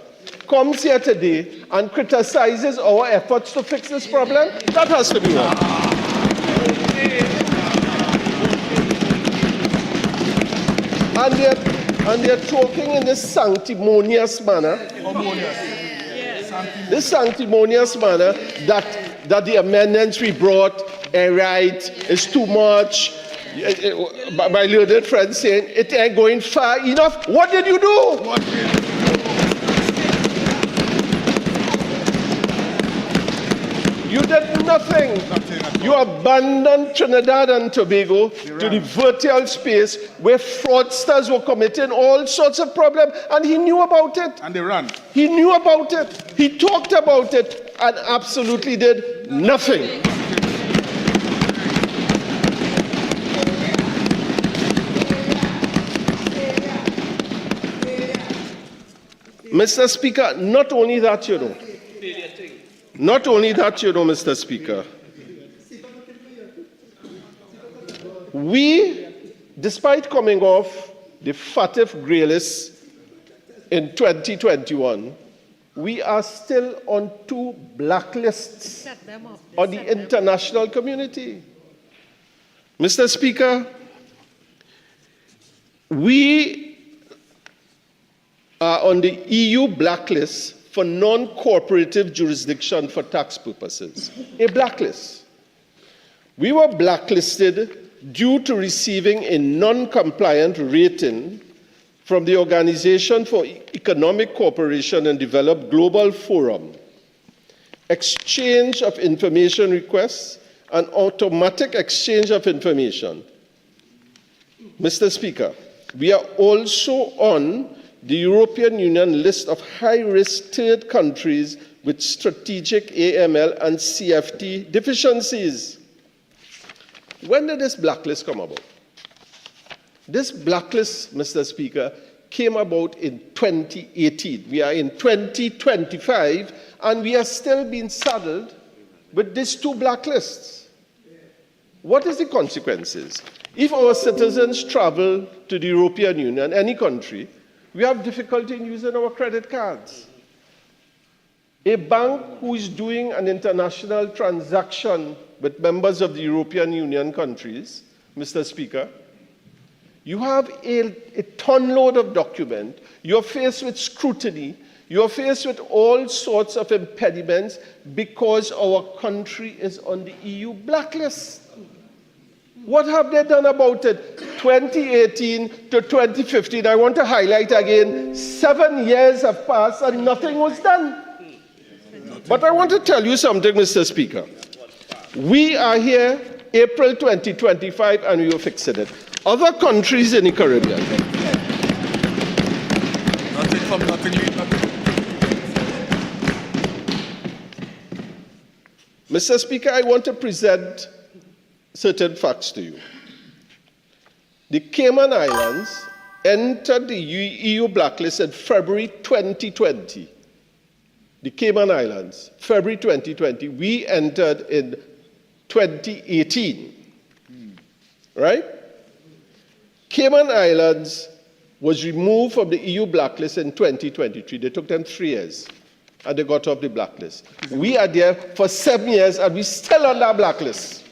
comes here today and criticizes our efforts to fix this problem. That has to be wrong. And they're talking in this sanctimonious manner. This sanctimonious manner that the amendments we brought are right, is too much, My learned friend saying, it ain't going far enough. What did you do? You did nothing. You abandoned Trinidad and Tobago to the virtual space where fraudsters were committing all sorts of problems, and he knew about it. And they ran. He knew about it. He talked about it and absolutely did nothing. Mr. Speaker, not only that, you know. Not only that, you know, Mr. Speaker. We, despite coming off the FATF grey list in 2021, we are still on 2 blacklists on the international community. Mr. Speaker, we are on the EU blacklist for non-cooperative jurisdiction for tax purposes, a blacklist. We were blacklisted due to receiving a non-compliant rating from the Organization for Economic Cooperation and Development Global Forum, exchange of information requests, and automatic exchange of information. Mr. Speaker, we are also on the European Union list of high-risk third countries with strategic AML and CFT deficiencies. When did this blacklist come about? This blacklist, Mr. Speaker, came about in 2018. We are in 2025, and we are still being saddled with these 2 blacklists. What is the consequences? If our citizens travel to the European Union, any country, we have difficulty in using our credit cards. A bank who is doing an international transaction with members of the European Union countries, Mr. Speaker, you have a ton load of documents, you're faced with scrutiny, you're faced with all sorts of impediments because our country is on the EU blacklist. What have they done about it? 2018 to 2015, I want to highlight again, 7 years have passed and nothing was done. But I want to tell you something, Mr. Speaker. We are here, April 2025, and we will fix it. Other countries in the Caribbean. Nothing from nothing. Mr. Speaker, I want to present certain facts to you. The Cayman Islands entered the EU blacklist in February 2020. The Cayman Islands, February 2020. We entered in 2018. Right? Cayman Islands was removed from the EU blacklist in 2023. They took them 3 years, and they got off the blacklist. We are there for 7 years, and we're still on that blacklist.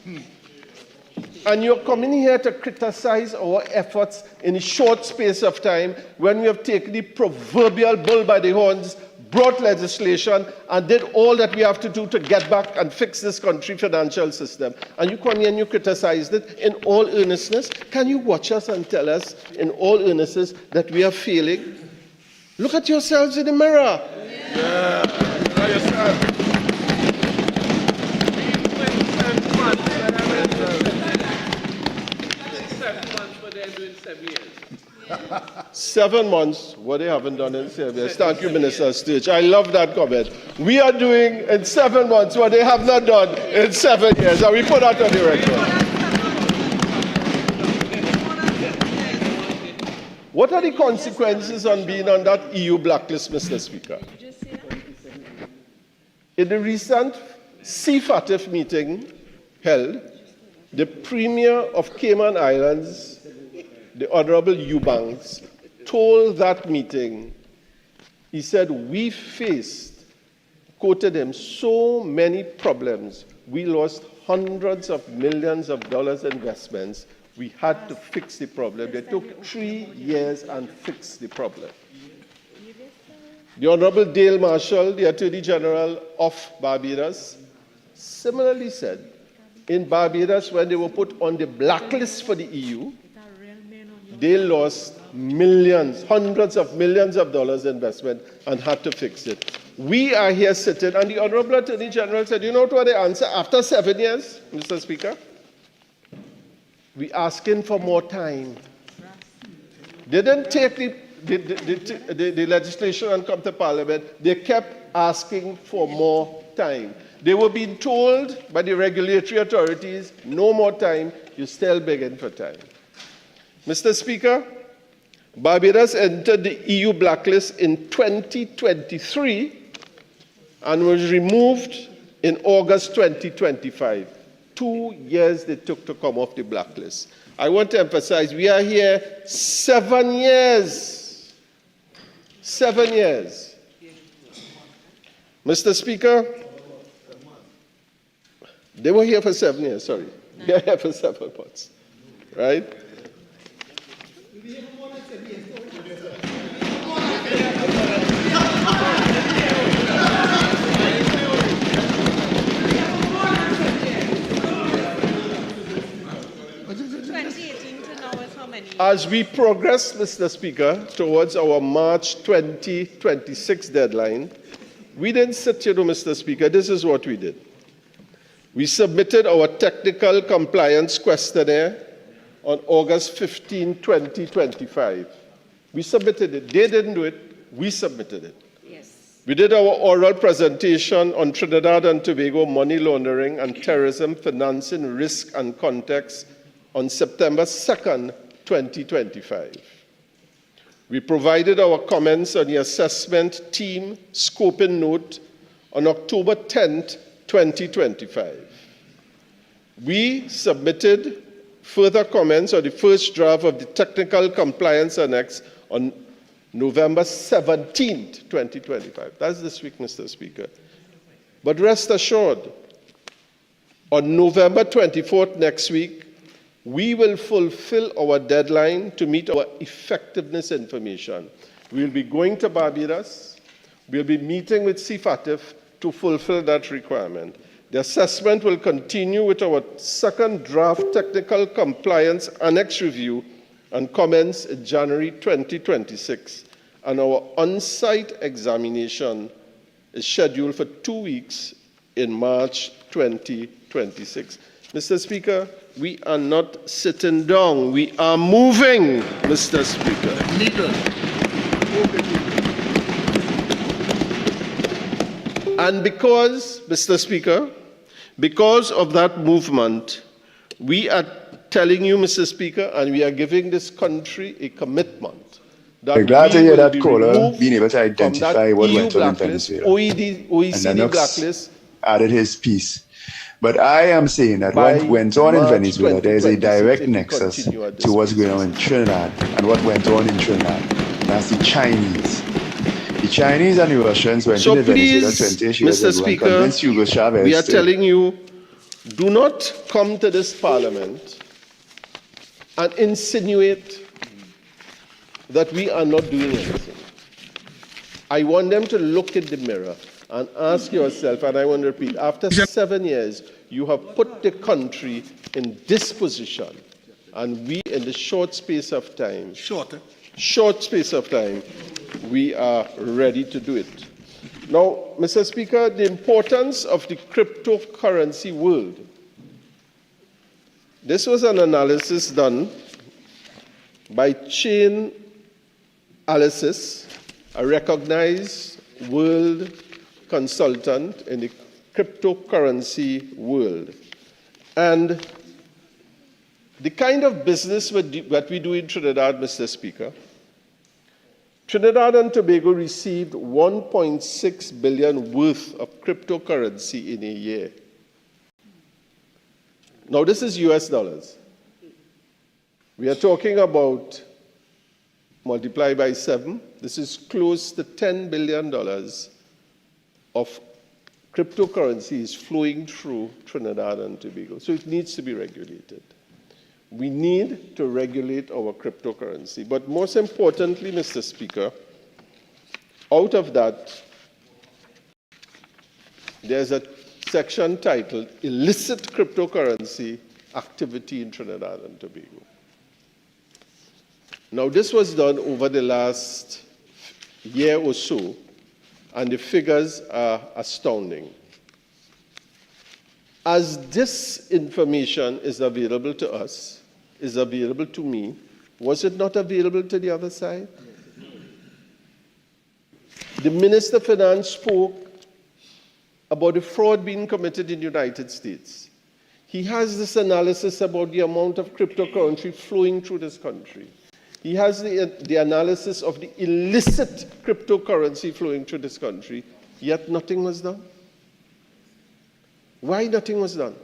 And you're coming here to criticize our efforts in a short space of time when we have taken the proverbial bull by the horns, brought legislation, and did all that we have to do to get back and fix this country financial system. And you come here and you criticized it in all earnestness. Can you watch us and tell us in all earnestness that we are failing? Look at yourselves in the mirror. Yeah. Look at yourself. 7 months, what they haven't done in 7 years. Thank you, Minister Sturge. I love that comment. We are doing in 7 months what they have not done in 7 years, and we put that on the record. What are the consequences on being on that EU blacklist, Mr. Speaker? In the recent CFATF meeting held, the Premier of Cayman Islands, the Honorable Eubanks, told that meeting, he said, we faced, quoted him, so many problems. We lost hundreds of millions of dollars investments. We had to fix the problem. They took 3 years and fixed the problem. The Honorable Dale Marshall, the Attorney General of Barbados, similarly said, in Barbados, when they were put on the blacklist for the EU, they lost millions, hundreds of millions of dollars investment and had to fix it. We are here sitting, and the Honorable Attorney General said, you know what the answer? After 7 years, Mr. Speaker, we're asking for more time. They didn't take the legislation and come to Parliament. They kept asking for more time. They were being told by the regulatory authorities, no more time, you're still begging for time. Mr. Speaker, Barbados entered the EU blacklist in 2023 and was removed in August 2025. 2 years they took to come off the blacklist. I want to emphasize, we are here 7 years. 7 years. Mr. Speaker, they were here for 7 years, sorry. They are here for 7 months, right? As we progress, Mr. Speaker, towards our March 2026 deadline, we didn't sit here, Mr. Speaker. This is what we did. We submitted our technical compliance questionnaire on August 15, 2025. We submitted it. They didn't do it. We submitted it. Yes. We did our oral presentation on Trinidad and Tobago money laundering and terrorism financing risk and context on September 2nd, 2025. We provided our comments on the assessment team scoping note on October 10th, 2025. We submitted further comments on the first draft of the technical compliance annex on November 17th, 2025. That's this week, Mr. Speaker. But rest assured, on November 24th next week, we will fulfill our deadline to meet our effectiveness information. We'll be going to Barbados. We'll be meeting with CFATF to fulfill that requirement. The assessment will continue with our second draft technical compliance annex review and commence in January 2026. And our on-site examination is scheduled for 2 weeks in March 2026. Mr. Speaker, we are not sitting down. We are moving, Mr. Speaker. And because, Mr. Speaker, because of that movement, we are telling you, Mr. Speaker, and we are giving this country a commitment that we're glad to hear that be caller being able to identify what EU went on in blacklist, Venezuela. OECD And Lennox blacklist. added his piece. But I am saying that what went on in Venezuela, there is a direct nexus to what's going on in Trinidad and what went on in Trinidad. That's the Chinese. The Chinese and the Russians went So into Venezuela please, 20 years Mr. ago and Speaker, convinced Hugo Chavez we are to telling you, do not come to this parliament and insinuate that we are not doing anything. I want them to look in the mirror and ask yourself, and I want to repeat, after 7 years, you have put the country in this position, and we, in the short space of time, we are ready to do it. Now, Mr. Speaker, the importance of the cryptocurrency world. This was an analysis done by Chain Analysis, a recognized world consultant in the cryptocurrency world. And the kind of business that we do in Trinidad, Mr. Speaker, Trinidad and Tobago received $1.6 billion worth of cryptocurrency in a year. Now, this is US dollars. We are talking about, multiply by 7, this is close to $10 billion of cryptocurrency is flowing through Trinidad and Tobago. So it needs to be regulated. We need to regulate our cryptocurrency. But most importantly, Mr. Speaker, out of that, there's a section titled Illicit Cryptocurrency Activity in Trinidad and Tobago. Now, this was done over the last year or so, and the figures are astounding. As this information is available to us, is available to me, was it not available to the other side? The Minister of Finance spoke about the fraud being committed in the United States. He has this analysis about the amount of cryptocurrency flowing through this country. He has the analysis of the illicit cryptocurrency flowing through this country, yet nothing was done. Why nothing was done?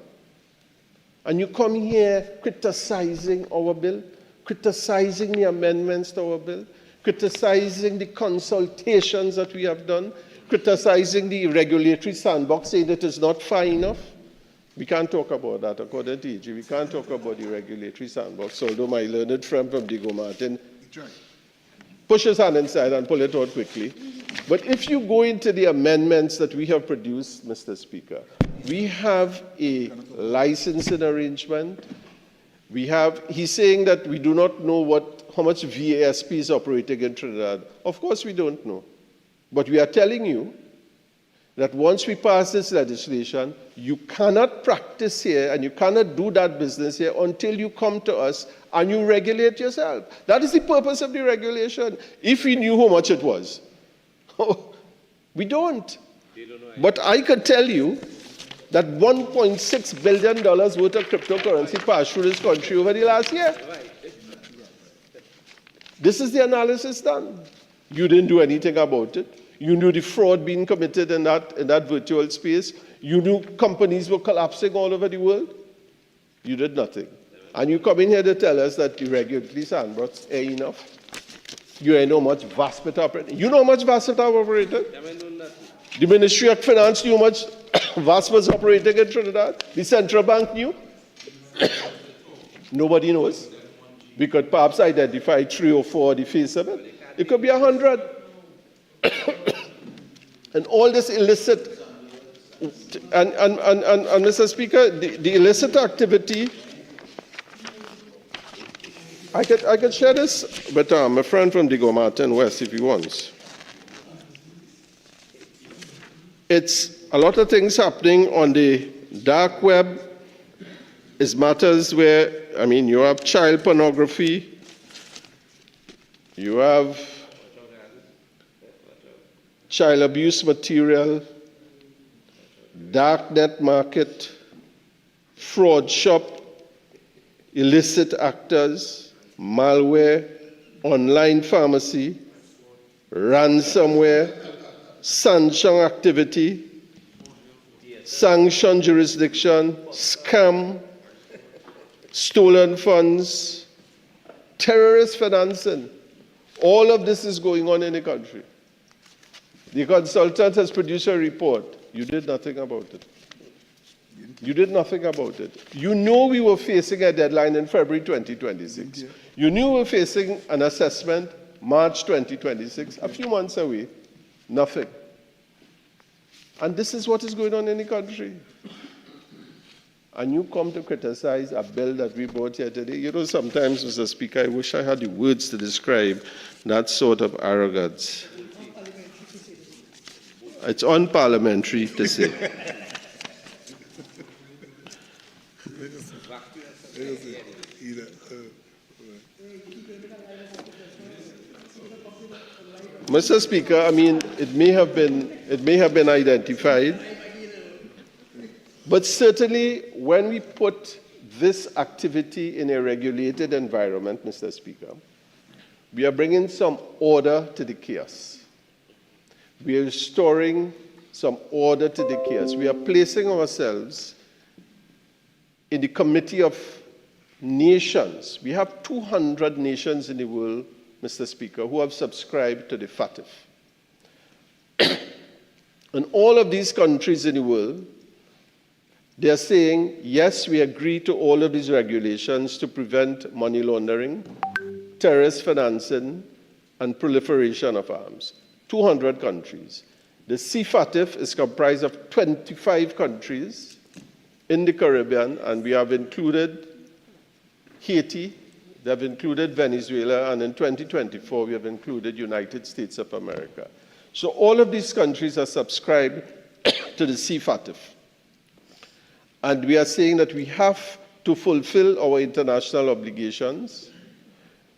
And you come here criticizing our bill, criticizing the amendments to our bill, criticizing the consultations that we have done, criticizing the regulatory sandbox, saying that it's not far enough. We can't talk about that, according to EG. We can't talk about the regulatory sandbox, although my learned friend from Diego Martin push his hand inside and pull it out quickly. But if you go into the amendments that we have produced, Mr. Speaker, we have a licensing arrangement. He's saying that we do not know how much VASP is operating in Trinidad. Of course we don't know. But we are telling you that once we pass this legislation, you cannot practice here and you cannot do that business here until you come to us and you regulate yourself. That is the purpose of the regulation. If we knew how much it was. We don't. But I could tell you that $1.6 billion worth of cryptocurrency passed through this country over the last year. This is the analysis done. You didn't do anything about it. You knew the fraud being committed in that virtual space. You knew companies were collapsing all over the world. You did nothing. And you come in here to tell us that the regulatory sandbox are enough. You know how much VASP operated. You know how much VASP operated? The Ministry of Finance knew how much VASP was operating in Trinidad. The central bank knew. Nobody knows. We could perhaps identify 3 or 4 on the face of it. It could be 100. And all this illicit, and Mr. Speaker, the illicit activity, I could share this with my friend from Diego Martin West if he wants. It's a lot of things happening on the dark web. It's matters where, you have child pornography, you have child abuse material, dark net market, fraud shop, illicit actors, malware, online pharmacy, ransomware, sanction activity, sanction jurisdiction, scam, stolen funds, terrorist financing. All of this is going on in the country. The consultant has produced a report. You did nothing about it. You did nothing about it. You know we were facing a deadline in February 2026. You knew we were facing an assessment March 2026, a few months away. Nothing. And this is what is going on in the country. And you come to criticize a bill that we brought here today. You know, sometimes, Mr. Speaker, I wish I had the words to describe that sort of arrogance. It's unparliamentary to say. Mr. Speaker, it may have been identified, but certainly when we put this activity in a regulated environment, Mr. Speaker, we are bringing some order to the chaos. We are restoring some order to the chaos. We are placing ourselves in the Committee of Nations. We have 200 nations in the world, Mr. Speaker, who have subscribed to the FATF. And all of these countries in the world, they are saying, yes, we agree to all of these regulations to prevent money laundering, terrorist financing, and proliferation of arms. 200 countries. The CFATF is comprised of 25 countries in the Caribbean, and we have included Haiti, they have included Venezuela, and in 2024 we have included United States of America. So all of these countries are subscribed to the CFATF. And we are saying that we have to fulfill our international obligations.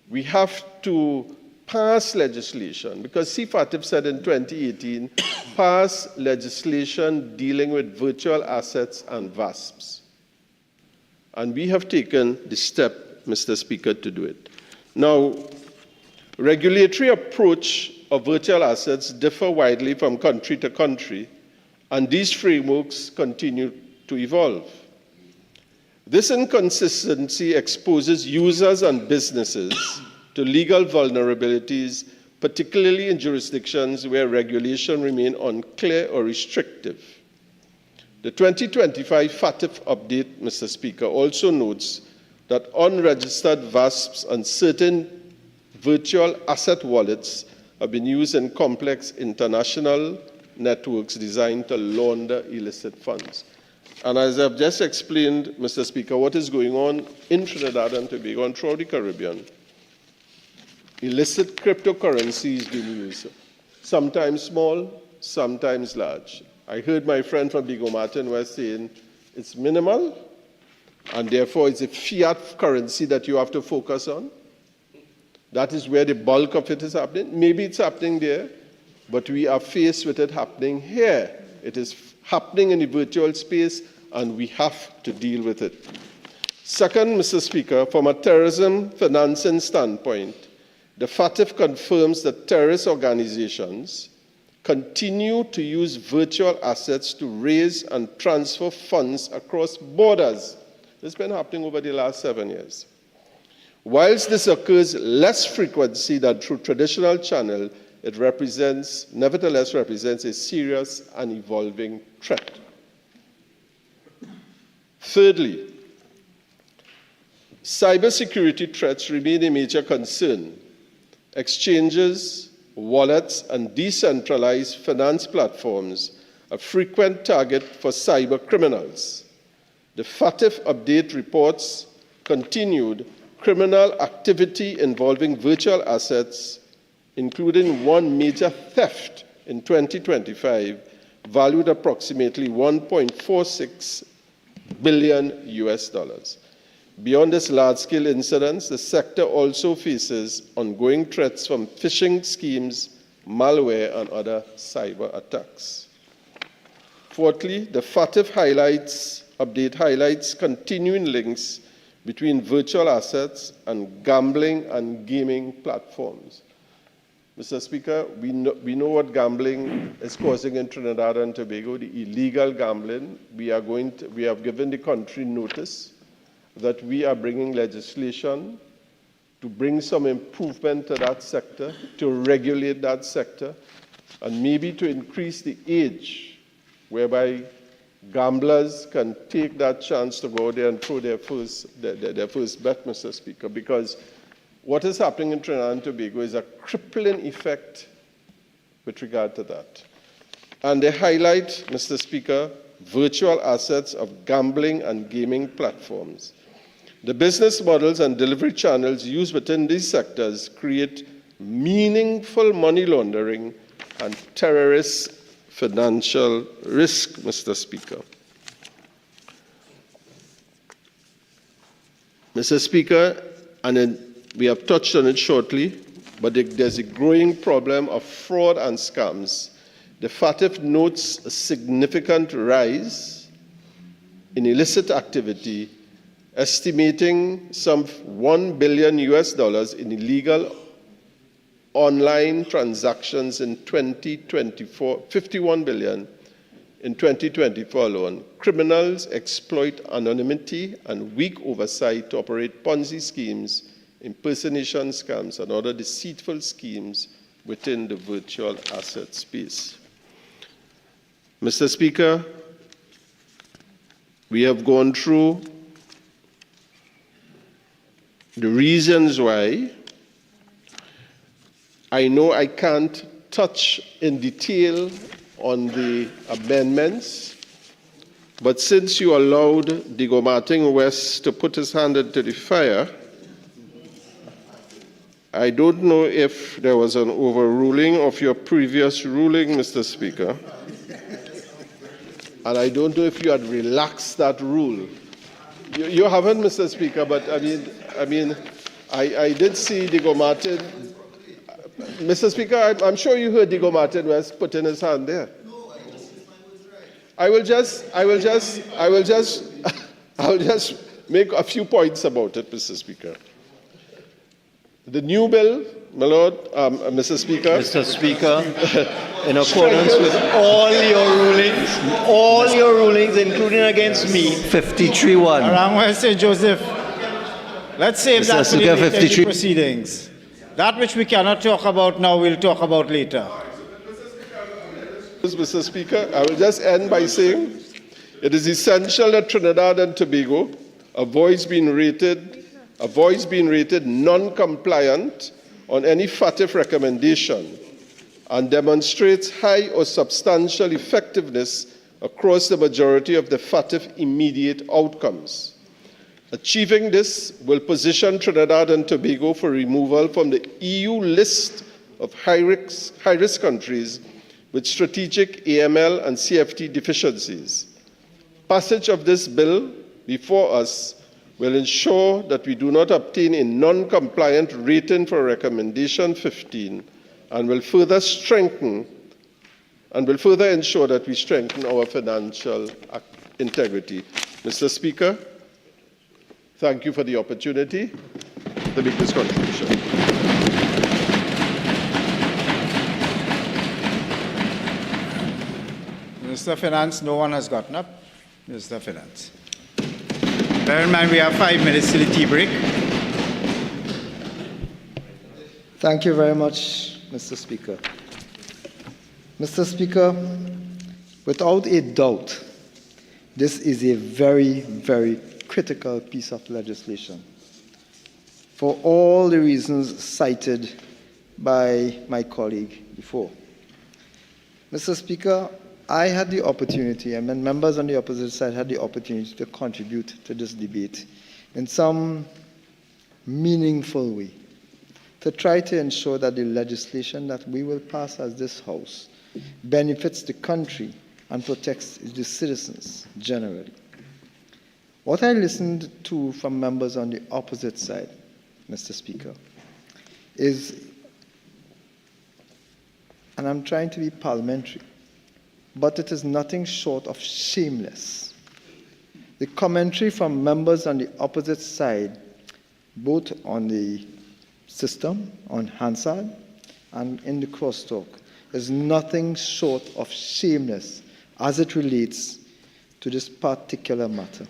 We have to pass legislation, because CFATF said in 2018, pass legislation dealing with virtual assets and VASPs. And we have taken the step, Mr. Speaker, to do it. Now, regulatory approach of virtual assets differ widely from country to country, and these frameworks continue to evolve. This inconsistency exposes users and businesses to legal vulnerabilities, particularly in jurisdictions where regulation remains unclear or restrictive. The 2025 FATF update, Mr. Speaker, also notes that unregistered VASPs and certain virtual asset wallets have been used in complex international networks designed to launder illicit funds. And as I've just explained, Mr. Speaker, what is going on in Trinidad and Tobago and throughout the Caribbean, illicit cryptocurrency is being used, sometimes small, sometimes large. I heard my friend from Bigo Martin was saying it's minimal, and therefore it's a fiat currency that you have to focus on. That is where the bulk of it is happening. Maybe it's happening there, but we are faced with it happening here. It is happening in the virtual space, and we have to deal with it. Second, Mr. Speaker, from a terrorism financing standpoint, the FATF confirms that terrorist organizations continue to use virtual assets to raise and transfer funds across borders. This has been happening over the last 7 years. Whilst this occurs less frequently than through traditional channels, it nevertheless represents a serious and evolving threat. Thirdly, cybersecurity threats remain a major concern. Exchanges, wallets, and decentralized finance platforms are a frequent target for cyber criminals. The FATF update reports continued criminal activity involving virtual assets, including one major theft in 2025, valued approximately $1.46 billion US. Beyond this large-scale incidents, the sector also faces ongoing threats from phishing schemes, malware, and other cyber attacks. Fourthly, the FATF update highlights continuing links between virtual assets and gambling and gaming platforms. Mr. Speaker, we know what gambling is causing in Trinidad and Tobago, the illegal gambling. We have given the country notice that we are bringing legislation to bring some improvement to that sector, to regulate that sector, and maybe to increase the age whereby gamblers can take that chance to go there and throw their first bet, Mr. Speaker, because what is happening in Trinidad and Tobago is a crippling effect with regard to that. And they highlight, Mr. Speaker, virtual assets of gambling and gaming platforms. The business models and delivery channels used within these sectors create meaningful money laundering and terrorist financial risk, Mr. Speaker. Mr. Speaker, we have touched on it shortly, but there's a growing problem of fraud and scams. The FATF notes a significant rise in illicit activity, estimating some $1 billion US in illegal online transactions in 2024, 51 billion in 2024 alone. Criminals exploit anonymity and weak oversight to operate Ponzi schemes, impersonation scams, and other deceitful schemes within the virtual asset space. Mr. Speaker, we have gone through the reasons why. I know I can't touch in detail on the amendments, but since you allowed Digo Martin West to put his hand into the fire, I don't know if there was an overruling of your previous ruling, Mr. Speaker, and I don't know if you had relaxed that rule. You haven't, Mr. Speaker, but I did see Digo Martin. Mr. Speaker, I'm sure you heard Digo Martin West put in his hand there. I will just make a few points about it, Mr. Speaker. The new bill, my Lord, Mr. Speaker. Mr. Speaker, in accordance with all your rulings, including against me, 53-1. Around West St. Joseph, let's save Mr. that for the Speaker, later 53. proceedings. That which we cannot talk about now, we'll talk about later. Mr. Speaker, I will just end by saying it is essential that Trinidad and Tobago, a voice being rated non-compliant on any FATF recommendation and demonstrates high or substantial effectiveness across the majority of the FATF immediate outcomes. Achieving this will position Trinidad and Tobago for removal from the EU list of high-risk countries with strategic AML and CFT deficiencies. Passage of this bill before us will ensure that we do not obtain a non-compliant rating for recommendation 15 and will further ensure that we strengthen our financial integrity. Mr. Speaker, thank you for the opportunity to make this contribution. Minister of Finance, no one has gotten up. Minister of Finance. Bear in mind, we have 5 minutes till the tea break. Thank you very much, Mr. Speaker. Mr. Speaker, without a doubt, this is a very, very critical piece of legislation for all the reasons cited by my colleague before. Mr. Speaker, I had the opportunity, and members on the opposite side had the opportunity to contribute to this debate in some meaningful way, to try to ensure that the legislation that we will pass as this House benefits the country and protects the citizens generally. What I listened to from members on the opposite side, Mr. Speaker, is, and I'm trying to be parliamentary, but it is nothing short of shameless. The commentary from members on the opposite side, both on the system, on Hansard, and in the crosstalk, is nothing short of shameless as it relates to this particular matter.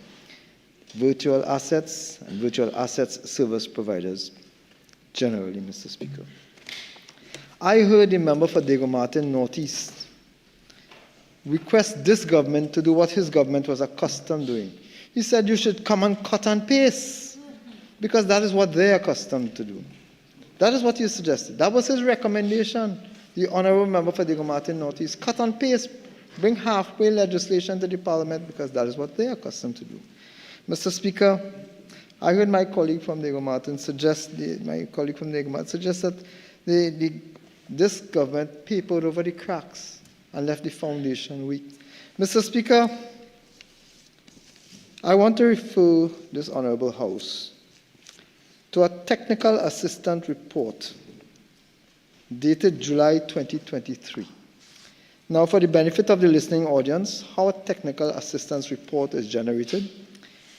Virtual assets and virtual assets service providers generally, Mr. Speaker. I heard the member for Digo Martin Northeast request this government to do what his government was accustomed doing. He said you should come and cut and paste because that is what they're accustomed to do. That is what you suggested. That was his recommendation, the honourable member for Digo Martin Northeast. Cut and paste, bring halfway legislation to the parliament because that is what they're accustomed to do. Mr. Speaker, I heard my colleague from Digo Martin suggest that this government papered over the cracks and left the foundation weak. Mr. Speaker, I want to refer this Honourable House to a technical assistant report dated July 2023. Now, for the benefit of the listening audience, how a technical assistance report is generated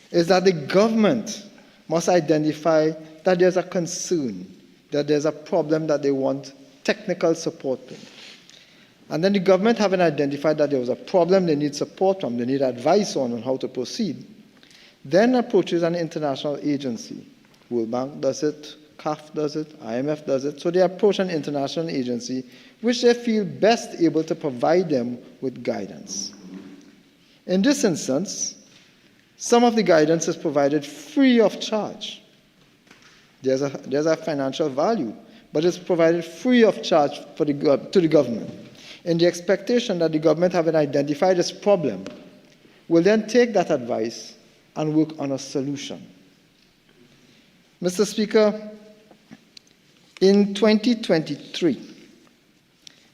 is that the government must identify that there's a concern, that there's a problem that they want technical support with. And then the government, having identified that there was a problem they need support from, they need advice on how to proceed, then approaches an international agency. World Bank does it, CAF does it, IMF does it. So they approach an international agency which they feel best able to provide them with guidance. In this instance, some of the guidance is provided free of charge. There's a financial value, but it's provided free of charge to the government. in the expectation that the government, having identified this problem, will then take that advice and work on a solution. Mr. Speaker, in 2023,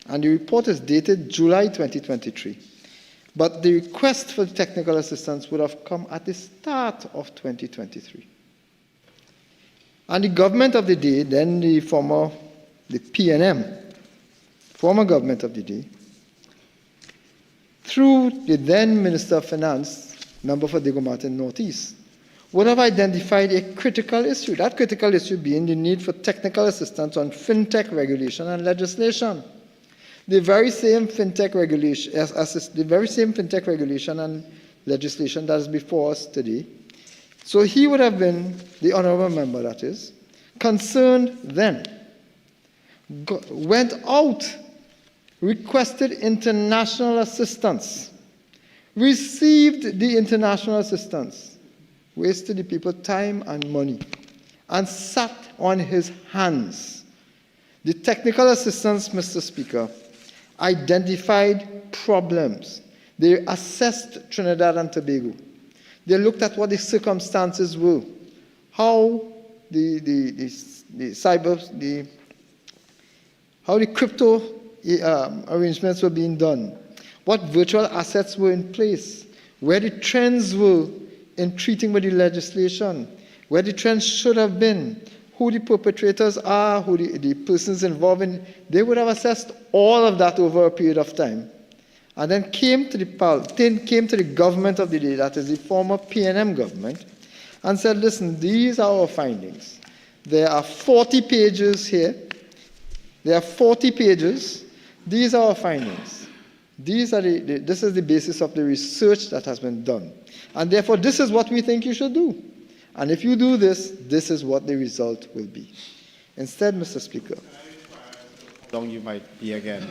and the report is dated July 2023, but the request for technical assistance would have come at the start of 2023. And the government of the day, then the PNM, former government of the day, through the then Minister of Finance, member for Diego Martin Northeast, would have identified a critical issue, that critical issue being the need for technical assistance on fintech regulation and legislation. The very same fintech regulation and legislation that is before us today. So he would have been, the honorable member that is, concerned then, went out, requested international assistance, received the international assistance, wasted the people time and money, and sat on his hands. The technical assistance, Mr. Speaker, identified problems. They assessed Trinidad and Tobago. They looked at what the circumstances were, how how the crypto arrangements were being done, what virtual assets were in place, where the trends were in treating with the legislation, where the trends should have been, who the perpetrators are, who the persons involved in. They would have assessed all of that over a period of time, and then came to the government of the day, that is the former PNM government, and said, listen, these are our findings. There are 40 pages here. There are 40 pages. These are our findings. This is the basis of the research that has been done. And therefore, this is what we think you should do. And if you do this, this is what the result will be. Instead, Mr. Speaker. How long you might be again.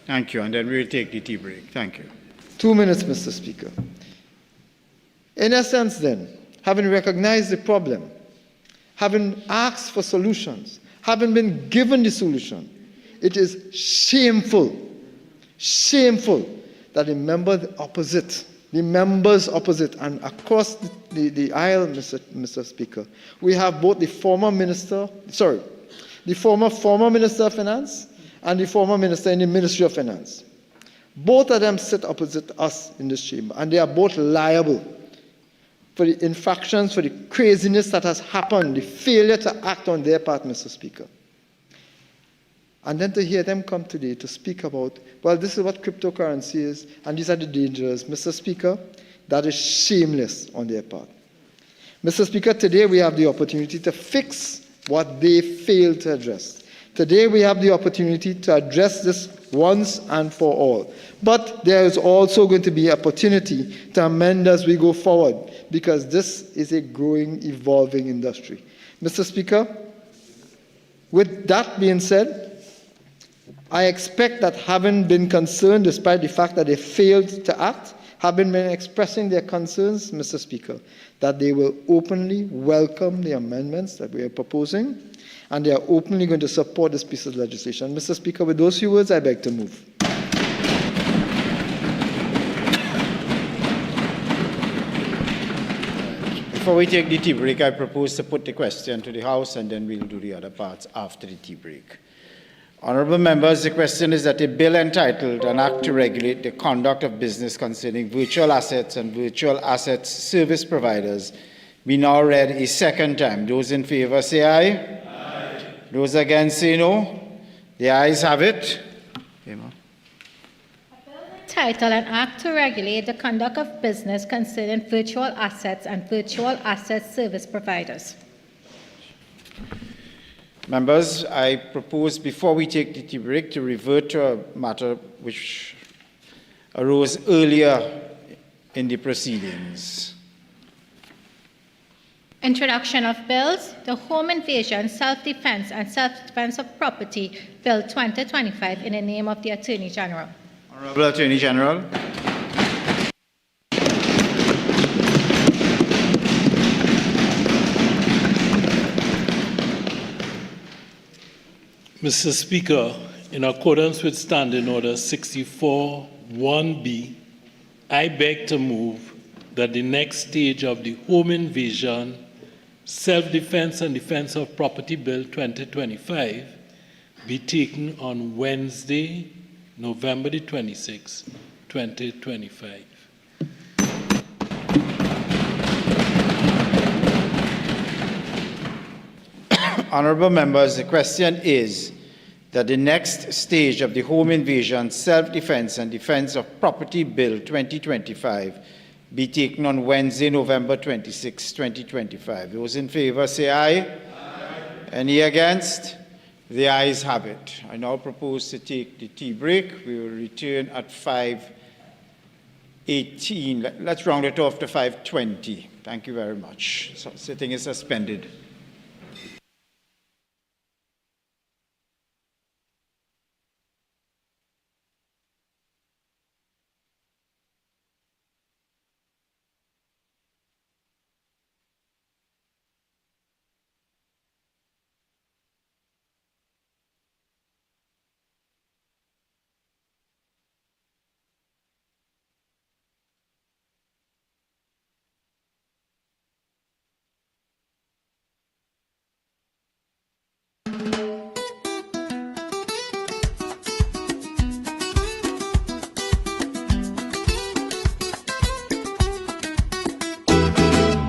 Thank you. And then we'll take the tea break. Thank you. 2 minutes, Mr. Speaker. In essence, then, having recognized the problem, having asked for solutions, having been given the solution, it is shameful that the members opposite, and across the aisle, Mr. Speaker, we have both the former Minister of Finance and the former Minister in the Ministry of Finance. Both of them sit opposite us in this chamber, and they are both liable for the infractions, for the craziness that has happened, the failure to act on their part, Mr. Speaker. And then to hear them come today to speak about, well, this is what cryptocurrency is, and these are the dangers, Mr. Speaker, that is shameless on their part. Mr. Speaker, today we have the opportunity to fix what they failed to address. Today we have the opportunity to address this once and for all. But there is also going to be opportunity to amend as we go forward, because this is a growing, evolving industry. Mr. Speaker, with that being said, I expect that, having been concerned despite the fact that they failed to act, having been expressing their concerns, Mr. Speaker, that they will openly welcome the amendments that we are proposing, and they are openly going to support this piece of legislation. Mr. Speaker, with those few words, I beg to move. Before we take the tea break, I propose to put the question to the House, and then we'll do the other parts after the tea break. Honourable members, the question is that a bill entitled An Act to Regulate the Conduct of Business Concerning Virtual Assets and Virtual Assets Service Providers be now read a second time. Those in favour say aye. Aye. Those against say no. The ayes have it. Title: An Act to Regulate the Conduct of Business Concerning Virtual Assets and Virtual Asset Service Providers. Members, I propose, before we take the tea break, to revert to a matter which arose earlier in the proceedings. Introduction of bills: the Home Invasion, Self-Defense and Self-Defense of Property Bill 2025, in the name of the Attorney General. Honourable Attorney General. Mr. Speaker, in accordance with Standing Order 64-1B, I beg to move that the next stage of the Home Invasion, Self-Defense and Defense of Property Bill 2025 be taken on Wednesday, November the 26th, 2025. Honourable members, the question is that the next stage of the Home Invasion, Self-Defense and Defense of Property Bill 2025 be taken on Wednesday, November 26, 2025. Those in favour say aye. Aye. Any against? The ayes have it. I now propose to take the tea break. We will return at 5:18. Let's round it off to 5:20. Thank you very much. So, sitting is suspended.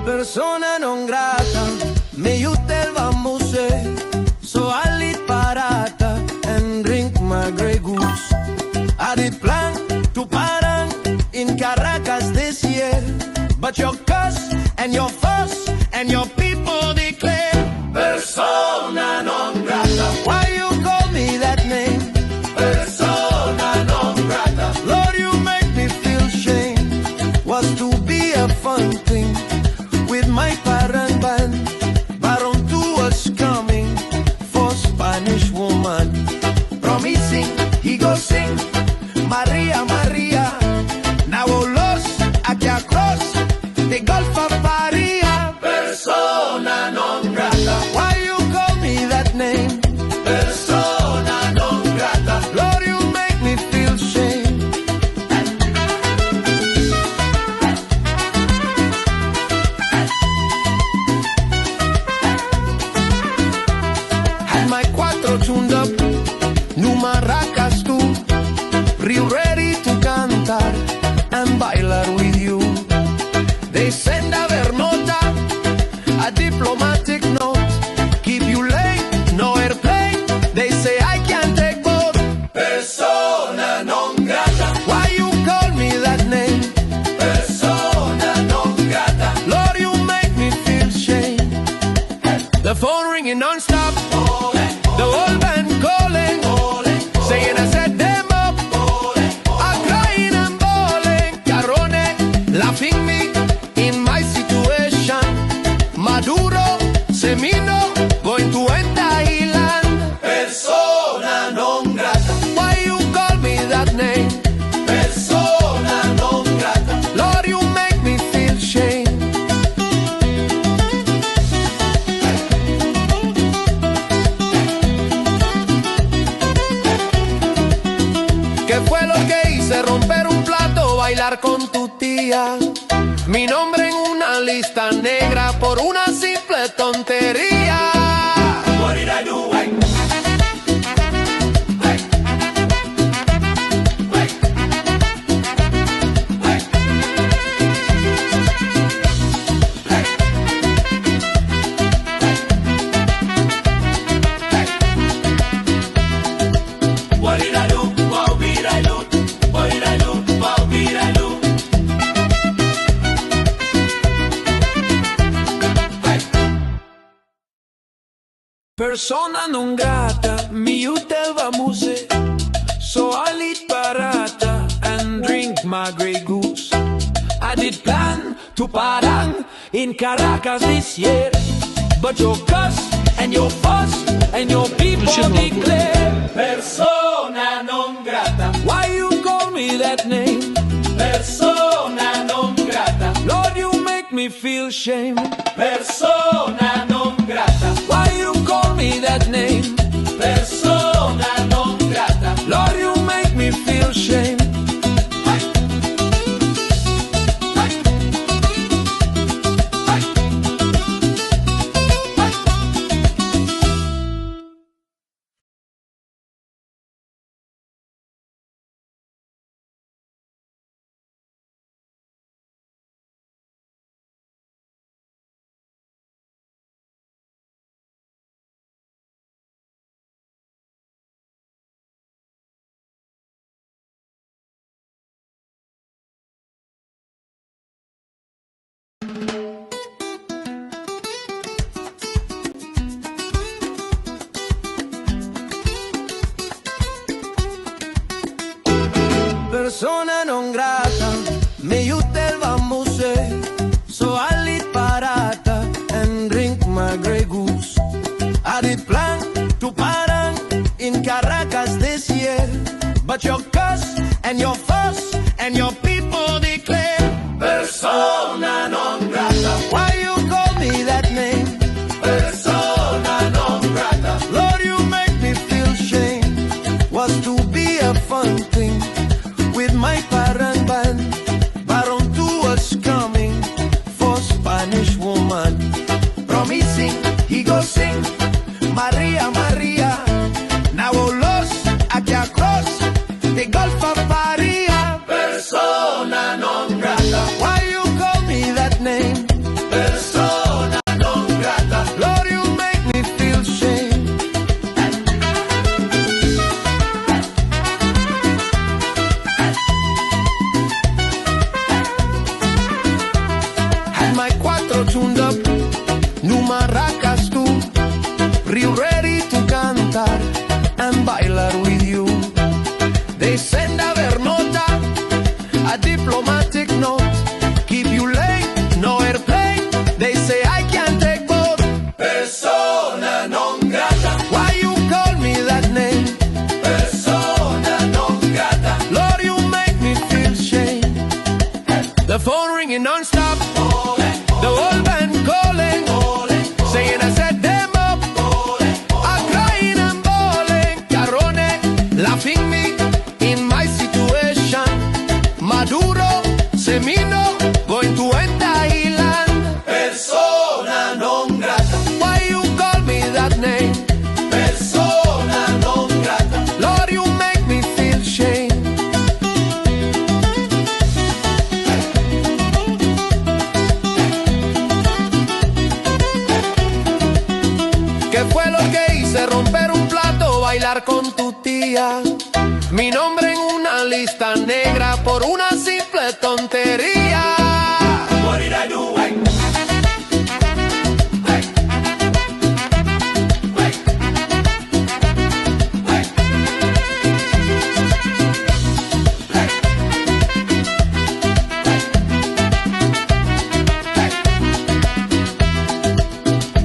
Persona non grata, me you tell vamose. So I lit parata and drink my Grey Goose. I did plan to parang in Caracas this year, but your cuss and your fuss and your people declare persona non grata. Why you call me that name? Persona non grata. Lord, you make me feel shame. Was to be a fun thing. My parent band, Baron 2 was coming for Spanish woman. Promising he go sing Maria, Maria. Now los aquí across the Gulf of Paria. Persona non grata. Why you call me that name? Persona non grata. Lord, you make me feel shame. Tuned up, new maracas too, real ready to cantar and bailar with you. They send a vernota, a diplomatic note, keep you late, no airplane. They say I can't take both. Persona non grata. Why you call me that name? Persona non grata. Lord, you make me feel shame. The phone ringing non-stop. The whole band calling, saying I set them up, I'm crying and bawling. Carone, laughing me in my situation. Maduro, Semino, going to end Thailand. Persona non grata. Why you call me that name? Persona non grata. Lord, you make me feel shame. ¿Qué fue lo que hice? Romper un plato, bailar con tu tía. Mi nombre en una lista negra por una simple tontería. What did I do? What did I do? What did I do? What did I do? What did I do? Persona non grata, mi utelva muse. So I lit parata and drink my Grey Goose. I did plan to parang in Caracas this year, but your cuss and your fuss and your people declare persona non grata. Why you call me that name? Persona non grata. Lord, you make me feel shame. Persona non grata. Why you call me that name? Persona non grata. Persona non grata, me you tell vamuse. So I lit parata and drink my Grey Goose. I did plan to parang in Caracas this year, but your cuss and your fuss and your people declare persona non grata. Why you call me that name? Persona non grata. Lord, you make me feel shame. Was to be a fun thing with my parang band. Baron two was coming for Spanish woman, promising he go sing Maria, Maria. Now los aquí across the Gulf of Paria. Persona non grata. Why you call me that name? Persona non grata. Lord, you make me feel shame. Had my cuatro tuned up, new maracas too, real ready to cantar and bailar with you. They send a nota, a diplomatic note, keep you late, no airplane. They say I can't take both. Persona non grata. Why you call me that name? Persona non grata. Lord, you make me feel shame. The phone ringing non-stop, the whole band calling, saying I set them up, I'm crying and bawling. Carone, laughing me in my situation. Maduro, Semino, going to end Thailand. Persona non grata. Why you call me that name? Persona non grata. Lord, you make me feel shame. ¿Qué fue lo que hice? Romper un plato, bailar con tu tía. Mi nombre en una lista negra por una simple tontería. What did I do?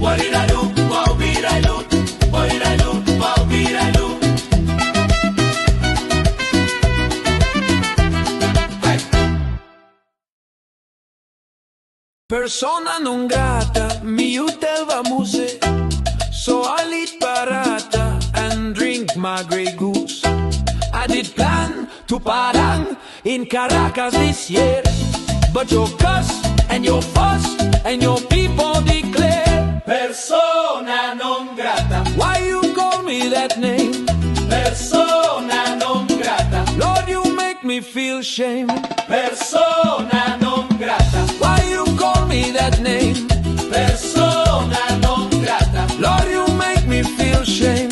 What did I do? What did I do? What did I do? What did I do? Persona non grata, mi utel vamuse. So I lit parata and drink my Grey Goose. I did plan to parang in Caracas this year, but your cuss and your fuss and your people declare persona non grata. Why you call me that name? Persona non grata. Lord, you make me feel shame. Persona non grata. Why you call me that name? Persona non grata. Lord, you make me feel shame.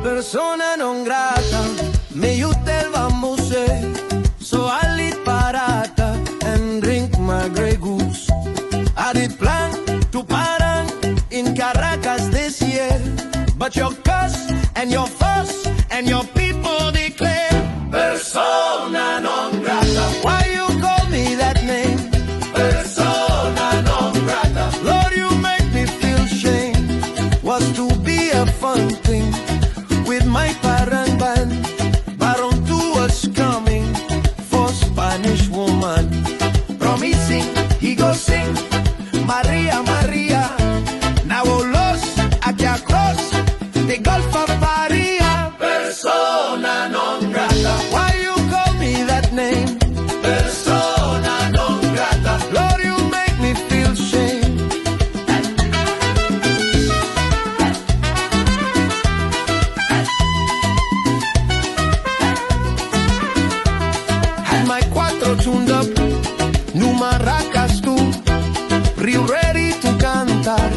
Persona non grata, me you tell vamuse. So I lit parata and drink my Grey Goose. I did plan to parang in Caracas this year, but your cuss and your fuss and your people declare persona non grata. Why you call me that name? Persona non grata. Lord, you make me feel shame. Was to be a fun thing with my parang band. Baron two was coming for Spanish woman, promising he go sing Maria, Maria. Now los aquí across the Gulf of Paria. Persona non grata. Why you call me that name? Persona non grata. Lord, you make me feel shame. Had my cuatro tuned up, new maracas too, real ready to cantar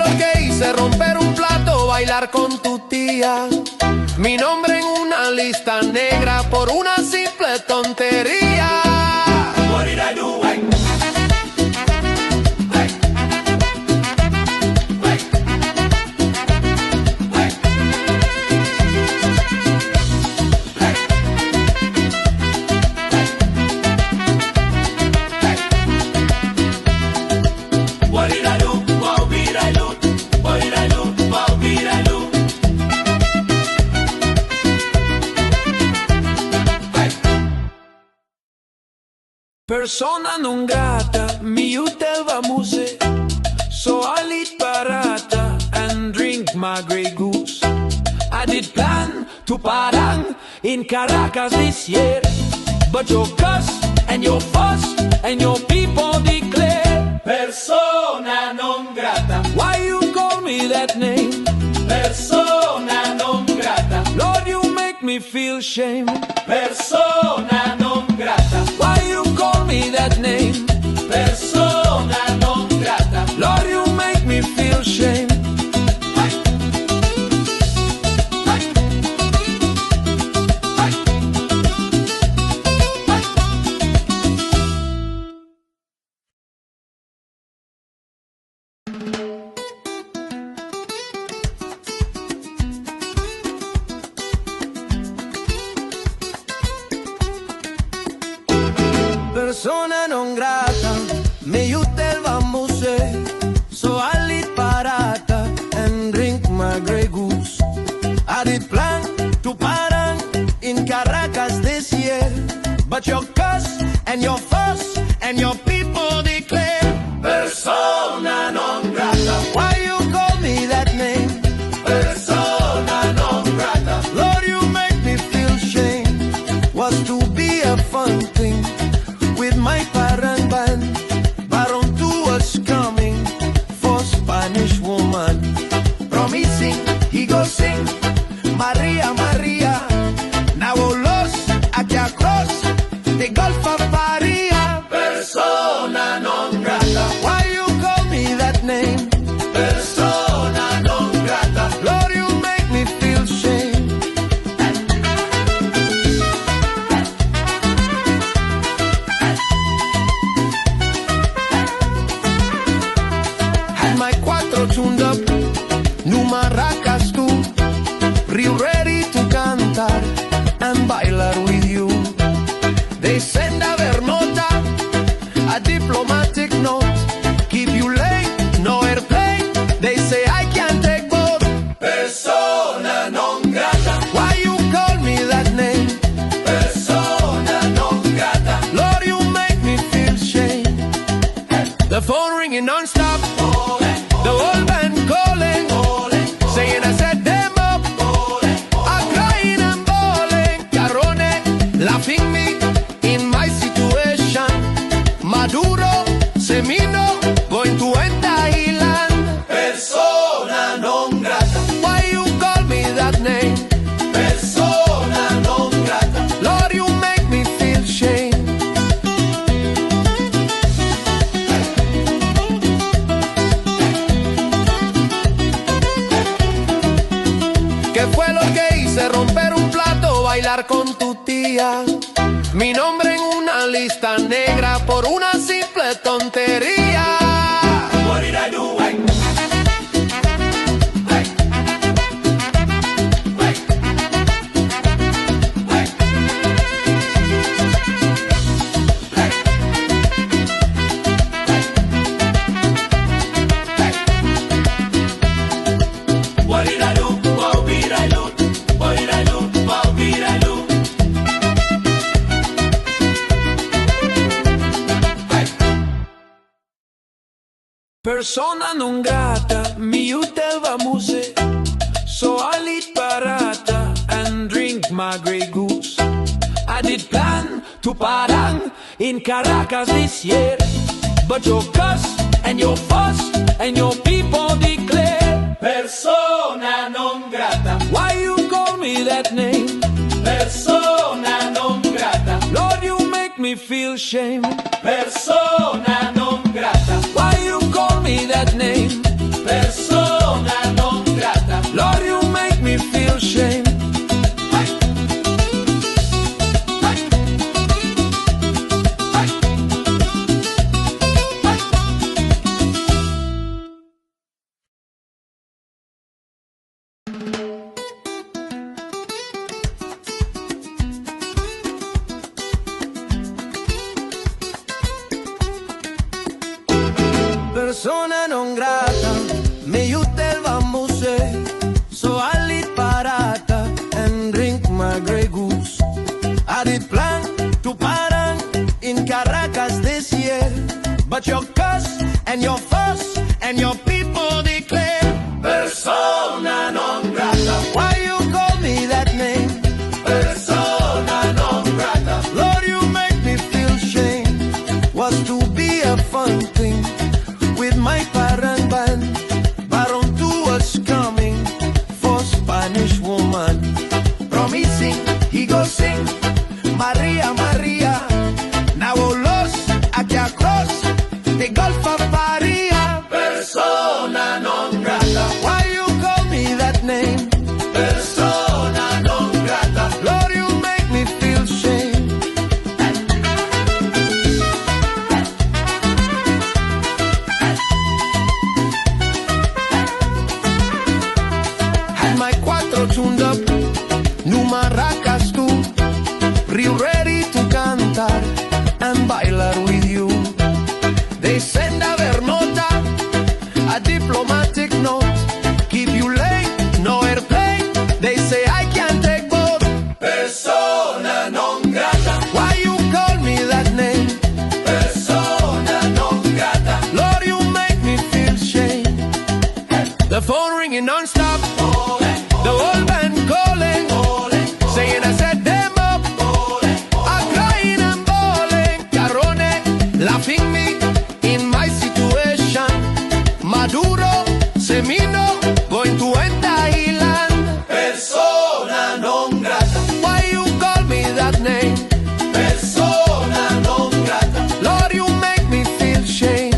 lo que hice? Romper un plato, bailar con tu tía. Mi nombre en una lista negra por una simple tontería. What did I do? Persona non grata, mi utelva muse. So I eat barata and drink my Grey Goose. I did plan to Padang in Caracas this year, but your cuss and your fuss and your people declare persona non grata. Why you call me that name? Persona non grata. Lord, you make me feel shame. Persona non grata. Why you call me that name? Persona non grata. Lord, you make me feel shame. Persona non grata, me utelva muse. So I eat barata and drink my Grey Goose. I did plan to Padang in Caracas this year, but your cuss and your fuss and your people declare persona non grata. Why you call me that name? Persona non grata. Lord, you make me feel shame. Was to be a fun thing with my parang band. Baron 2 was coming for Spanish woman, promising he go sing Maria, Maria. Now los aquí across the Gulf of Paria. Persona non grata. Why you call me that name? Persona non grata. Lord, you make me feel shame. Had my cuatro tuned up, new maracas too, real ready to cantar and bailar with you. They send a ver nota, a diplomatic note, keep you late, no airplane. They say I can't take both. Persona non grata. Why you call me that name? Persona non grata. Lord, you make me feel shame. The phone ringing non-stop, the whole band calling, saying I set them up, I'm crying and bawling. Carone, laughing me in my situation. Maduro, Semino, going to end Thailand. Persona non grata. Why you call me that name? Persona non grata. Lord, you make me feel shame. ¿Qué fue lo que hice? Romper un plato, bailar con tu tía. Mi nombre en una lista negra por una simple tontería. What did I do? What did I do? What did I do? What did I do? What did I do? Persona non grata, mi utelva muse. So I eat barata and drink my Grey Goose. I did plan to Padang in Caracas this year, but your cuss and your fuss and your people declare persona non grata. Why you call me that name? Persona non grata. Lord, you make me feel shame. Persona non grata. Why you call me that name? Persona but your cuss and your fuss and your people declare persona non grata. Why you call me that name? Persona non grata. Lord, you make me feel shame. Was to be a fun thing with my parent band. Baron two was coming for Spanish woman. Promising he go sing Maria, Maria. Now los aquí across the Gulf of Paria. Persona non grata. Why you call me that name? Persona non grata. Lord, you make me feel shame. Had my cuatro tuned up, new maracas too, real ready to cantar and bailar with you. They send a ver nota, a diplomatic note, keep you late, no airplane. They say I can't take both. Persona non grata. Why you call me that name? Persona non grata. Lord, you make me feel shame. The phone ringing non-stop, the whole band calling, saying I set them up, I'm crying and bawling. Carone, laughing me in my situation. Maduro, Semino, going to end Thailand. Persona non grata. Why you call me that name? Persona non grata. Lord, you make me feel shame.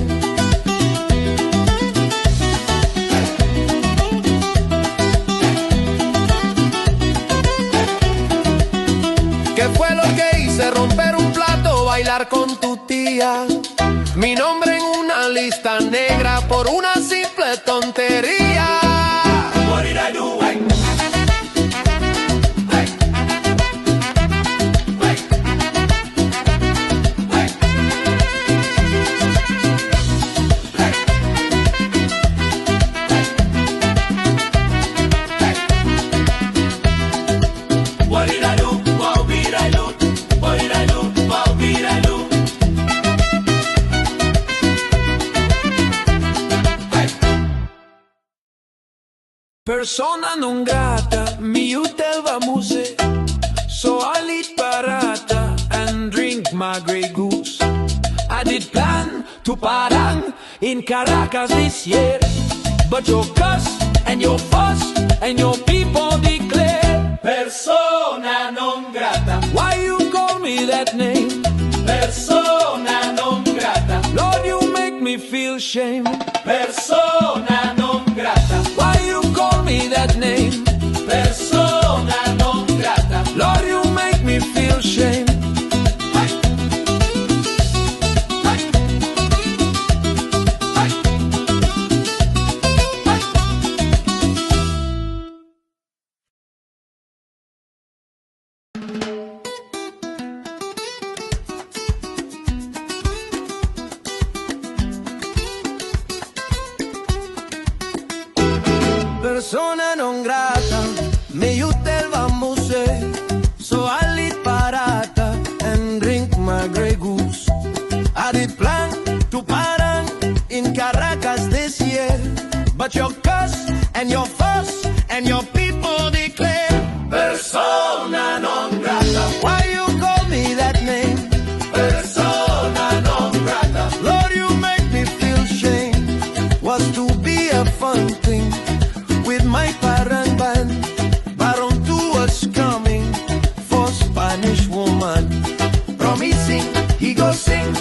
¿Qué fue lo que hice? Romper un plato, bailar con tu tía. Mi nombre en una lista negra por una simple tontería. What did I do? What did I do? What did I do? What did I do? What did I do? Persona non grata, mi utelva muse, so I eat barata and drink my Grey Goose. I did plan to Padang in Caracas this year, but your cuss and your fuss and your people declare persona non grata. Why you call me that name? Persona non grata. Lord, you make me feel shame. Persona non grata. Why you call me that name? Persona non grata. Lord, you make me feel shame. Persona non grata, me utelva muse, so I eat barata and drink my Grey Goose. I did plan to Padang in Caracas this year, but your cuss and your fuss and your people declare persona non grata. Why you call me that name? Persona non grata. Lord, you make me feel shame. Was to be a fun thing with my parent band. Baron two was coming for Spanish woman. Promising he go sing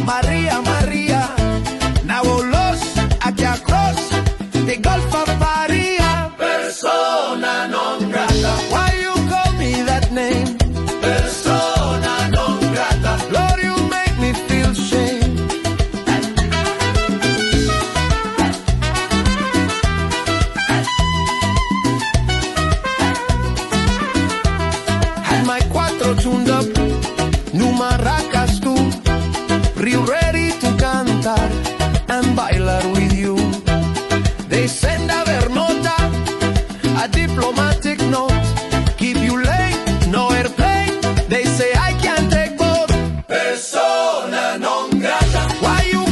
Maria, Maria. Now los aquí across the Gulf of Paria. Persona non grata. Why you call me that name? Persona non grata. Lord, you make me feel shame. Had my cuatro tuned up, new maracas too, real ready to cantar and bailar with you. They send a ver nota, a diplomatic note, keep you late, no airplane. They say I can't take both. Persona non grata. Why you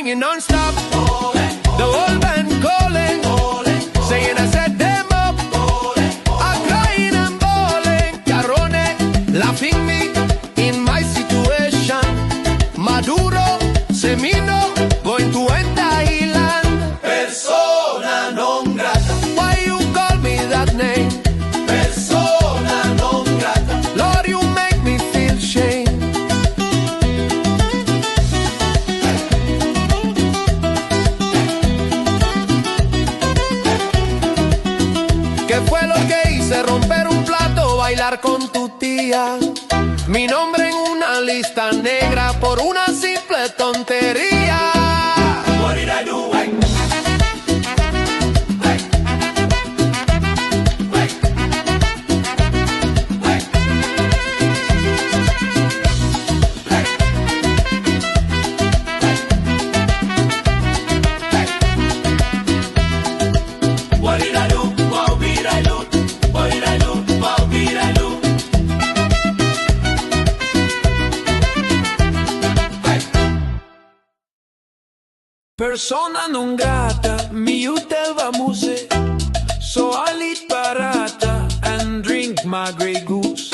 ringing non-stop. The whole band calling, saying I set them up. I'm crying and bawling, Carone, laughing me in my situation. Maduro, Semino, going to enter Island. Persona non grata. Why you call me that name? Persona non grata. Lord, you make me feel shame. ¿Qué fue lo que hice? Romper un plato, bailar con tu tía. Mi nombre en una lista negra por una simple tontería. What did I do? What did I do? What did I do? What did I do? What did I do? Persona non grata, mi utelva muse. So I'll eat barata and drink my Grey Goose.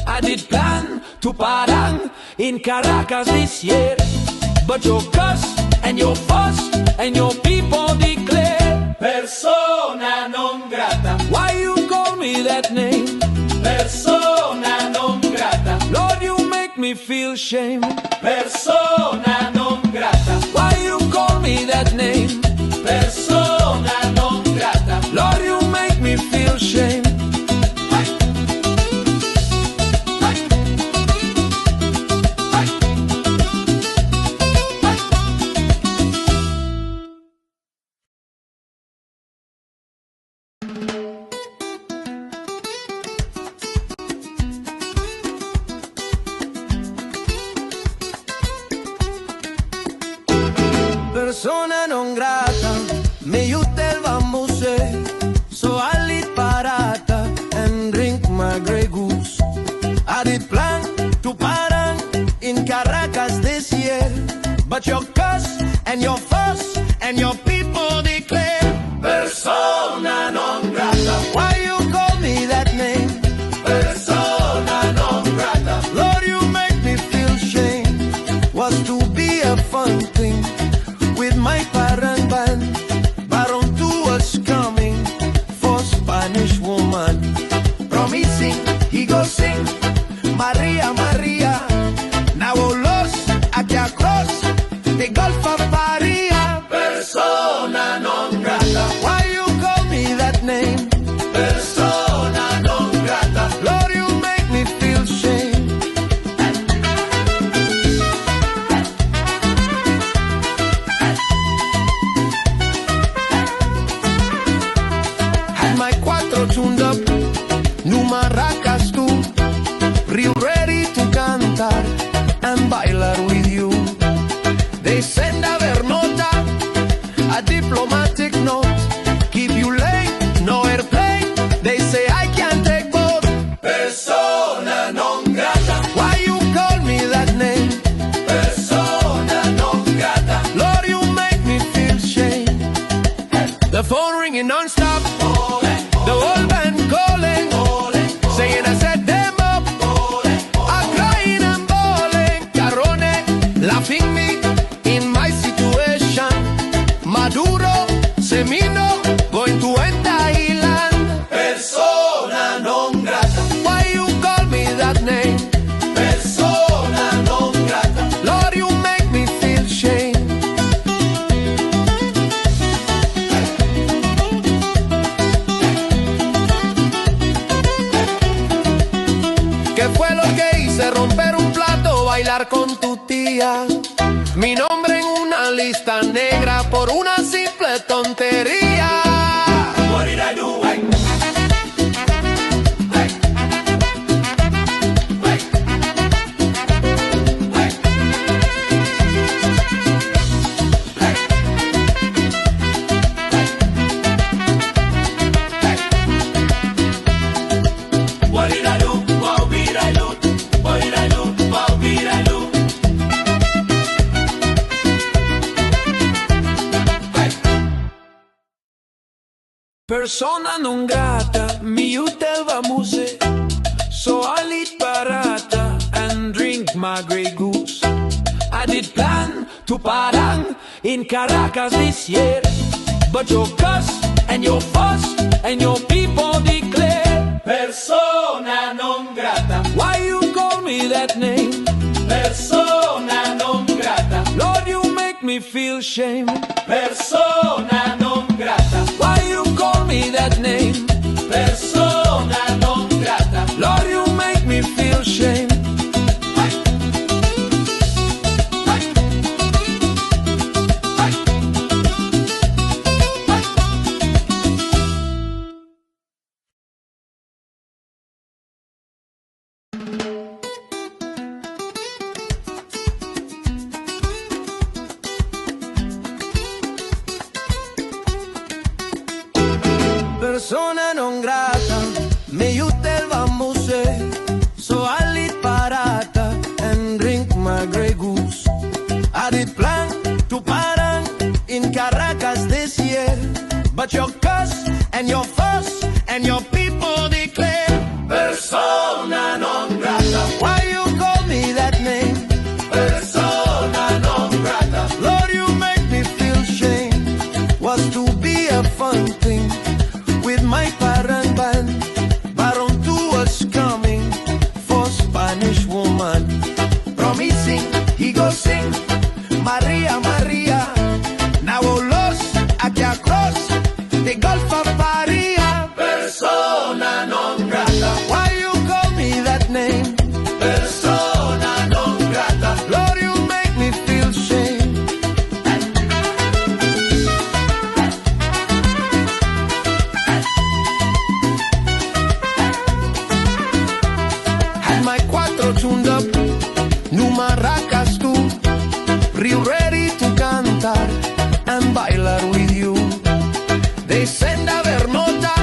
I did plan to parang in Caracas this year, but your cuss and your fuss and your people declare persona non grata. Why you call me that name? Persona non grata. Lord, you make me feel shame. Persona non grata. Why you call me that name? Persona non grata. Lord, you make me feel shame. Persona non grata, me you tell vamose. So I'll eat parata and drink my Grey Goose. I did plan to parang in Caracas this year, but your cuss and your fuss and your people declare persona non grata. Why you call me that name? Persona non grata. Lord, you make me feel shame. Was to be a fun thing with my parang band. Baron 2 was coming for Spanish woman, promising he go sing Maria, Maria. Now los aquí across the Gulf of Maria. Persona non grata. Why you call me that name? Persona non grata. Lord, you make me feel shame. Had my cuatro tuned up, new maracas too, real ready to cantar and bailar with you. They send a ver nota, a diplomatic note, keep you late, no airplane. They say I can't take both. Persona non grata. Why you call me that name? Persona non grata. Lord, you make me feel shame. The phone ringing non-stop, the whole band calling, saying I set them up. I'm crying and bawling, Carone, laughing me in my situation. Maduro, Semino, going to enter Island. Persona non grata. Why you call me that name? Persona non grata. Lord, you make me feel shame. ¿Qué fue lo que hice? Romper un plato, bailar con tu tía. Mi nombre en una lista negra por una simple tontería. What did I do? What did I do? What did I do? What did I do? What did I do? Persona non grata, mi utelva muse. So I eat barata and drink my Grey Goose. I did plan to Padang in Caracas this year, but your cuss and your fuss and your people declare persona non grata. Why you call me that name? Persona non grata. Lord, you make me feel shame. Persona non grata. Why you call me that name? Persona non grata. Lord, you make me feel shame. Persona non grata, me utelva muse. So I eat barata and drink my Grey Goose. I did plan to Padang in Caracas this year, but your cuss and your fuss and your people declare persona non grata. Why you call me that name? Persona non grata. Lord, you make me feel shame. Was to be a fun thing with my parent band. Baron 2 was coming for Spanish woman, promising he go sing Maria, Maria. Now los aquí across the Gulf of Paria. Persona non grata. Why you call me that name? Persona non grata. Lord, you make me feel shame. Had my cuatro tuned up, new maracas too, real ready to cantar and bailar with you. They send a nota,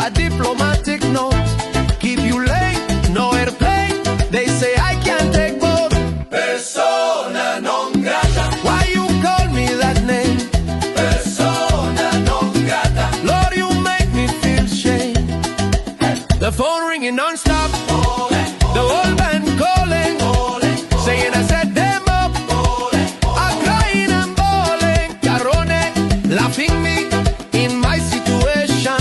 a diplomatic note, keep you late, no airplane. They say I can't take both. Persona non grata. Why you call me that name? Persona non grata. Lord, you make me feel shame. The phone ringing non-stop, the whole band calling, saying I set them up, I'm crying and bawling, Carone, laughing me in my situation,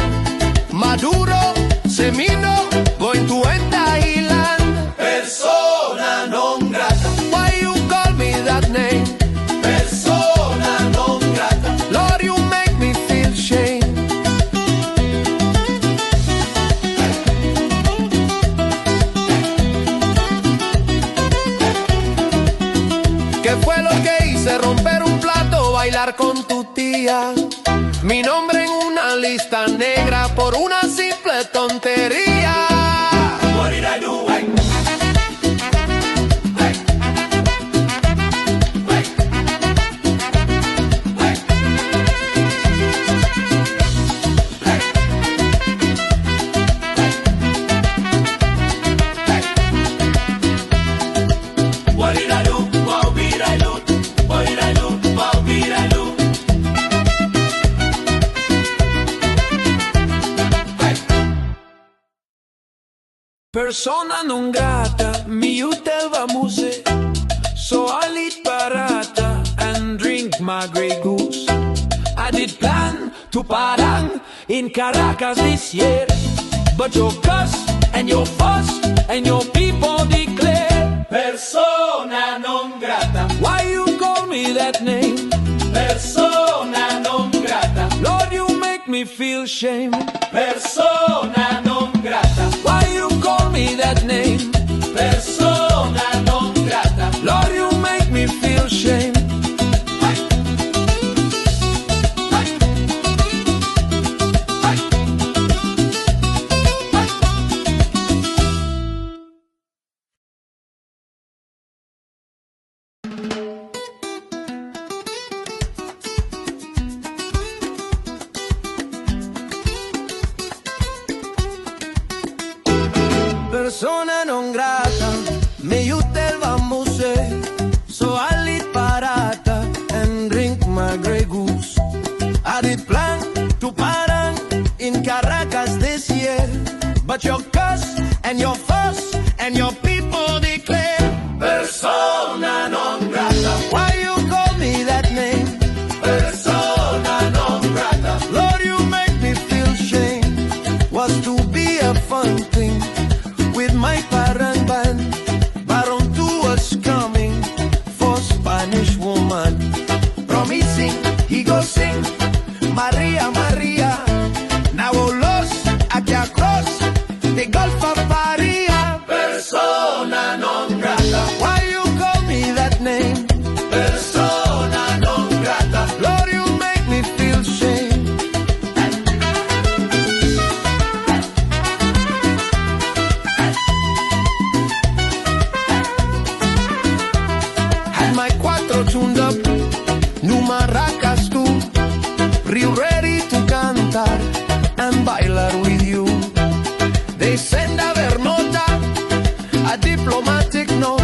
Maduro, Semino, going to end Thailand. Persona non grata. Why you call me that name? Persona non grata. Lord, you make me feel shame. ¿Qué fue lo que hice? Romper un plato, bailar con tu tía. Mi nombre en una lista negra por una simple tontería. What did I do? What did I do? What did I do? What did I do? What did I do? Persona non grata, mi utelva muse. So I eat barata and drink my Grey Goose. I did plan to Padang in Caracas this year, but your cuss and your fuss and your people declare persona non grata. Why you call me that name? Persona non grata. Lord, you make me feel shame. Persona non grata. Why you call me that name? Persona non grata. Lord, you make me feel shame. cuatro tuned up, new maracas tú, real ready to cantar and bailar with you. They send a ver nota, a diplomatic note,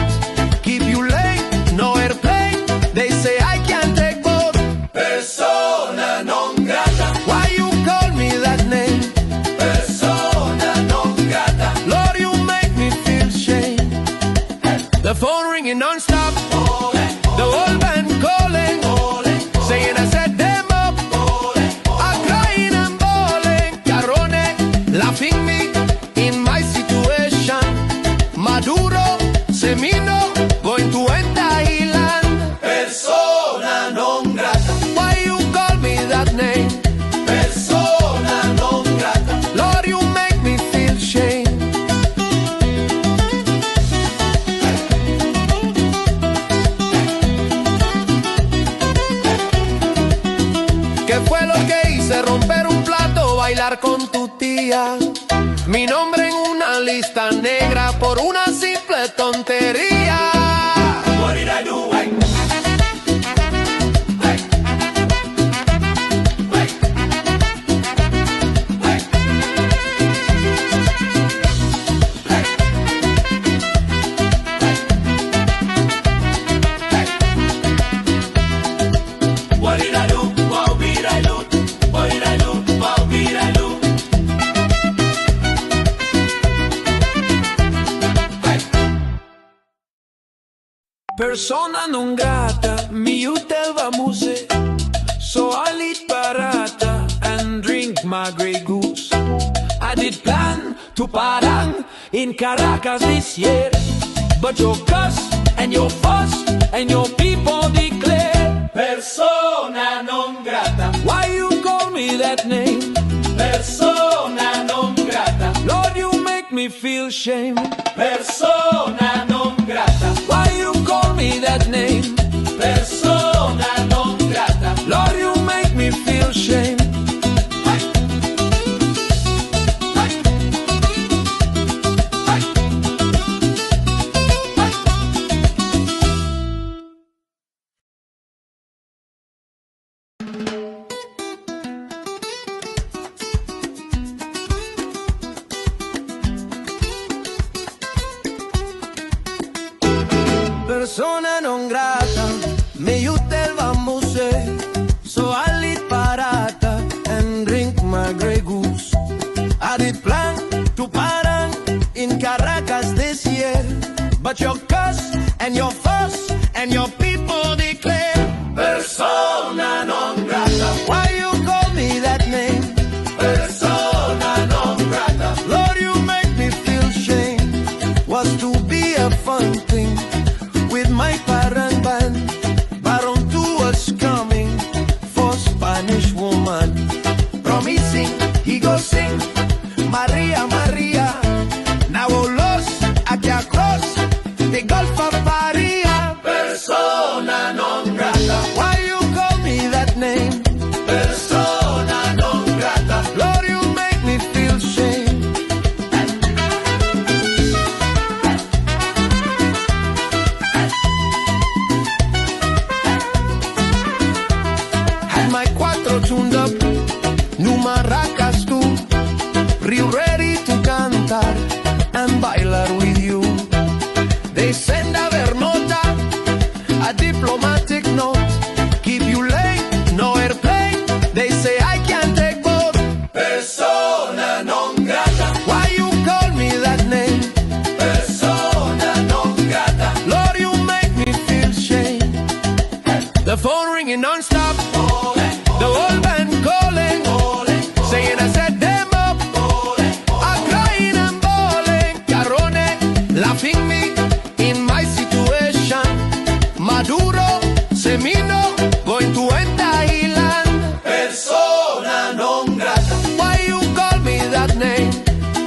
keep you late, no airplane. They say I can't take both. Persona non grata. Why you call me that name? Persona non grata. Lord, you make me feel shame. The phone ringing non-stop, the whole band calling, saying I set them up, I'm crying and bawling, Carone, laughing me in my situation, Maduro, Semino, going to enter Ilan. Persona non grata. Why you call me that name? Persona non grata. Lord, you make me feel shame. ¿Qué fue lo que hice? Romper un plato, bailar con tu tía. Mi nombre en una lista negra por una simple tontería. What did I do? What did I do? What did I do? What did I do? What did I do? Persona non grata, mi utelva muse, so I eat barata and drink my Grey Goose. I did plan to parang in Caracas this year, but your cuss and your fuss and your people declare persona non grata. Why you call me that name? Persona non grata. Lord, you make me feel shame. Persona non grata. Why you call me that name? Persona non grata. Lord, you make me feel shame. Persona non grata, me you tell vamose, so I eat parata and drink my Grey Goose. I did plan to parang in Caracas this year, but your cuss and your fuss and your people declare persona non grata. Why you call me that name? Persona non grata. Lord, you make me feel shame. Was to be a fun thing with my parang band. Baron 2 was coming for Spanish woman, promising he go sing Maria, Maria. Now los aquí across the Gulf of Paria. Persona non grata. Why you call me that name? Persona non grata. Lord, you make me feel shame. Had my cuatro tuned up, new maracas tú, real ready to cantar and bailar with you. They send a ver nota, a diplomatic note, keep you late, no airplane. They say I can't take both. Persona non grata. Why you call me that name? Persona non grata. Lord, you make me feel shame. The phone ringing non-stop, the whole band calling, saying I set them up, I'm crying and bawling, Carone, laughing me in my situation, Maduro, Semino, going to enter Ilan. Persona non grata. Why you call me that name?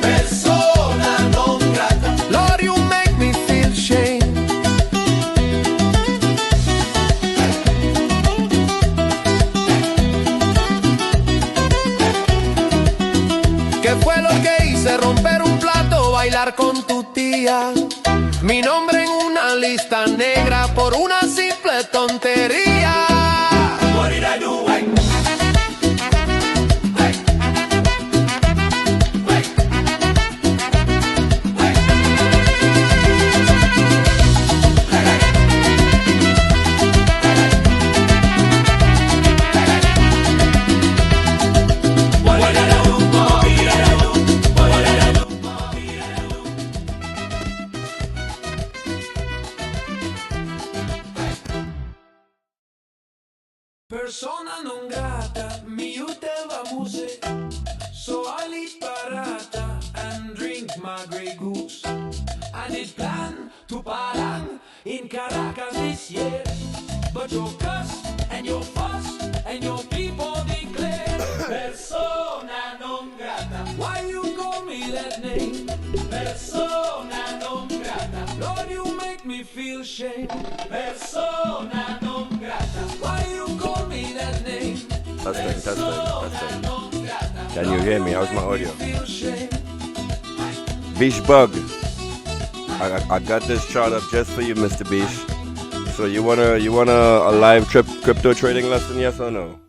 Persona non grata. Lord, you make me feel shame. ¿Qué fue lo que hice? Romper un plato, bailar con tu tía. Mi nombre en una lista negra por una simple tontería. Persona non grata, mi utelva muse. So I leave Parata and drink my Grey Goose. I did plan to parang in Caracas this year, but your cuss and your fuss and your people declare persona non grata. Why you call me that name? Persona non grata. Lord, you make me feel shame. Persona non grata. Why you call me that name? Testing. Can you hear me? How's my audio? Beach Bug. I got this chart up just for you, Mr. Beach. So you wanna a live crypto trading lesson, yes or no?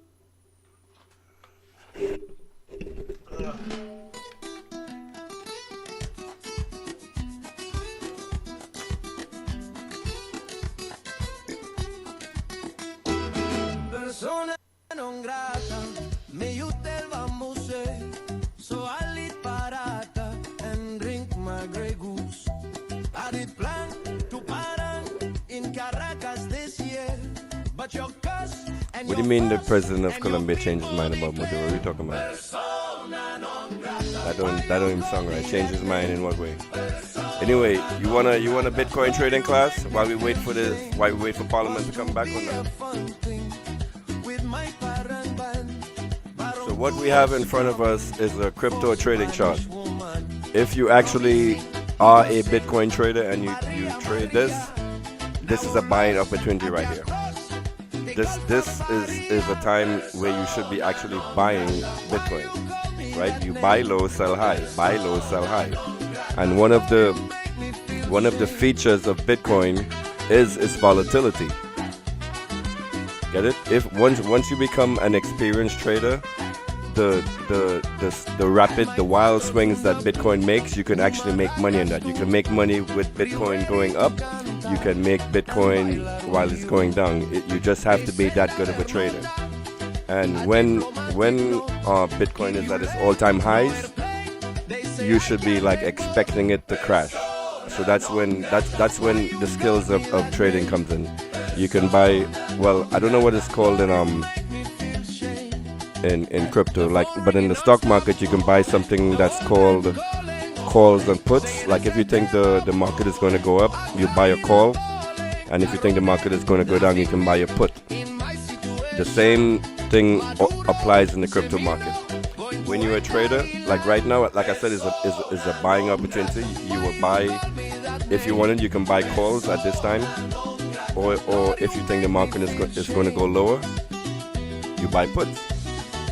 Persona non grata, me utelva muse. So I leave Parata and drink my Grey Goose. I did plan to parang in Caracas this year, but your cuss and What do you mean the president of Colombia changed his mind about Maduro? What are you talking about? That don't even sound right. Change his mind in what way? Anyway, you want a Bitcoin trading class while we wait for Parliament to come back or not? So what we have in front of us is a crypto trading chart. If you actually are a Bitcoin trader and you trade this is a buying opportunity right here. This is a time where you should be actually buying Bitcoin, right? You buy low, sell high, buy low, sell high. And one of the features of Bitcoin is its volatility. Get it? If once you become an experienced trader, the wild swings that Bitcoin makes, you can actually make money on that. You can make money with Bitcoin going up. You can make Bitcoin while it's going down. You just have to be that good of a trader. And when Bitcoin is at its all-time highs, you should be like expecting it to crash. So that's when the skills of trading comes in. You can buy, well, I don't know what it's called in crypto, but in the stock market you can buy something that's called calls and puts. Like if you think the market is going to go up, you buy a call, and if you think the market is going to go down, you can buy a put. The same thing applies in the crypto market. When you're a trader, like right now, like I said, is a buying opportunity. You will buy, if you wanted, you can buy calls at this time, or if you think the market is going to go lower, you buy puts.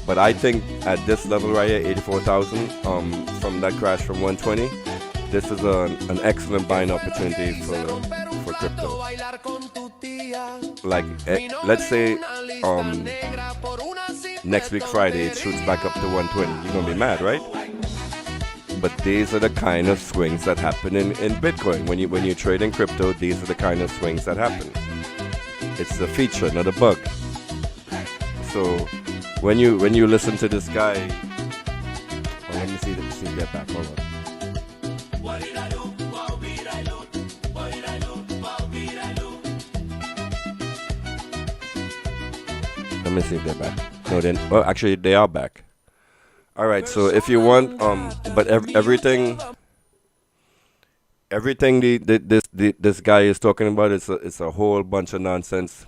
But I think at this level right here, 84,000, from that crash from 120, this is an excellent buying opportunity for crypto. Like, let's say next week Friday it shoots back up to 120. You're gonna be mad, right? But these are the kind of swings that happen in Bitcoin. When you trade in crypto, these are the kind of swings that happen. It's a feature, not a bug. So when you listen to this guy, let me see if get back. Hold on. Let me see if they're back. No, well, actually, they are back. All right. So if you want, but everything this guy is talking about, it's a whole bunch of nonsense.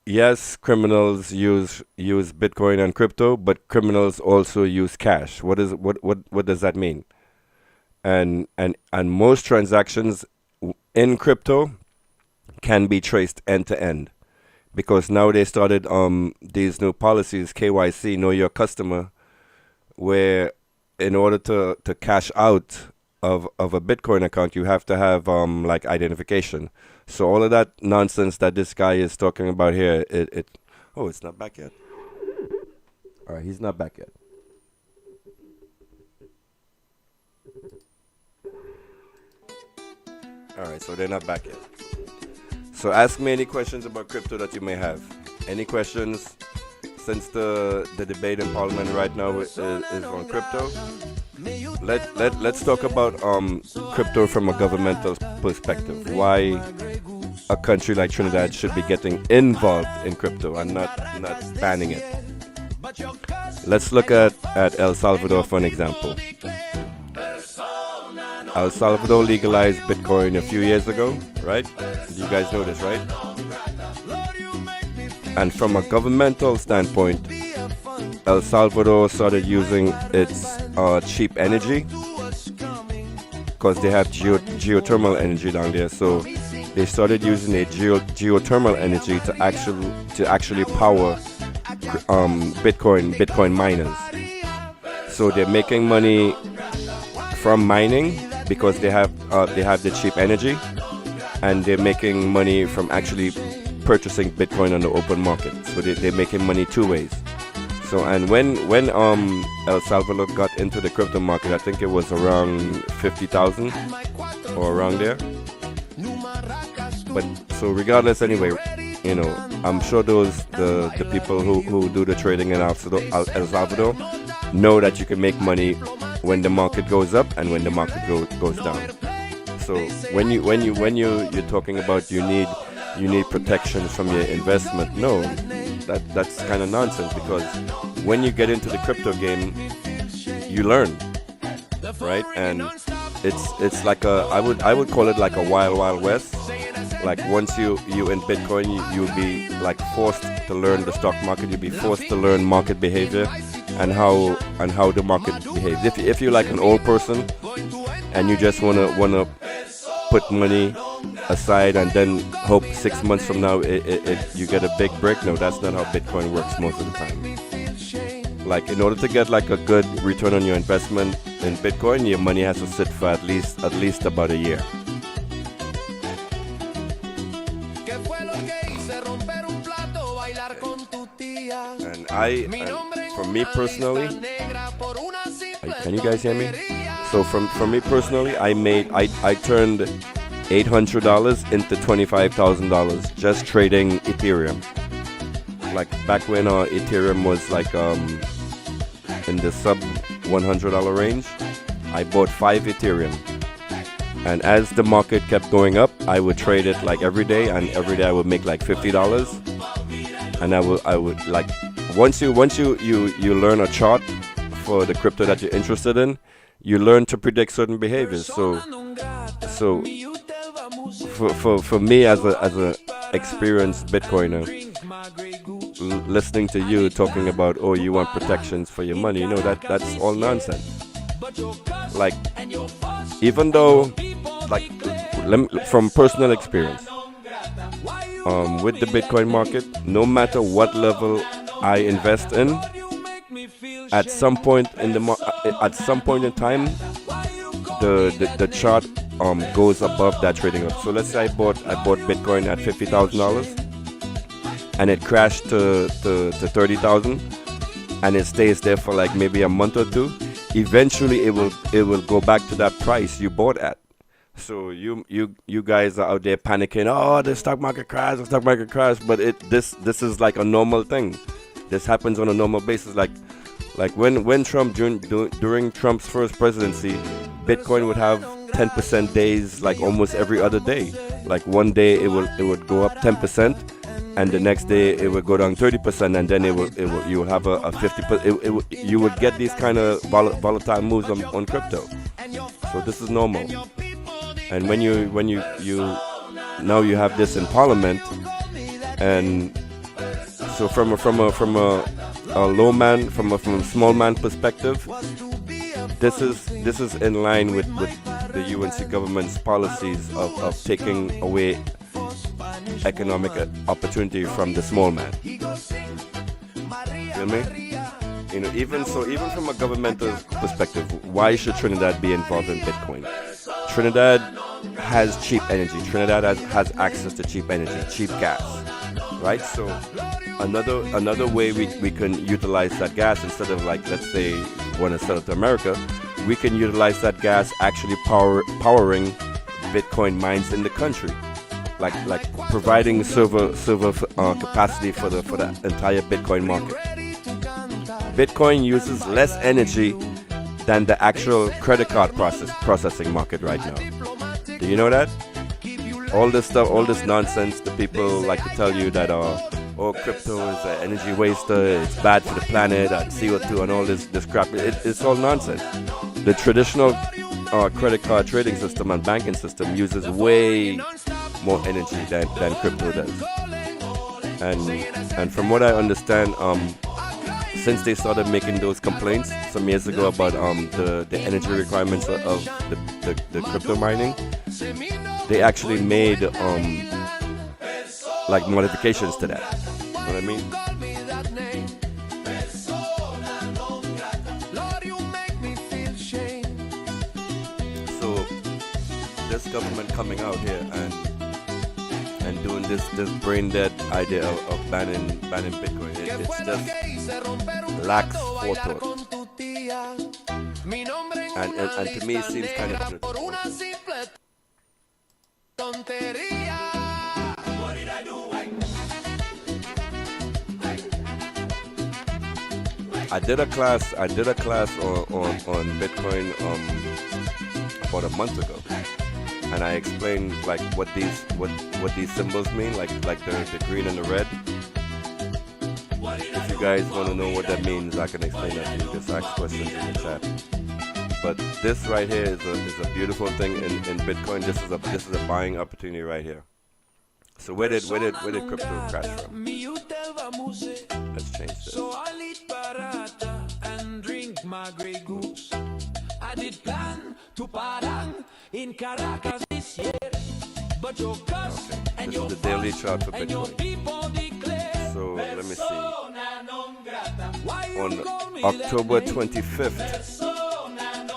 Yes, criminals use Bitcoin and crypto, but criminals also use cash. What does that mean? And most transactions in crypto can be traced end to end, because now they started these new policies, KYC, know your customer, where in order to cash out of a Bitcoin account, you have to have like identification. So all of that nonsense that this guy is talking about here, it's not back yet. All right, he's not back yet. All right, so they're not back yet. So ask me any questions about crypto that you may have. Any questions, since the debate in Parliament right now is on crypto. Let's talk about crypto from a governmental perspective. Why a country like Trinidad should be getting involved in crypto and not banning it. Let's look at El Salvador for an example. El Salvador legalized Bitcoin a few years ago, right? You guys know this, right? And from a governmental standpoint, El Salvador started using its cheap energy because they have geothermal energy down there. So they started using a geothermal energy to actually power Bitcoin miners. So they're making money from mining because they have the cheap energy, and they're making money from actually purchasing Bitcoin on the open market. So they're making money two ways. So and when El Salvador got into the crypto market, I think it was around 50,000 or around there. But so regardless, anyway, you know, I'm sure the people who do the trading in El Salvador know that you can make money when the market goes up and when the market goes down. So when you're talking about you need protection from your investment, no, that's kind of nonsense, because when you get into the crypto game, you learn, right? And it's like I would call it like a wild west. Like once you in Bitcoin, you'll be like forced to learn the stock market. You'll be forced to learn market behavior and how the market behaves. If you're like an old person and you just wanna put money aside and then hope 6 months from now you get a big break, no, that's not how Bitcoin works most of the time. Like in order to get like a good return on your investment in Bitcoin, your money has to sit for at least about a year. And for me personally, can you guys hear me? So for me personally, I turned $800 into $25,000 just trading Ethereum. Like back when Ethereum was like in the sub $100 range, I bought 5 Ethereum. And as the market kept going up, I would trade it like every day, and every day I would make like $50. And I would like once you learn a chart for the crypto that you're interested in, you learn to predict certain behaviors. So for me as a experienced Bitcoiner, listening to you talking about, oh, you want protections for your money, you know, that's all nonsense. Like, even though, like, from personal experience, with the Bitcoin market, no matter what level I invest in, at some point in time, the chart goes above that trading up. So let's say I bought Bitcoin at $50,000, and it crashed to 30,000, and it stays there for like maybe a month or two. Eventually, it will go back to that price you bought at. So you guys are out there panicking. Oh, the stock market crashed, But this is like a normal thing. This happens on a normal basis. Like when Trump during Trump's first presidency, Bitcoin would have 10% days, like almost every other day. Like one day it would go up 10%, and the next day it would go down 30%, and then you will have a 50%. You would get these kind of volatile moves on crypto. So this is normal. And when you now you have this in Parliament, and so from a low man, from a small man perspective, this is in line with the UNC government's policies of taking away economic opportunity from the small man. Feel me? You know, even from a governmental perspective, why should Trinidad be involved in Bitcoin? Trinidad has cheap energy. Trinidad has access to cheap energy, cheap gas, right? So another way we can utilize that gas, instead of, like, let's say want to sell it to America, we can utilize that gas actually powering Bitcoin mines in the country, like providing server capacity for the entire Bitcoin market. Bitcoin uses less energy than the actual credit card processing market right now. Do you know that? all this stuff, all this nonsense, the people like to tell you that oh, crypto is an energy waster, it's bad for the planet, and CO2 and all this crap. It's all nonsense. The traditional credit card trading system and banking system uses way more energy than crypto does. And from what I understand, since they started making those complaints some years ago about the energy requirements of the crypto mining, they actually made like modifications to that. You know what I mean? So this government coming out here and doing this brain dead idea of banning Bitcoin, it's just lacks forethought. And to me it seems kind of I did a class on Bitcoin about a month ago, and I explained like what these symbols mean, like the green and the red. If you guys want to know what that means, I can explain that to you. Just ask questions in the chat. But this right here is a beautiful thing in Bitcoin. This is a buying opportunity right here. So where did crypto crash from? Let's change this. So I'll eat barata and drink my Grey Goose. I did plan to parang in Caracas this year, but your cuss and this your is the daily chart for and your Bitcoin. people declare. So let me see. On October 25th,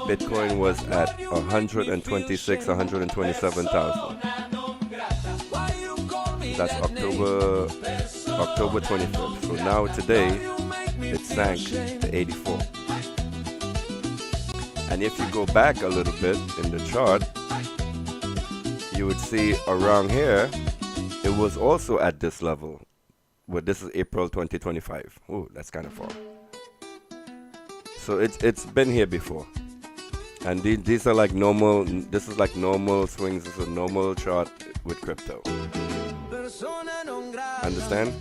Bitcoin was at 127,000. That's October 25th. So now today it sank to 84. And if you go back a little bit in the chart, you would see around here it was also at this level. But this is April 2025. Ooh, that's kind of far. So it's been here before. And these are like normal, this is like normal swings, this is a normal chart with crypto. Understand?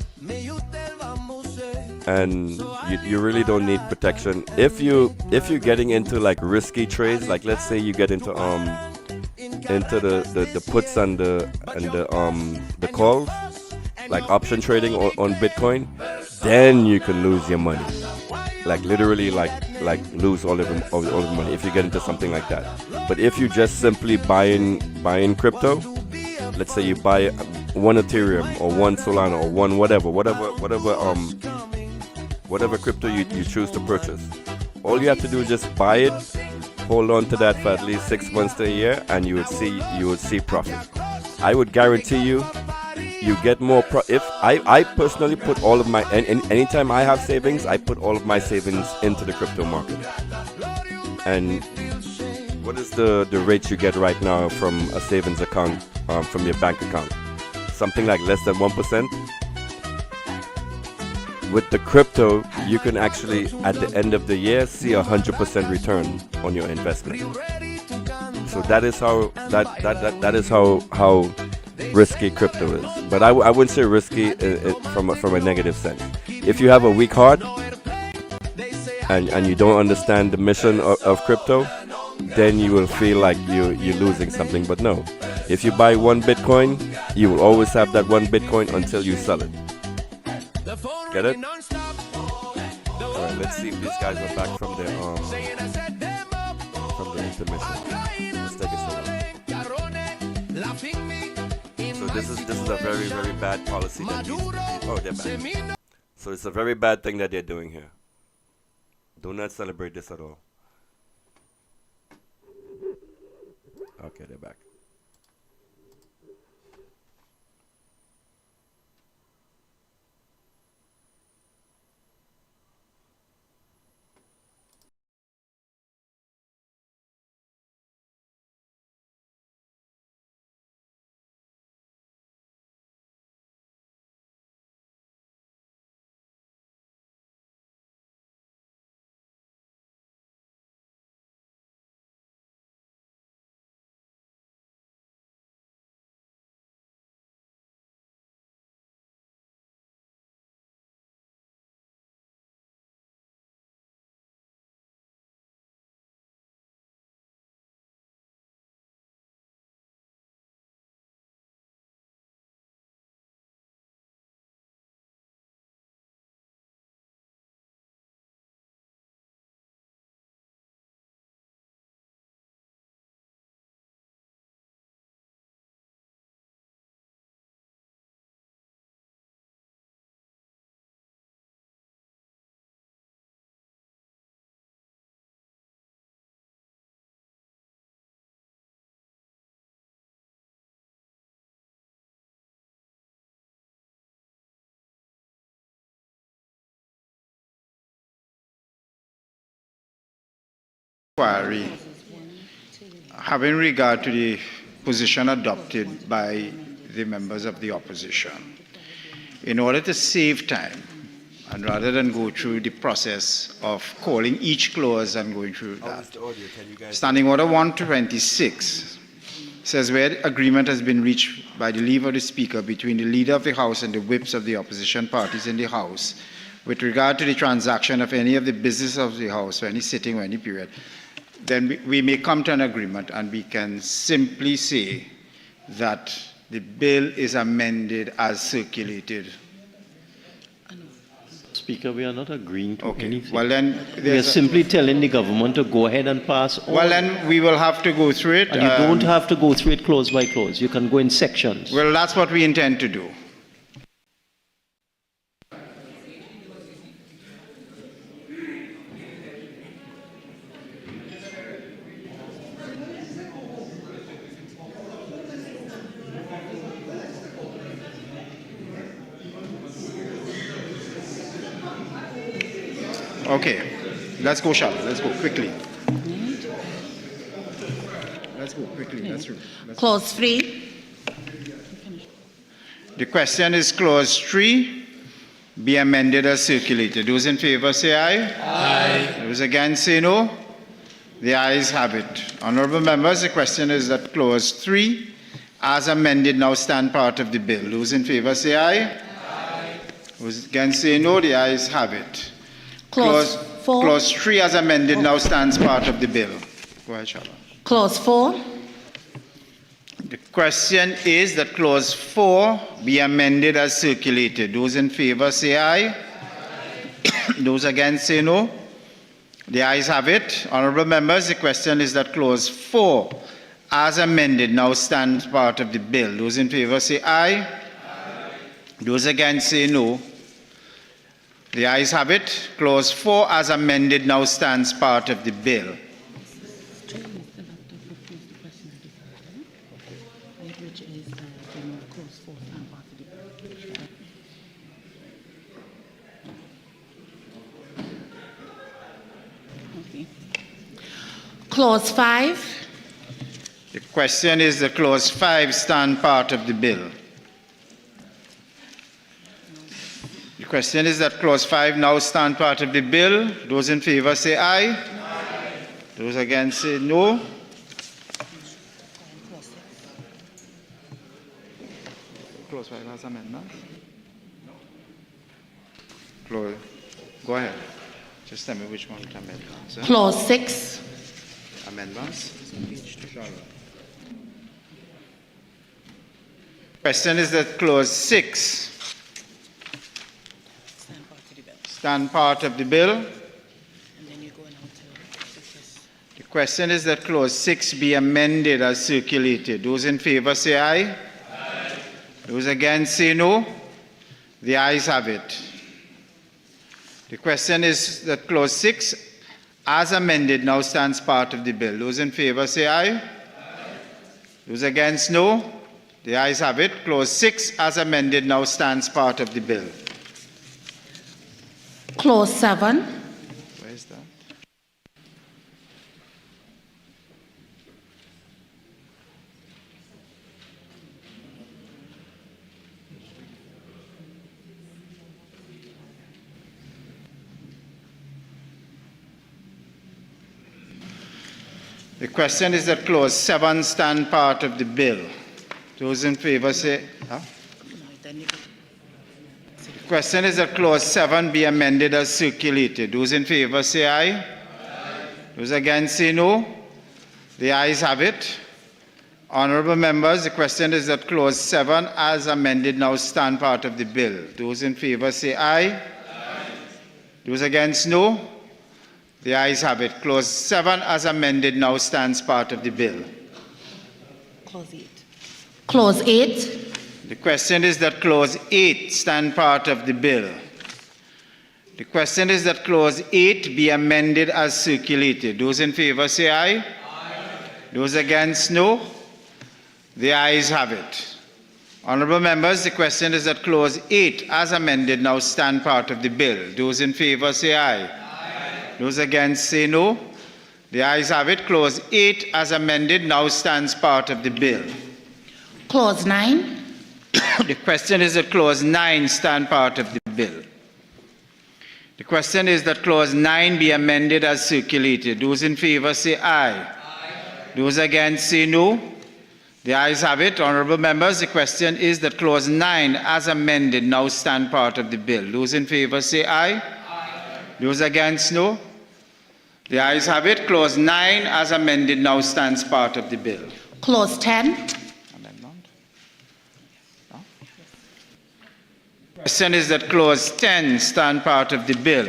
And you really don't need protection. If you're getting into like risky trades, like let's say you get into the puts and the calls, like option trading on Bitcoin, then you can lose your money. Like literally like lose all of the money if you get into something like that. But if you just simply buying crypto, let's say you buy one Ethereum or one Solana or one whatever crypto you choose to purchase, all you have to do is just buy it, hold on to that for at least 6 months to a year, and you would see profit. I would guarantee you get more if I personally put all of my anytime I have savings, I put all of my savings into the crypto market. And what is the rate you get right now from a savings account, from your bank account? Something like less than 1%. With the crypto, you can actually at the end of the year see 100% return on your investment. So that is how risky crypto is. But I wouldn't say risky from a negative sense. If you have a weak heart and you don't understand the mission of crypto, then you will feel like you're losing something. But no, if you buy one Bitcoin, you will always have that one Bitcoin until you sell it. Get it? Alright, let's see if these guys are back from their intermission. Let's take it slow. So this is a very, very bad policy that they're back. So it's a very bad thing that they're doing here. Do not celebrate this at all. Okay, they're back. inquiry, having regard to the position adopted by the members of the opposition, in order to save time, and rather than go through the process of calling each clause and going through that, Standing Order 126 says where agreement has been reached by the leave of the Speaker between the Leader of the House and the whips of the opposition parties in the House with regard to the transaction of any of the business of the House or any sitting or any period, then we may come to an agreement and we can simply say that the bill is amended as circulated. Speaker, we are not agreeing to anything. Well, then we are simply telling the government to go ahead and pass on. Well, then we will have to go through it. And you don't have to go through it clause by clause. You can go in sections. Well, that's what we intend to do. Okay, let's go, Charlotte. Let's go quickly. Let's go quickly. Let's Clause 3. The question is Clause 3 be amended as circulated. Those in favor say aye. Aye. Those against say no. The ayes have it. Honourable members, the question is that Clause 3 as amended now stand part of the bill. Those in favor say aye. Aye. Those against say no. The ayes have it. Clause 3 as amended now stands part of the bill. Go ahead, Charlotte. Clause 4. The question is that Clause 4 be amended as circulated. Those in favor say aye. Those against say no. The ayes have it. Honourable members, the question is that Clause 4 as amended now stands part of the bill. Those in favor say aye. Those against say no. The ayes have it. Clause 4 as amended now stands part of the bill. Clause 5. The question is that Clause 5 stand part of the bill. The question is that Clause 5 now stand part of the bill. Those in favor say aye. Aye. Those against say no. Clause 5 has amendments? Clause, go ahead. Just tell me which one to amend. Clause 6. Amendments? Question is that Clause 6 stand part of the bill. The question is that Clause 6 be amended as circulated. Those in favor say aye. Aye. Those against say no. The ayes have it. The question is that Clause 6 as amended now stands part of the bill. Those in favor say aye. Aye. Those against no. The ayes have it. Clause 6 as amended now stands part of the bill. Clause 7. Where is that? The question is that Clause 7 stand part of the bill. Those in favor say... Huh? The question is that Clause 7 be amended as circulated. Those in favor say aye. Aye. Those against say no. The ayes have it. Honourable members, the question is that Clause 7 as amended now stand part of the bill. Those in favor say aye. Aye. Those against no. The ayes have it. Clause 7 as amended now stands part of the bill. Clause 8. Clause 8. The question is that Clause 8 stand part of the bill. The question is that Clause 8 be amended as circulated. Those in favor say aye. Aye. Those against no. The ayes have it. Honourable members, the question is that Clause 8 as amended now stand part of the bill. Those in favor say aye. Aye. Those against say no. The ayes have it. Clause 8 as amended now stands part of the bill. Clause 9. The question is that Clause 9 stand part of the bill. The question is that Clause 9 be amended as circulated. Those in favor say aye. Aye. Those against say no. The ayes have it. Honourable members, the question is that Clause 9 as amended now stand part of the bill. Those in favor say aye. Aye. Those against no. The ayes have it. Clause 9 as amended now stands part of the bill. Clause 10. The question is that Clause 10 stand part of the bill.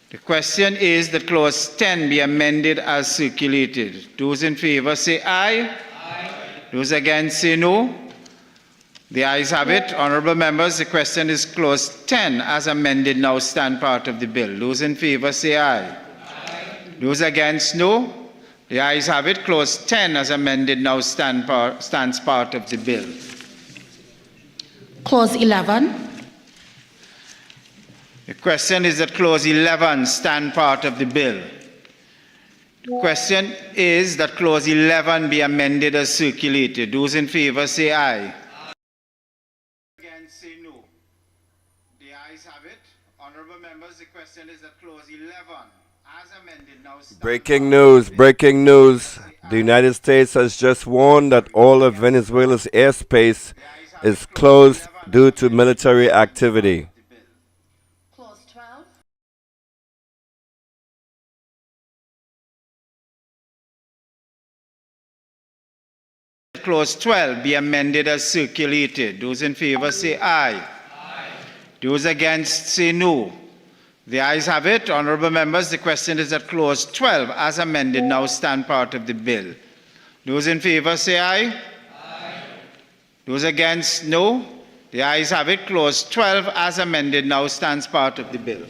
The question is that Clause 10 be amended as circulated. Those in favor say aye. Aye. Those against say no. The ayes have it. Honourable members, the question is Clause 10 as amended now stand part of the bill. Those in favor say aye. Aye. Those against no. The ayes have it. Clause 10 as amended now stands part of the bill. Clause 11. The question is that Clause 11 stand part of the bill. The question is that Clause 11 be amended as circulated. Those in favor say aye. Aye. Against say no. The ayes have it. Honourable members, the question is that Clause 11 as amended now stands Breaking news, breaking news. The United States has just warned that all of Venezuela's airspace is closed due to military activity. Clause 12. Clause 12 be amended as circulated. Those in favor say aye. Aye. Those against say no. The ayes have it. Honourable members, the question is that Clause 12 as amended now stand part of the bill. Those in favor say aye. Aye. Those against no. The ayes have it. Clause 12 as amended now stands part of the bill.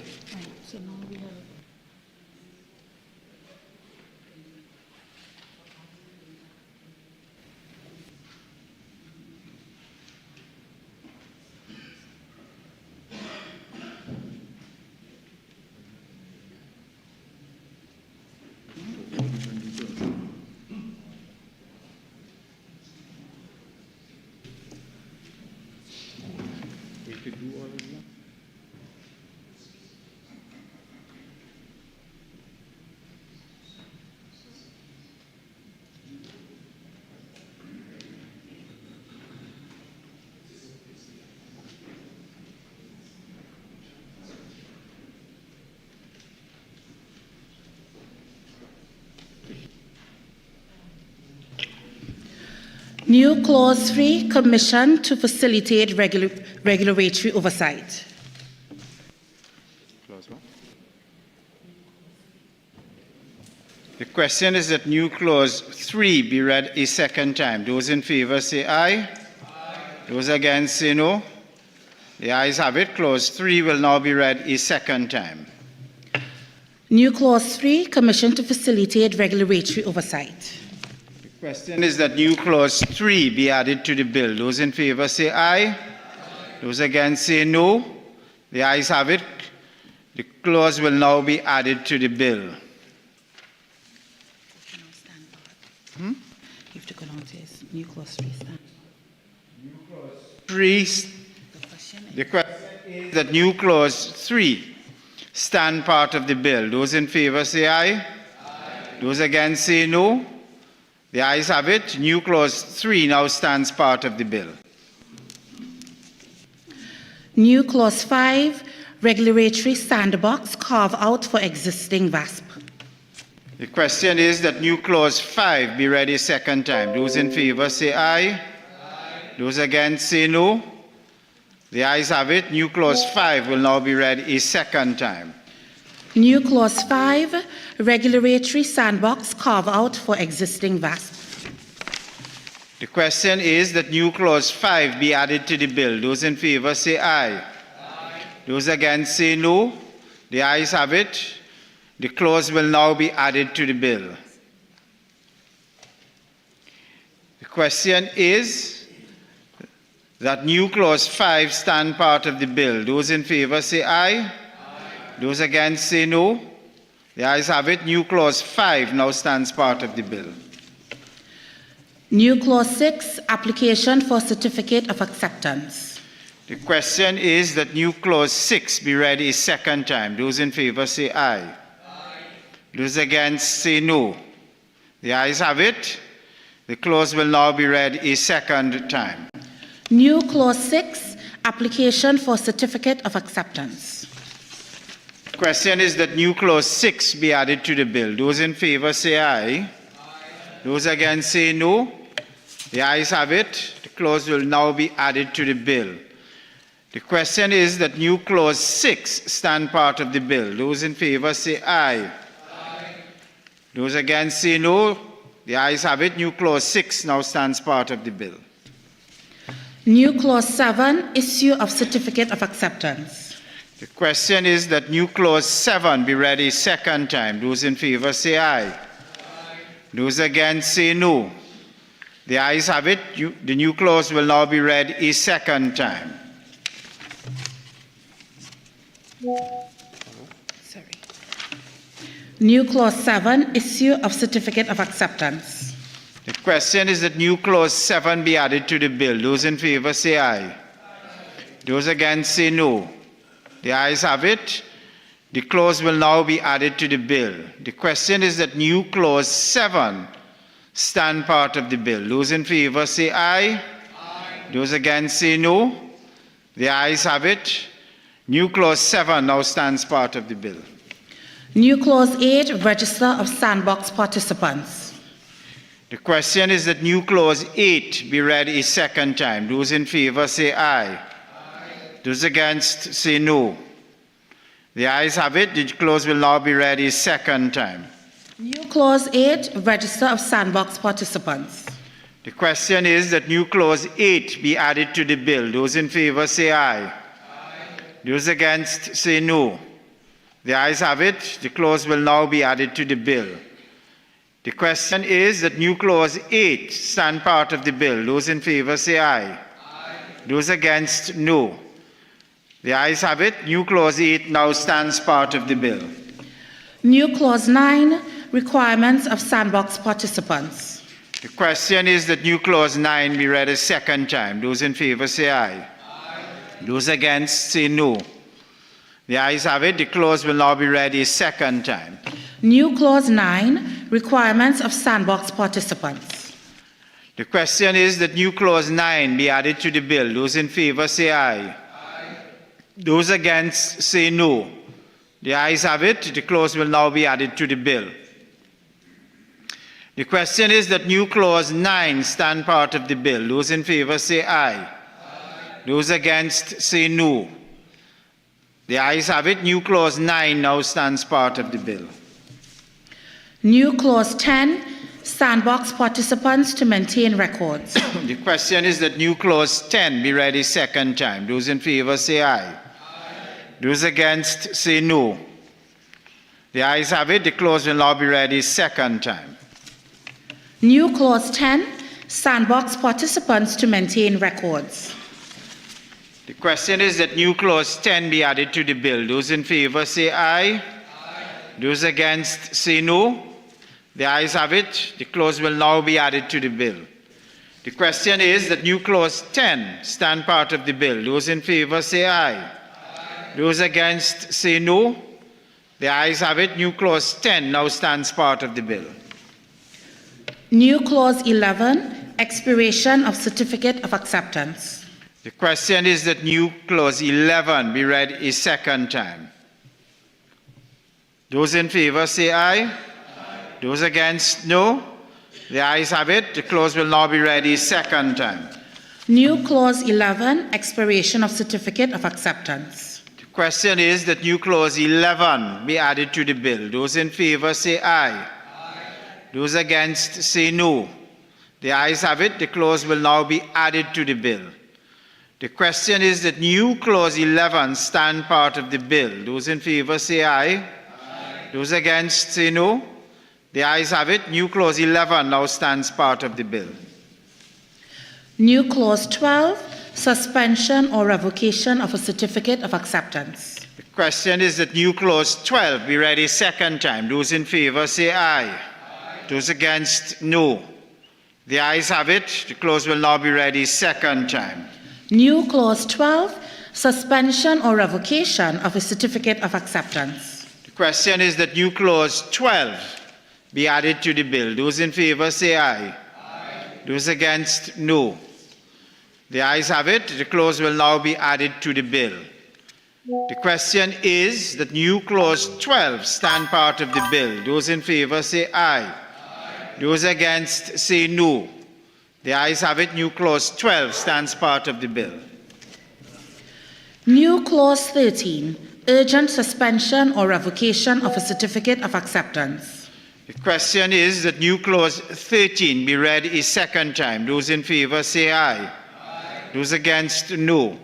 New Clause 3, Commission to facilitate regulatory oversight. The question is that new Clause 3 be read a second time. Those in favor say aye. Aye. Those against say no. The ayes have it. Clause 3 will now be read a second time. New Clause 3, Commission to facilitate regulatory oversight. The question is that new Clause 3 be added to the bill. Those in favor say aye. Aye. Those against say no. The ayes have it. The clause will now be added to the bill. You have to go down to New Clause 3 stand. The question is that new Clause 3 stand part of the bill. Those in favor say aye. Aye. Those against say no. The ayes have it. New Clause 3 now stands part of the bill. New Clause 5, Regulatory Sandbox carve out for existing VASP. The question is that new Clause 5 be read a second time. Those in favor say aye. Aye. Those against say no. The ayes have it. New Clause 5 will now be read a second time. New Clause 5, Regulatory Sandbox carve out for existing VASP. The question is that new Clause 5 be added to the bill. Those in favor say aye. Aye. Those against say no. The ayes have it. The clause will now be added to the bill. The question is that new Clause 5 stand part of the bill. Those in favor say aye. Aye. Those against say no. The ayes have it. New clause 5 now stands part of the bill. New clause 6, application for certificate of acceptance. The question is that new clause 6 be read a second time. Those in favor say aye. Aye. Those against say no. The ayes have it. The clause will now be read a second time. New clause 6, application for certificate of acceptance. The question is that new clause 6 be added to the bill. Those in favor say aye. Aye. Those against say no. The ayes have it. The clause will now be added to the bill. The question is that new clause 6 stand part of the bill. Those in favor say aye. Aye. Those against say no. The ayes have it. New clause 6 now stands part of the bill. New clause 7, issue of certificate of acceptance. The question is that new clause 7 be read a second time. Those in favor say aye. Aye. Those against say no. The ayes have it. The new clause will now be read a second time. Sorry. New clause 7, issue of certificate of acceptance. The question is that new clause 7 be added to the bill. Those in favor say aye. Aye. Those against say no. The ayes have it. The clause will now be added to the bill. The question is that new clause 7 stand part of the bill. Those in favor say aye. Aye. Those against say no. The ayes have it. New clause 7 now stands part of the bill. New clause 8, register of sandbox participants. The question is that new clause 8 be read a second time. Those in favor say aye. Aye. Those against say no. The ayes have it. The clause will now be read a second time. New clause 8, register of sandbox participants. The question is that new clause 8 be added to the bill. Those in favor say aye. Aye. Those against say no. The ayes have it. The clause will now be added to the bill. The question is that new clause 8 stand part of the bill. Those in favor say aye. Aye. Those against no. The ayes have it. New clause 8 now stands part of the bill. New clause 9, requirements of sandbox participants. The question is that new clause 9 be read a second time. Those in favor say aye. Aye. Those against say no. The ayes have it. The clause will now be read a second time. New clause 9, requirements of sandbox participants. The question is that new clause 9 be added to the bill. Those in favor say aye. Aye. Those against say no. The ayes have it. The clause will now be added to the bill. The question is that new clause 9 stand part of the bill. Those in favor say aye. Aye. Those against say no. The ayes have it. New clause 9 now stands part of the bill. New clause 10, sandbox participants to maintain records. The question is that new clause 10 be read a second time. Those in favor say aye. Aye. Those against say no. The ayes have it. The clause will now be read a second time. New clause 10, sandbox participants to maintain records. The question is that new clause 10 be added to the bill. Those in favor say aye. Aye. Those against say no. The ayes have it. The clause will now be added to the bill. The question is that new clause 10 stand part of the bill. Those in favor say aye. Aye. Those against say no. The ayes have it. New clause 10 now stands part of the bill. New clause 11, expiration of certificate of acceptance. The question is that new clause 11 be read a second time. Those in favor say aye. Aye. Those against no. The ayes have it. The clause will now be read a second time. New clause 11, expiration of certificate of acceptance. The question is that new clause 11 be added to the bill. Those in favor say aye. Aye. Those against say no. The ayes have it. The clause will now be added to the bill. The question is that new clause 11 stand part of the bill. Those in favor say aye. Aye. Those against say no. The ayes have it. New clause 11 now stands part of the bill. New clause 12, suspension or revocation of a certificate of acceptance. The Question is that new clause 12 be read a second time. Those in favor say aye. Those against, no. The ayes have it. The clause will now be read a second time. New clause 12, suspension or revocation of a certificate of acceptance. The question is that new clause 12 be added to the bill. Those in favor say aye. Those against, no. The ayes have it. The clause will now be added to the bill. The question is that new clause 12 stand part of the bill. Those in favor say aye. Those against say no. The ayes have it. New clause 12 stands part of the bill. New clause 13, urgent suspension or revocation of a certificate of acceptance. The question is that new clause 13 be read a second time. Those in favor say aye. Those against, no.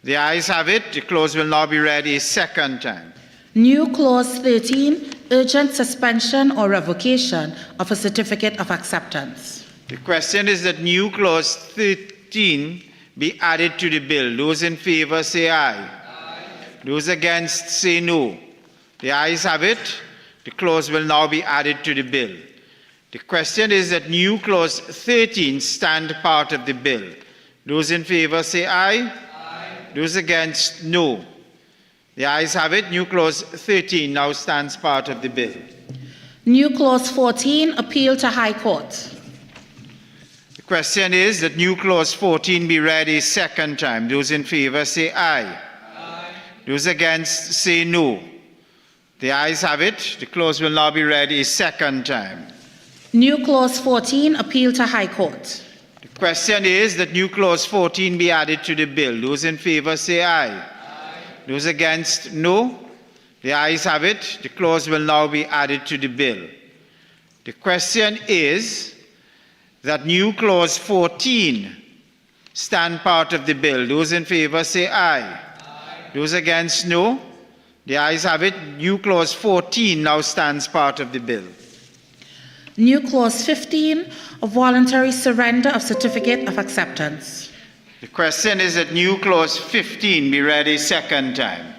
The ayes have it. The clause will now be read a second time. New clause 13, urgent suspension or revocation of a certificate of acceptance. The question is that new clause 13 be added to the bill. Those in favor say aye. Those against say no. The ayes have it. The clause will now be added to the bill. The question is that new clause 13 stand part of the bill. Those in favor say aye. Those against, no. The ayes have it. New clause 13 now stands part of the bill. New clause 14, appeal to High Court. The question is that new clause 14 be read a second time. Those in favor say aye. Those against say no. The ayes have it. The clause will now be read a second time. New clause 14, appeal to High Court. The question is that new clause 14 be added to the bill. Those in favor say aye. Those against, no. The ayes have it. The clause will now be added to the bill. The question is that new clause 14 stand part of the bill. Those in favor say aye. Those against, no. The ayes have it. New clause 14 now stands part of the bill. New clause 15, a voluntary surrender of certificate of acceptance. The question is that new clause 15 be read a second time.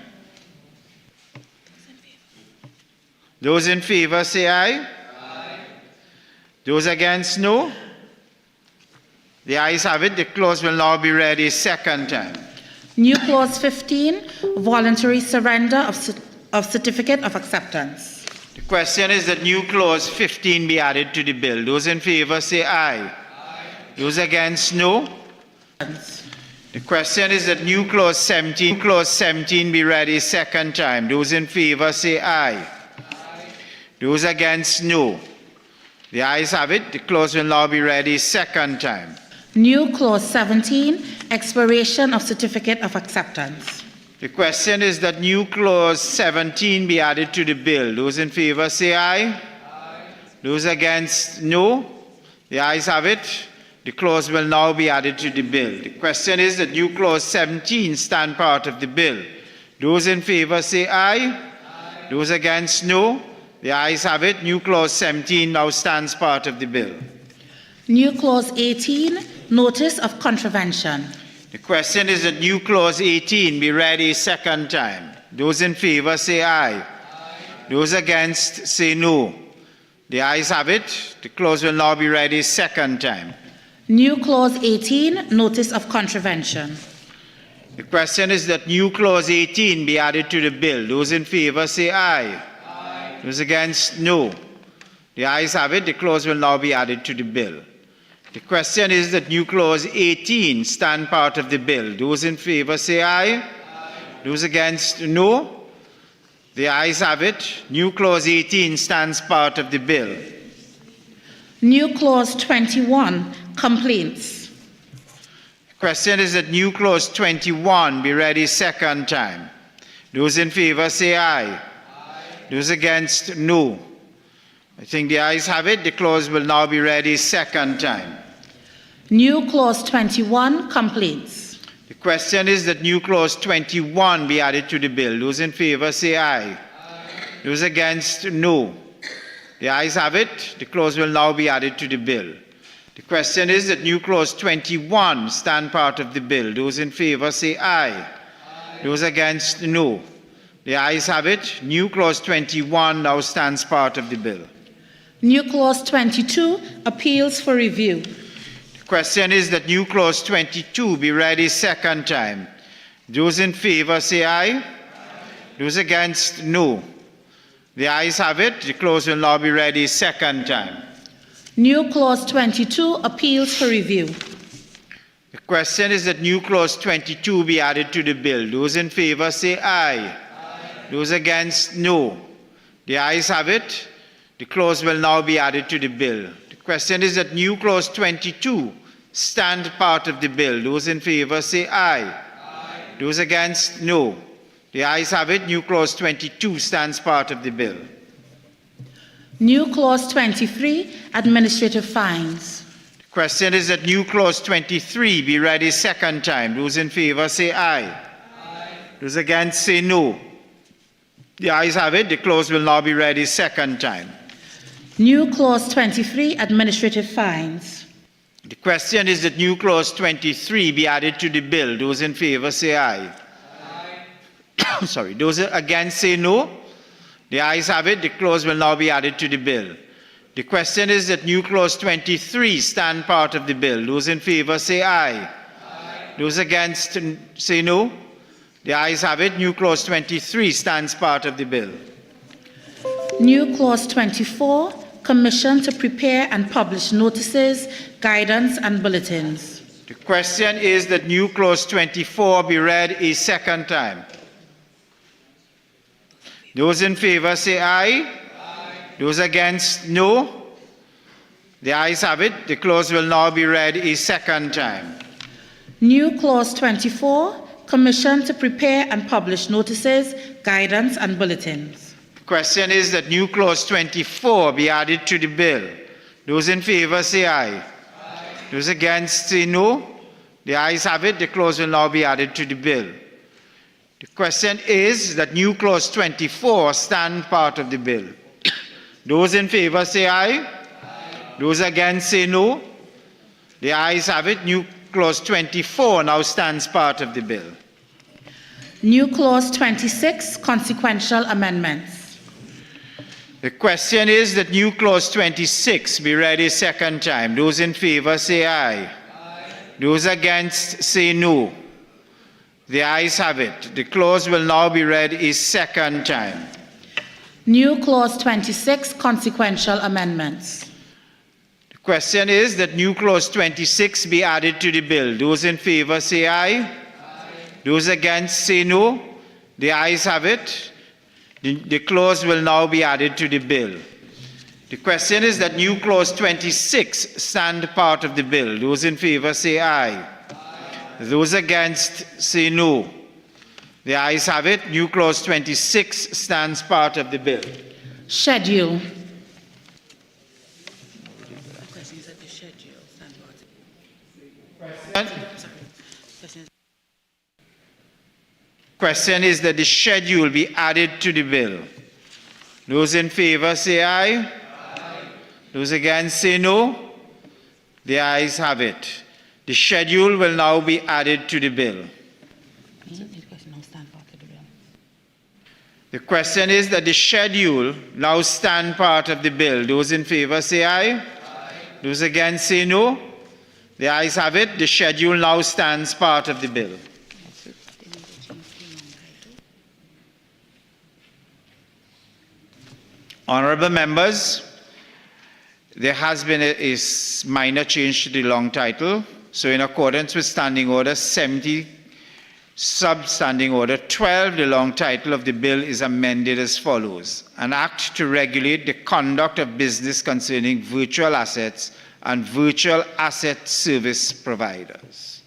Those in favor say aye. Those against, no. The ayes have it. The clause will now be read a second time. New clause 15, voluntary surrender of certificate of acceptance. The question is that new clause 15 be added to the bill. Those in favor say aye. Those against, no. The question is that new clause 17 be read a second time. Those in favor say aye. Those against, no. The ayes have it. The clause will now be read a second time. New clause 17, expiration of certificate of acceptance. The question is that new clause 17 be added to the bill. Those in favor say aye. Those against, no. The ayes have it. The clause will now be added to the bill. The question is that new clause 17 stand part of the bill. Those in favor say aye. Those against, no. The ayes have it. New clause 17 now stands part of the bill. New clause 18, notice of contravention. The question is that new clause 18 be read a second time. Those in favor say aye. Those against say no. The ayes have it. The clause will now be read a second time. New clause 18, notice of contravention. The question is that new clause 18 be added to the bill. Those in favor say aye. Those against, no. The ayes have it. The clause will now be added to the bill. The question is that new clause 18 stand part of the bill. Those in favor say aye. Those against, no. The ayes have it. New clause 18 stands part of the bill. New clause 21, complaints. The question is that new clause 21 be read a second time. Those in favor say aye. Those against, no. I think the ayes have it. The clause will now be read a second time. New clause 21, complaints. The question is that new clause 21 be added to the bill. Those in favor say aye. Those against, no. The ayes have it. The clause will now be added to the bill. The question is that new clause 21 stand part of the bill. Those in favor say aye. Those against, no. The ayes have it. New clause 21 now stands part of the bill. New clause 22, appeals for review. The question is that new clause 22 be read a second time. Those in favor say aye. Those against, no. The ayes have it. The clause will now be read a second time. New clause 22, appeals for review. The question is that new clause 22 be added to the bill. Those in favor say aye. Those against, no. The ayes have it. The clause will now be added to the bill. The question is that new clause 22 stand part of the bill. Those in favor say aye. Those against, no. The ayes have it. New clause 22 stands part of the bill. New clause 23, administrative fines. The question is that new clause 23 be read a second time. Those in favor say aye. Those against say no. The ayes have it. The clause will now be read a second time. New clause 23, administrative fines. The question is that new clause 23 be added to the bill. Those in favor say aye. Sorry. Those against say no. The ayes have it. The clause will now be added to the bill. The question is that new clause 23 stand part of the bill. Those in favor say aye. Those against say no. The ayes have it. New clause 23 stands part of the bill. New clause 24, commission to prepare and publish notices, guidance and bulletins. The question is that new clause 24 be read a second time. Those in favor say aye. Those against, no. The ayes have it. The clause will now be read a second time. New clause 24, commission to prepare and publish notices, guidance and bulletins. The question is that new clause 24 be added to the bill. Those in favor say aye. Those against say no. The ayes have it. The clause will now be added to the bill. The question is that new clause 24 stand part of the bill. Those in favor say aye. Those against say no. The ayes have it. New clause 24 now stands part of the bill. New clause 26, consequential amendments. The question is that new clause 26 be read a second time. Those in favor say aye. Those against say no. The ayes have it. The clause will now be read a second time. New clause 26, consequential amendments. The question is that new clause 26 be added to the bill. Those in favor say aye. Those against say no. The ayes have it. The clause will now be added to the bill. The question is that new clause 26 stand part of the bill. Those in favor say aye. Those against say no. The ayes have it. New clause 26 stands part of the bill. Schedule. Question is that the schedule be added to the bill. Those in favor say aye. Those against say no. The ayes have it. The schedule will now be added to the bill. The question is that the schedule now stand part of the bill. Those in favor say aye. Those against say no. The ayes have it. The schedule now stands part of the bill. Honorable members, there has been a minor change to the long title. So in accordance with Standing Order 70, Sub-Standing Order 12, the long title of the bill is amended as follows. An act to regulate the conduct of business concerning virtual assets and virtual asset service providers.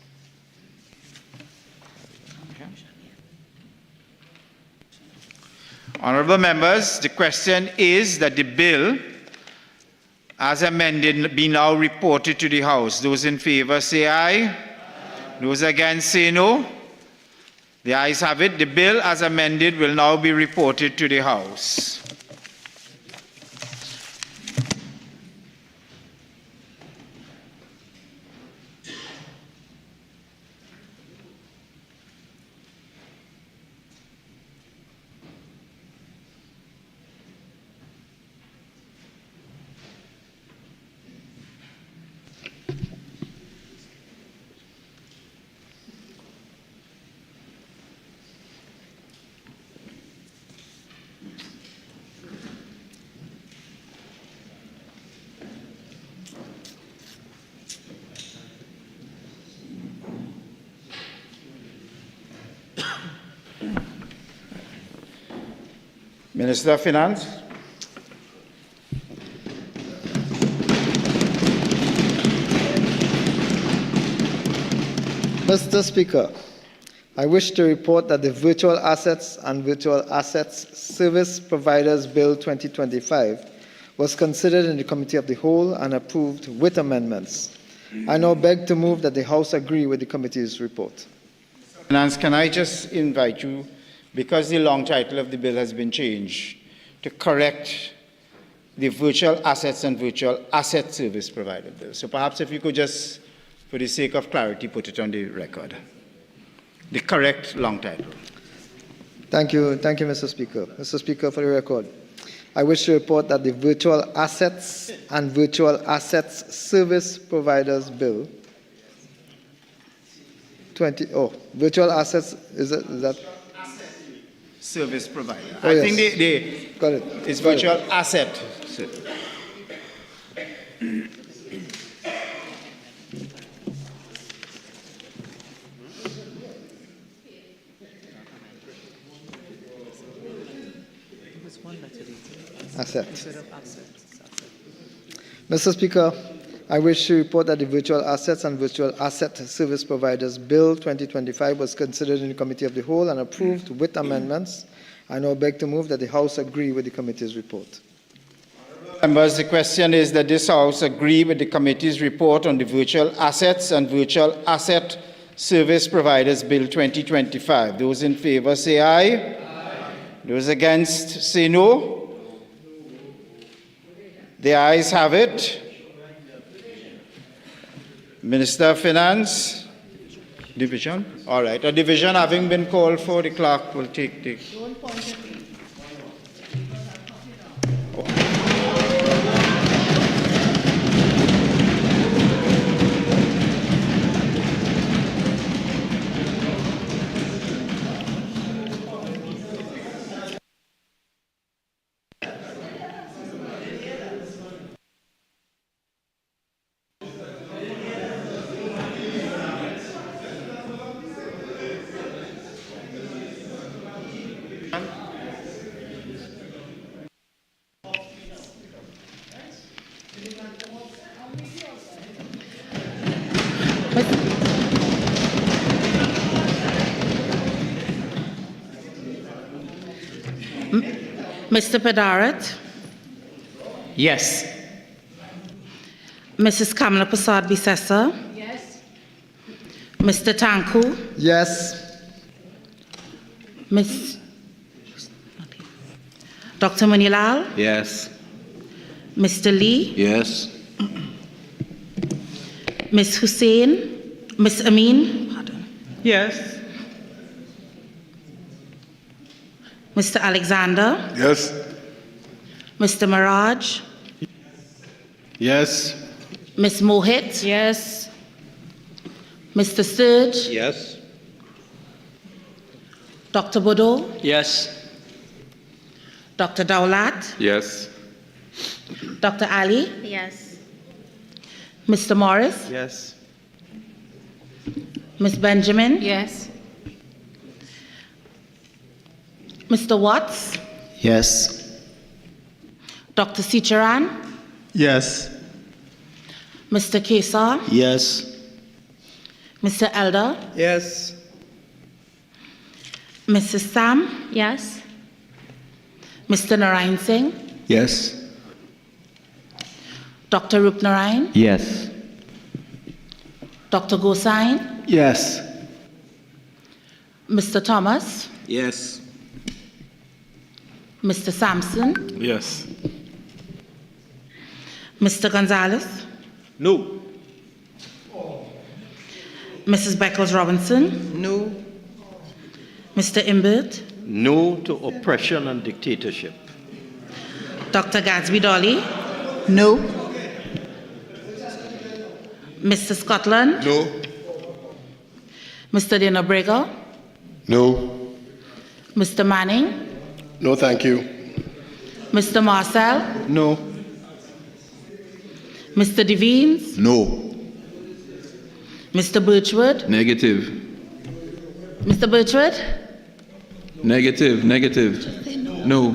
Honorable members, the question is that the bill as amended be now reported to the House. Those in favor say aye. Those against say no. The ayes have it. The bill as amended will now be reported to the House. Minister of Finance. Mr. Speaker, I wish to report that the Virtual Assets and Virtual Assets Service Providers Bill 2025 was considered in the Committee of the Whole and approved with amendments. I now beg to move that the House agree with the committee's report. Finance, can I just invite you, because the long title of the bill has been changed, to correct the Virtual Assets and Virtual Asset Service Provider Bill. So perhaps if you could just, for the sake of clarity, put it on the record. The correct long title. Thank you, Mr. Speaker. Mr. Speaker, for the record, I wish to report that the Virtual Assets and Virtual Assets Service Providers Bill Virtual Assets, is that? Service provider. Oh, I yes. think got it. It's Got virtual it. asset. Asset. Mr. Speaker, I wish to report that the Virtual Assets and Virtual Asset Service Providers Bill 2025 was considered in the Committee of the Whole and approved with amendments. I now beg to move that the House agree with the committee's report. Members, the question is that this House agree with the committee's report on the Virtual Assets and Virtual Asset Service Providers Bill 2025. Those in favor say aye. Aye. Those against say no. The ayes have it. Minister of Finance. Division? All right. A division having been called for, the clerk will take the... Mr. Padarat? Yes. Mrs. Kamala Prasad-Bissessar? Yes. Mr. Tanku? Yes. Miss Dr. Munilal? Yes. Mr. Lee? Yes. Miss Hussain? Miss Amin? Pardon. Yes. Mr. Alexander? Yes. Mr. Maraj? Yes. Miss Mohit? Yes. Mr. Sturge? Yes. Dr. Bodo? Yes. Dr. Dowlat? Yes. Dr. Ali? Yes. Mr. Morris? Yes. Miss Benjamin? Yes. Mr. Watts? Yes. Dr. Sicharan? Yes. Mr. Kesar? Yes. Mr. Elder? Yes. Mrs. Sam? Yes. Mr. Narayan Singh? Yes. Dr. Rup Narayan? Yes. Dr. Gosain? Yes. Mr. Thomas? Yes. Mr. Sampson? Yes. Mr. Gonzalez? No. Mrs. Beckles Robinson? No. Mr. Imbert? No to oppression and dictatorship. Dr. Gadsby Dolly? No. Mr. Scotland? No. Mr. Dana Brigger? No. Mr. Manning? No, thank you. Mr. Marcel? No. Mr. Devines? No. Mr. Birchwood? Negative. Mr. Birchwood? Negative. No.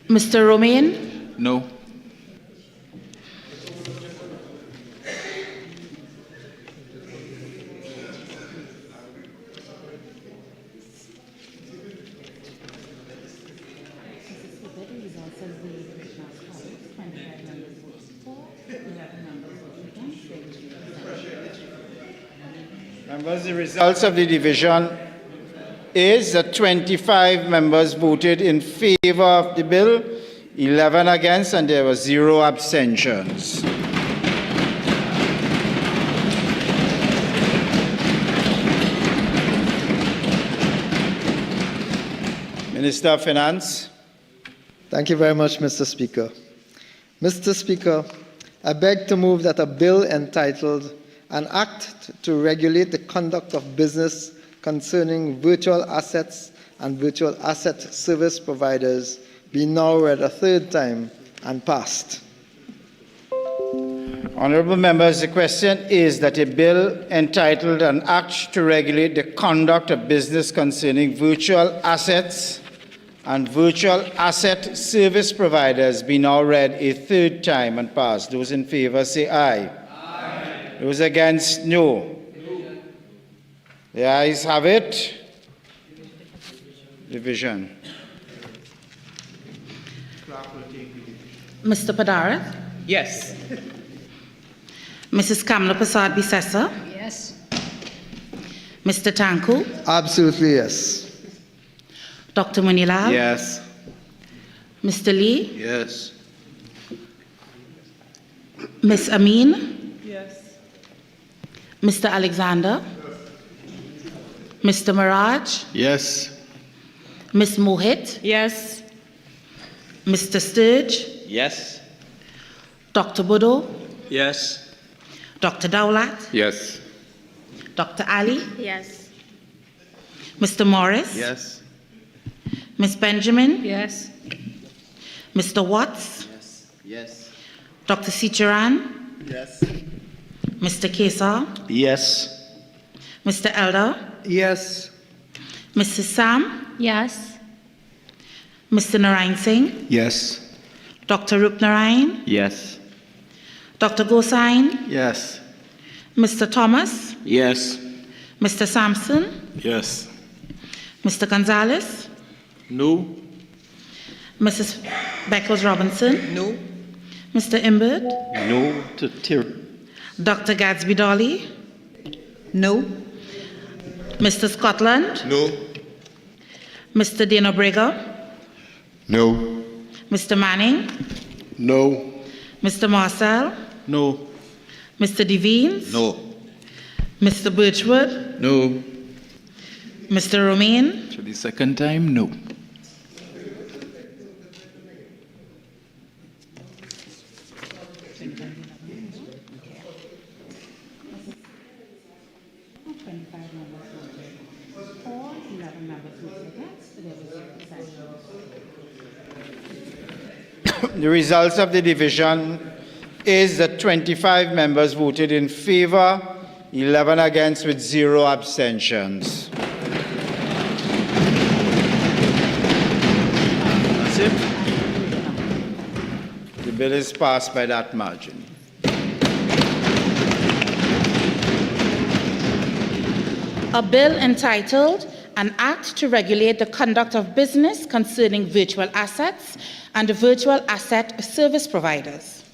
Mr. Romaine? No. Members, the results of the division is that 25 members voted in favor of the bill, 11 against, and there were 0 abstentions. Minister of Finance. Thank you very much, Mr. Speaker. Mr. Speaker, I beg to move that a bill entitled An Act to Regulate the Conduct of Business Concerning Virtual Assets and Virtual Asset Service Providers be now read a third time and passed. Honourable members, the question is that a bill entitled An Act to Regulate the Conduct of Business Concerning Virtual Assets and Virtual Asset Service Providers be now read a third time and passed. Those in favour say aye. Aye. Those against, no. The ayes have it. Division. Mr. Padarath? Yes. Mrs. Kamla Prasad Bisessa? Yes. Mr. Tanku? Absolutely yes. Dr. Munilal? Yes. Mr. Lee? Yes. Ms. Amin? Yes. Mr. Alexander? Mr. Miraj? Yes. Ms. Mohit? Yes. Mr. Sturge? Yes. Dr. Budo? Yes. Dr. Dowlat? Yes. Dr. Ali? Yes. Mr. Morris? Yes. Ms. Benjamin? Yes. Mr. Watts? Yes. Dr. Sicharan? Yes. Mr. Kesar? Yes. Mr. Elder? Yes. Mrs. Sam? Yes. Mr. Narayan Singh? Yes. Dr. Rup Narayan? Yes. Dr. Gosain? Yes. Mr. Thomas? Yes. Mr. Sampson? Yes. Mr. Gonzalez? No. Mrs. Beckles Robinson? No. Mr. Imbert? No to Dr. Gadsby Dolly? No. Mr. Scotland? No. Mr. Dino Brigger? No. Mr. Manning? No. Mr. Marcel? No. Mr. Devines? No. Mr. Birchwood? No. Mr. Romaine? For the second time, no. The results of the division is that 25 members voted in favor, 11 against with 0 abstentions. That's it. The bill is passed by that margin. A bill entitled An Act to Regulate the Conduct of Business Concerning Virtual Assets and Virtual Asset Service Providers.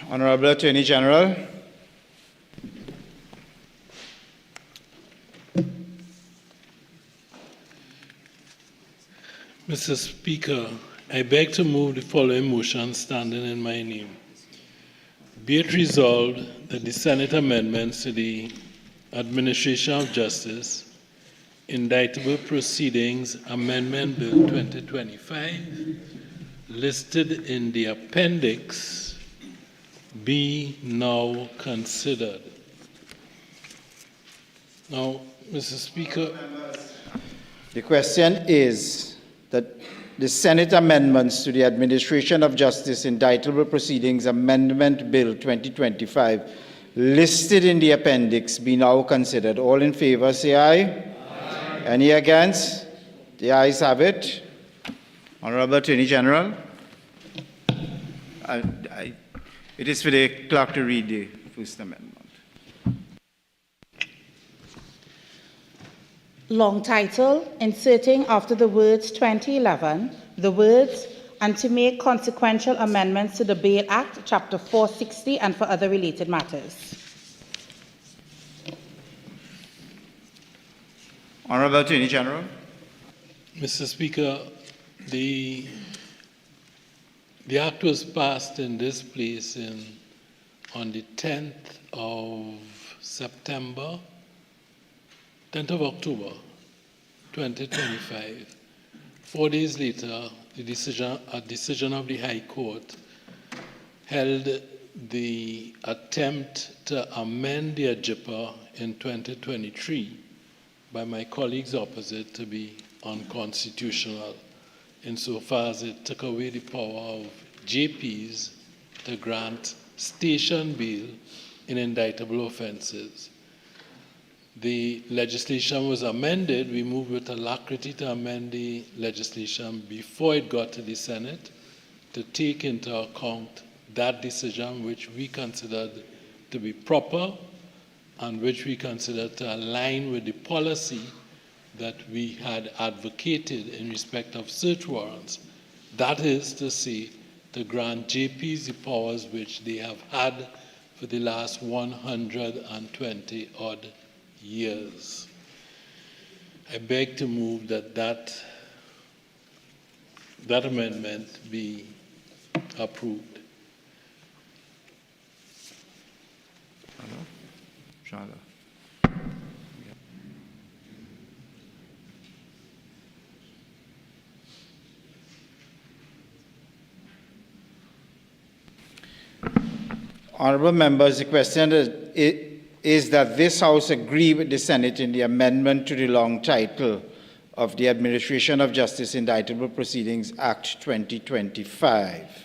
Honorable Attorney General. Mr. Speaker, I beg to move the following motion standing in my name. Be it resolved that the Senate amendments to the Administration of Justice Indictable Proceedings Amendment Bill 2025, listed in the appendix, be now considered. Now, Mr. Speaker. The question is that the Senate amendments to the Administration of Justice Indictable Proceedings Amendment Bill 2025, listed in the appendix be now considered. All in favor, say aye. Aye. Any against? The ayes have it. Honorable Attorney General. It is for the clerk to read the First Amendment. Long title, inserting after the words 2011, the words, and to make consequential amendments to the Bail Act, Chapter 460, and for other related matters. Honorable Attorney General. Mr. Speaker, the act was passed in this place on the 10th of September, 10th of October, 2025. 4 days later, a decision of the High Court held the attempt to amend the AGIPA in 2023 by my colleagues opposite to be unconstitutional insofar as it took away the power of JPs to grant station bail in indictable offenses. The legislation was amended. We moved with alacrity to amend the legislation before it got to the Senate to take into account that decision, which we considered to be proper and which we considered to align with the policy that we had advocated in respect of search warrants. That is to say, to grant JPs the powers which they have had for the last 120 odd years. I beg to move that amendment be approved. Charlotte. Honourable members, the question is that this House agree with the Senate in the amendment to the long title of the Administration of Justice Indictable Proceedings Act 2025.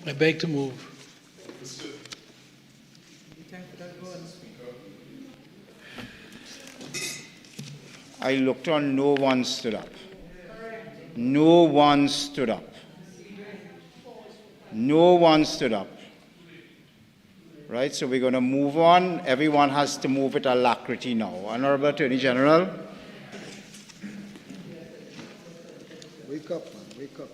I beg to move. I looked on, no one stood up. No one stood up. No one stood up. Right, so we're going to move on. Everyone has to move with alacrity now. Honorable Attorney General. Wake up, man, wake up.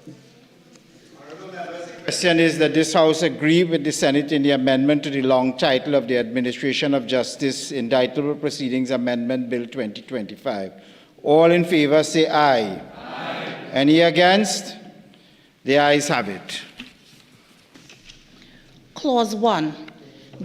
The question is that this House agree with the Senate in the amendment to the long title of the Administration of Justice Indictable Proceedings Amendment Bill 2025. All in favor say aye. Aye. Any against? The ayes have it. Clause 1.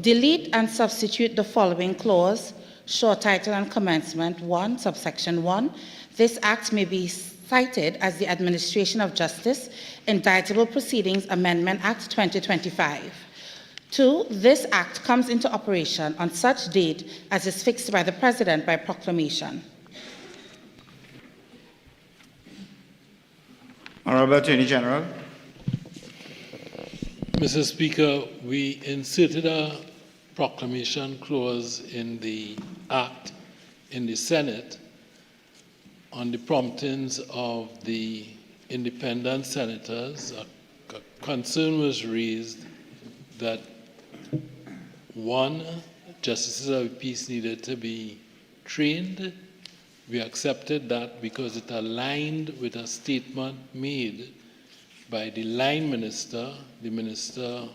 Delete and substitute the following clause, short title and commencement 1, subsection 1. This act may be cited as the Administration of Justice Indictable Proceedings Amendment Act 2025. 2. This act comes into operation on such date as is fixed by the President by proclamation. Honorable Attorney General. Mr. Speaker, we inserted a proclamation clause in the Act in the Senate on the promptings of the independent senators. A concern was raised that, one, justices of the peace needed to be trained. We accepted that because it aligned with a statement made by the line minister, the Minister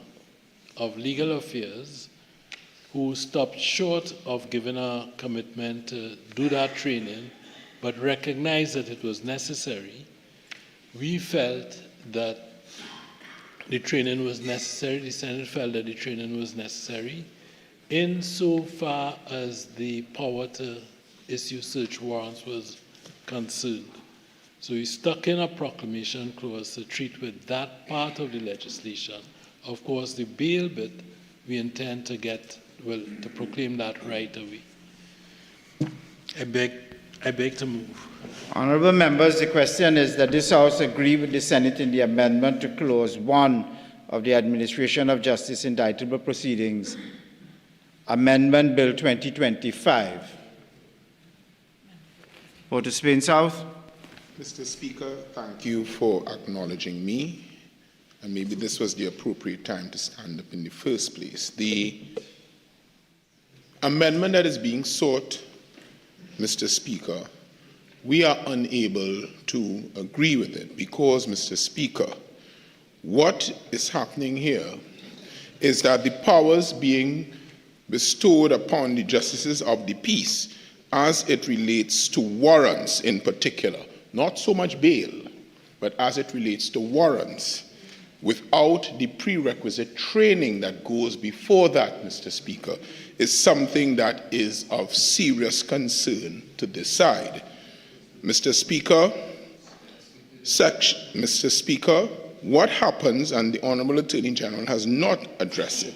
of Legal Affairs, who stopped short of giving a commitment to do that training, but recognized that it was necessary. We felt that the training was necessary, the Senate felt that the training was necessary, insofar as the power to issue search warrants was concerned. So we stuck in a proclamation clause to treat with that part of the legislation. Of course, the bail bit, we intend to to proclaim that right away. I beg to move. Honourable members, the question is that this House agree with the Senate in the amendment to Clause 1 of the Administration of Justice Indictable Proceedings, Amendment Bill 2025. Vote to Spain South. Mr. Speaker, thank you for acknowledging me. And maybe this was the appropriate time to stand up in the first place. The amendment that is being sought, Mr. Speaker, we are unable to agree with it because, Mr. Speaker, what is happening here is that the powers being bestowed upon the justices of the peace as it relates to warrants in particular, not so much bail, but as it relates to warrants, without the prerequisite training that goes before that, Mr. Speaker, is something that is of serious concern to this side. Mr. Speaker, what happens, and the Honourable Attorney General has not addressed it,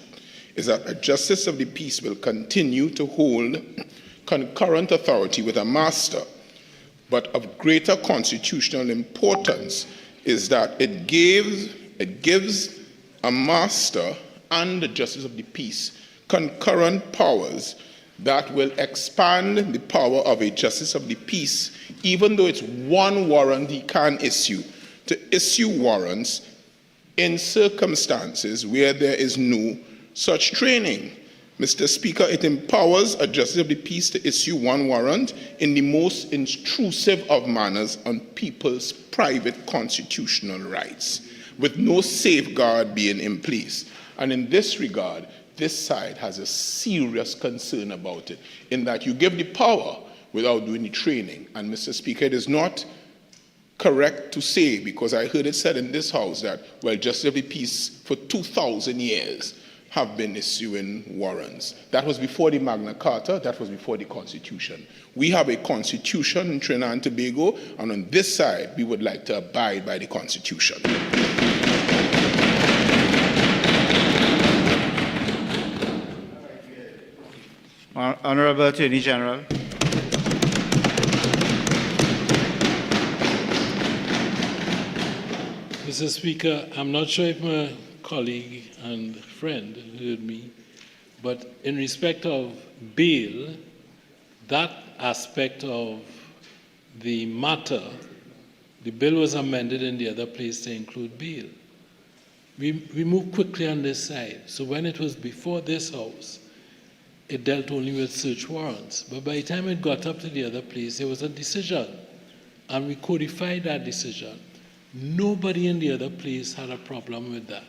is that a Justice of the Peace will continue to hold concurrent authority with a master, but of greater constitutional importance is that it gives a master and the Justice of the Peace concurrent powers that will expand the power of a Justice of the Peace, even though it's one warrant he can issue, to issue warrants in circumstances where there is no such training. Mr. Speaker, it empowers a Justice of the Peace to issue one warrant in the most intrusive of manners on people's private constitutional rights, with no safeguard being in place. And in this regard, this side has a serious concern about it, in that you give the power without doing the training. And Mr. Speaker, it is not correct to say, because I heard it said in this House that, well, Justice of the Peace for 2,000 years have been issuing warrants. That was before the Magna Carta, that was before the Constitution. We have a Constitution in Trinidad and Tobago, and on this side, we would like to abide by the Constitution. Honourable Attorney General. Mr. Speaker, I'm not sure if my colleague and friend heard me, but in respect of bail, that aspect of the matter, the bill was amended in the other place to include bail. We moved quickly on this side. So when it was before this House, it dealt only with search warrants. But by the time it got up to the other place, there was a decision, and we codified that decision. Nobody in the other place had a problem with that.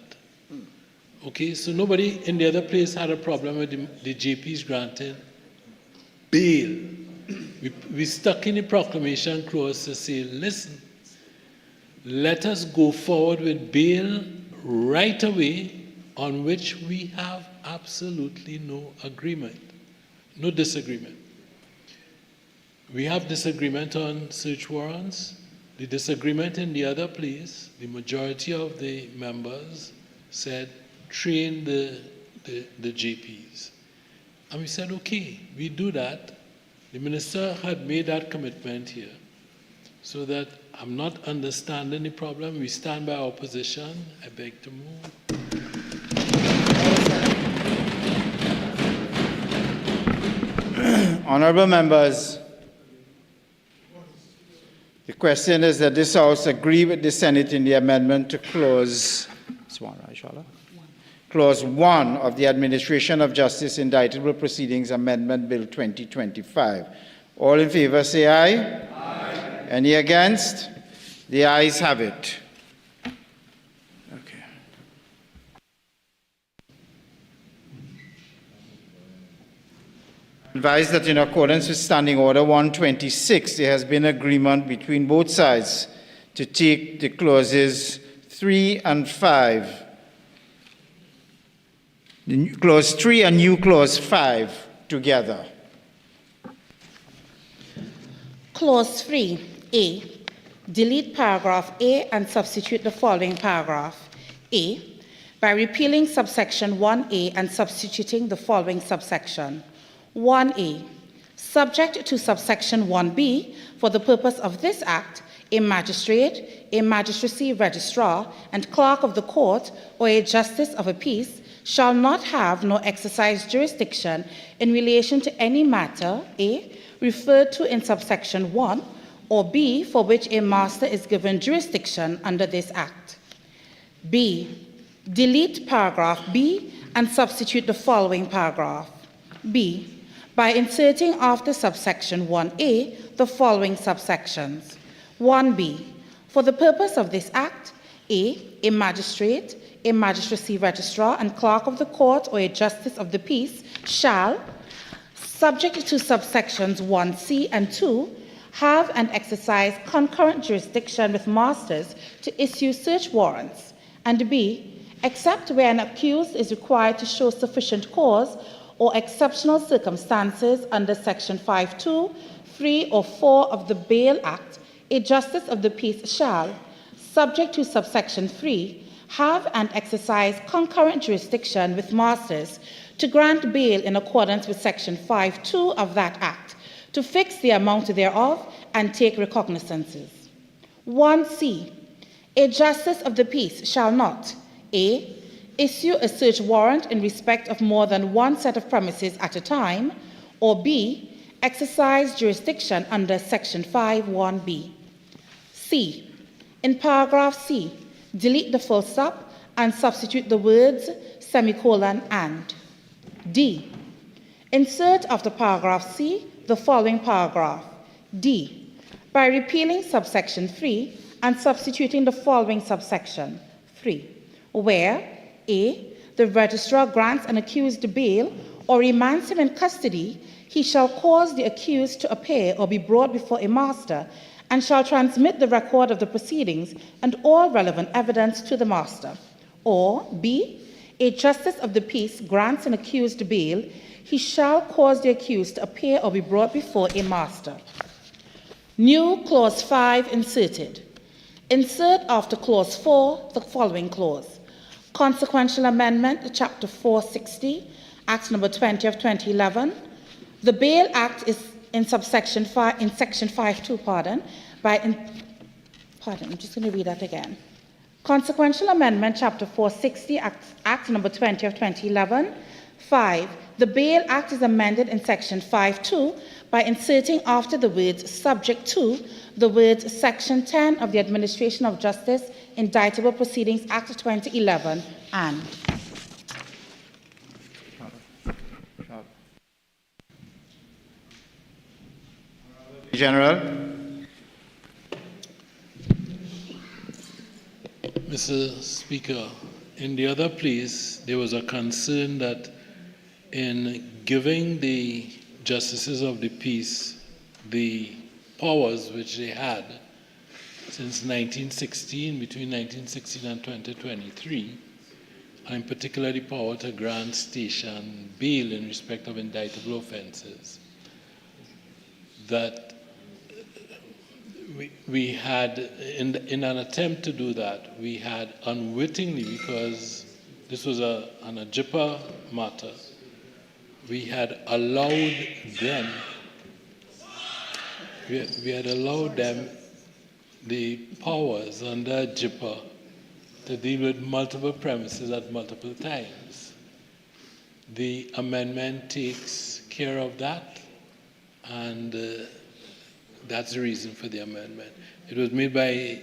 Okay, so nobody in the other place had a problem with the JPs granted bail. We stuck in the proclamation clause to say, listen, let us go forward with bail right away, on which we have absolutely no agreement, no disagreement. We have disagreement on search warrants. The disagreement in the other place, the majority of the members said, train the JPs. And we said, okay, we do that. The minister had made that commitment here. So that I'm not understanding the problem. We stand by our position. I beg to move. Honourable members, the question is that this House agree with the Senate in the amendment to Clause 1 of the Administration of Justice Indictable Proceedings Amendment Bill 2025. All in favour say aye. Aye. Any against? The ayes have it. Okay. Advised that in accordance with Standing Order 126, there has been agreement between both sides to take the clauses 3 and 5, Clause 3 and new Clause 5 together. Clause 3A. Delete paragraph A and substitute the following paragraph. A. By repealing subsection 1A and substituting the following subsection. 1A. Subject to subsection 1B, for the purpose of this Act, a magistrate, a magistracy registrar, and clerk of the court, or a justice of a peace shall not have nor exercise jurisdiction in relation to any matter, A, referred to in subsection 1, or B, for which a master is given jurisdiction under this Act. B, delete paragraph B and substitute the following paragraph. B, by inserting after subsection 1A the following subsections. 1B, for the purpose of this Act, A magistrate, a magistracy registrar, and clerk of the court, or a justice of the peace shall, subject to subsections 1C and 2, have and exercise concurrent jurisdiction with masters to issue search warrants, and B, except where an accused is required to show sufficient cause or exceptional circumstances under Section 5(2), 3, or 4 of the Bail Act, a justice of the peace shall, subject to subsection 3, have and exercise concurrent jurisdiction with masters to grant bail in accordance with Section 5(2) of that Act, to fix the amount thereof and take recognizances. 1C, a justice of the peace shall not, A, issue a search warrant in respect of more than one set of premises at a time, or B, exercise jurisdiction under Section 5(1)(b). C, in paragraph C, delete the full stop and substitute the words semicolon and. D, insert after paragraph C the following paragraph. D, by repealing subsection 3 and substituting the following subsection 3, where A, the registrar grants an accused bail or remands him in custody, he shall cause the accused to appear or be brought before a master and shall transmit the record of the proceedings and all relevant evidence to the master. Or B, a justice of the peace grants an accused bail, he shall cause the accused to appear or be brought before a master. New clause 5 inserted. Insert after clause 4 the following clause. Consequential amendment to Chapter 460, Act number 20 of 2011. The Bail Act is in subsection 5, in section 5(2), I'm just going to read that again. Consequential amendment, Chapter 460, Act number 20 of 2011. 5. The Bail Act is amended in section 5(2) by inserting after the words subject to the words section 10 of the Administration of Justice Indictable Proceedings Act of 2011 and. General. Mr. Speaker, in the other place, there was a concern that in giving the justices of the peace the powers which they had since 1916, between 1916 and 2023, and in particular the power to grant station bail in respect of indictable offences, that we had, in an attempt to do that, we had unwittingly, because this was an AJIPA matter, we had allowed them, the powers under AJIPA to deal with multiple premises at multiple times. The amendment takes care of that, and that's the reason for the amendment. It was made by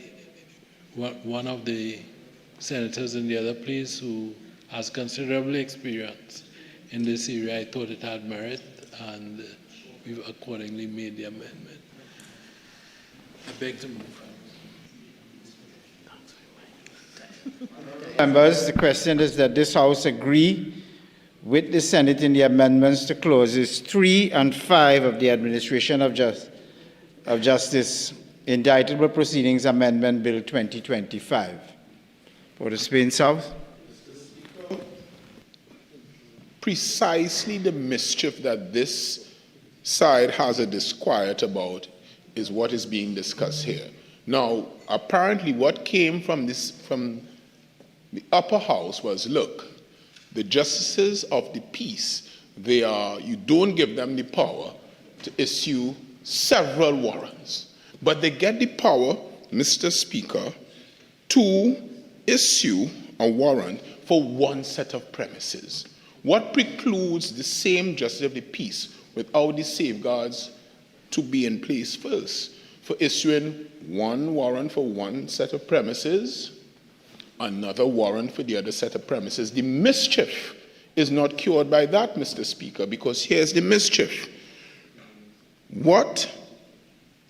one of the senators in the other place who has considerable experience in this area. I thought it had merit, and we've accordingly made the amendment. I beg to move. Members, the question is that this House agree with the Senate in the amendments to clauses 3 and 5 of the Administration of Justice Indictable Proceedings Amendment Bill 2025. For the Spain South. Precisely the mischief that this side has a disquiet about is what is being discussed here. Now, apparently what came from the upper house was, look, the justices of the peace, you don't give them the power to issue several warrants, but they get the power, Mr. Speaker, to issue a warrant for one set of premises. What precludes the same justice of the peace without the safeguards to be in place first for issuing one warrant for one set of premises, another warrant for the other set of premises? The mischief is not cured by that, Mr. Speaker, because here's the mischief. What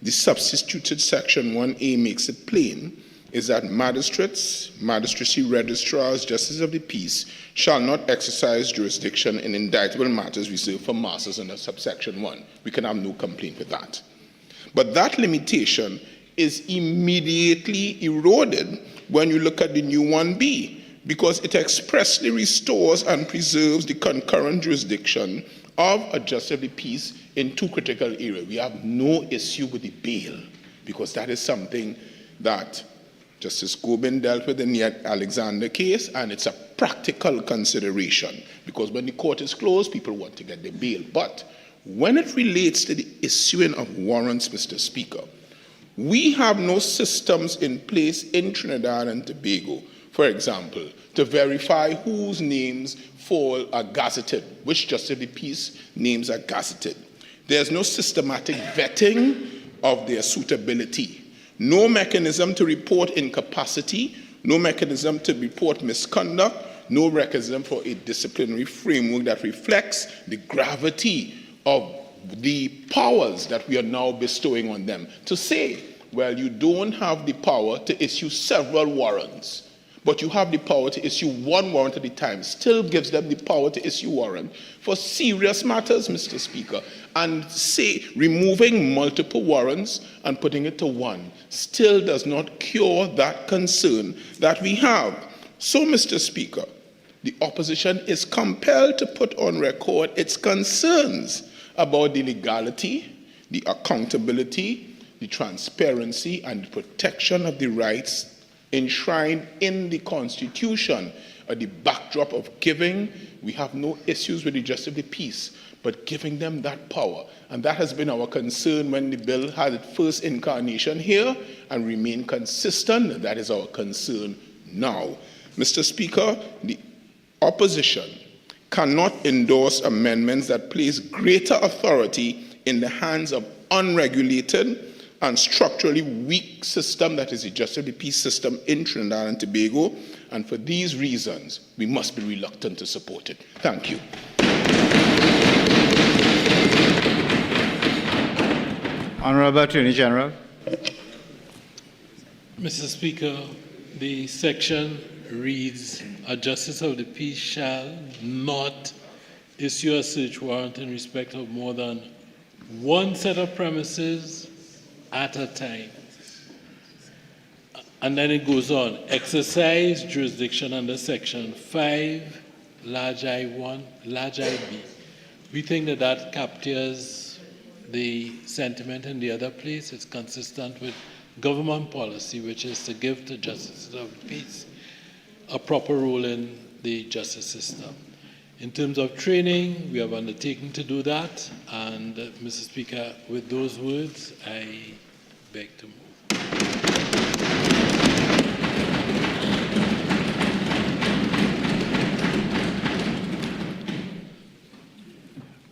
the substituted Section 1A makes it plain is that magistrates, magistracy registrars, justices of the peace shall not exercise jurisdiction in indictable matters reserved for masters under subsection 1. We can have no complaint with that. But that limitation is immediately eroded when you look at the new 1B, because it expressly restores and preserves the concurrent jurisdiction of a justice of the peace in two critical areas. We have no issue with the bail, because that is something that Justice Gobin dealt with in the Alexander case, and it's a practical consideration, because when the court is closed, people want to get their bail. But when it relates to the issuing of warrants, Mr. Speaker, we have no systems in place in Trinidad and Tobago, for example, to verify whose names are gazetted, which justice of the peace names are gazetted. There's no systematic vetting of their suitability, no mechanism to report incapacity, no mechanism to report misconduct, no mechanism for a disciplinary framework that reflects the gravity of the powers that we are now bestowing on them. To say, well, you don't have the power to issue several warrants, but you have the power to issue one warrant at a time, still gives them the power to issue warrant for serious matters, Mr. Speaker. And say removing multiple warrants and putting it to one still does not cure that concern that we have. So, Mr. Speaker, the opposition is compelled to put on record its concerns about the legality, the accountability, the transparency, and the protection of the rights enshrined in the Constitution, the backdrop of giving, we have no issues with the justice of the peace, but giving them that power. And that has been our concern when the bill had its first incarnation here, and remain consistent, and that is our concern now. Mr. Speaker, the opposition cannot endorse amendments that place greater authority in the hands of unregulated and structurally weak system, that is the justice of the peace system in Trinidad and Tobago, and for these reasons, we must be reluctant to support it. Thank you. Honorable Attorney General. Mr. Speaker, the section reads, a justice of the peace shall not issue a search warrant in respect of more than one set of premises at a time. And then it goes on, exercise jurisdiction under section 5, large I1, large IB. We think that that captures the sentiment in the other place. It's consistent with government policy, which is to give to justices of the peace a proper role in the justice system. In terms of training, we have undertaken to do that, and Mr. Speaker, with those words, I beg to move.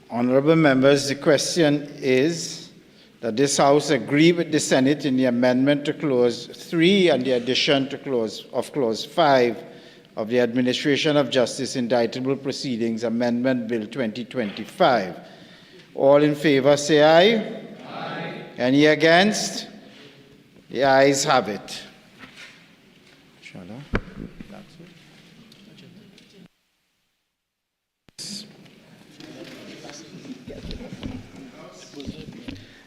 Honorable members, the question is that this House agree with the Senate in the amendment to Clause 3 and the addition to Clause 5 of the Administration of Justice Indictable Proceedings Amendment Bill 2025. All in favor say aye. Aye. Any against? The ayes have it.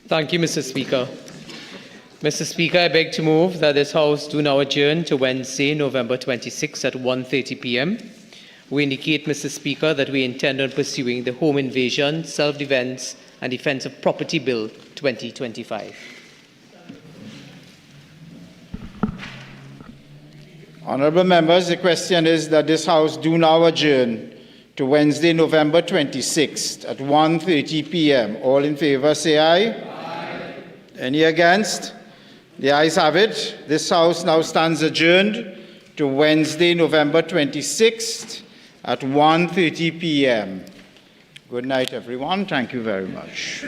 Thank you, Mr. Speaker. Mr. Speaker, I beg to move that this House do now adjourn to Wednesday, November 26 at 1:30 p.m. We indicate, Mr. Speaker, that we intend on pursuing the Home Invasion, Self-Defense and Defense of Property Bill 2025. Honorable members, the question is that this House do now adjourn to Wednesday, November 26th at 1:30 p.m. All in favor, say aye. Aye. Any against? The ayes have it. This House now stands adjourned to Wednesday, November 26th at 1:30 p.m. Good night, everyone. Thank you very much.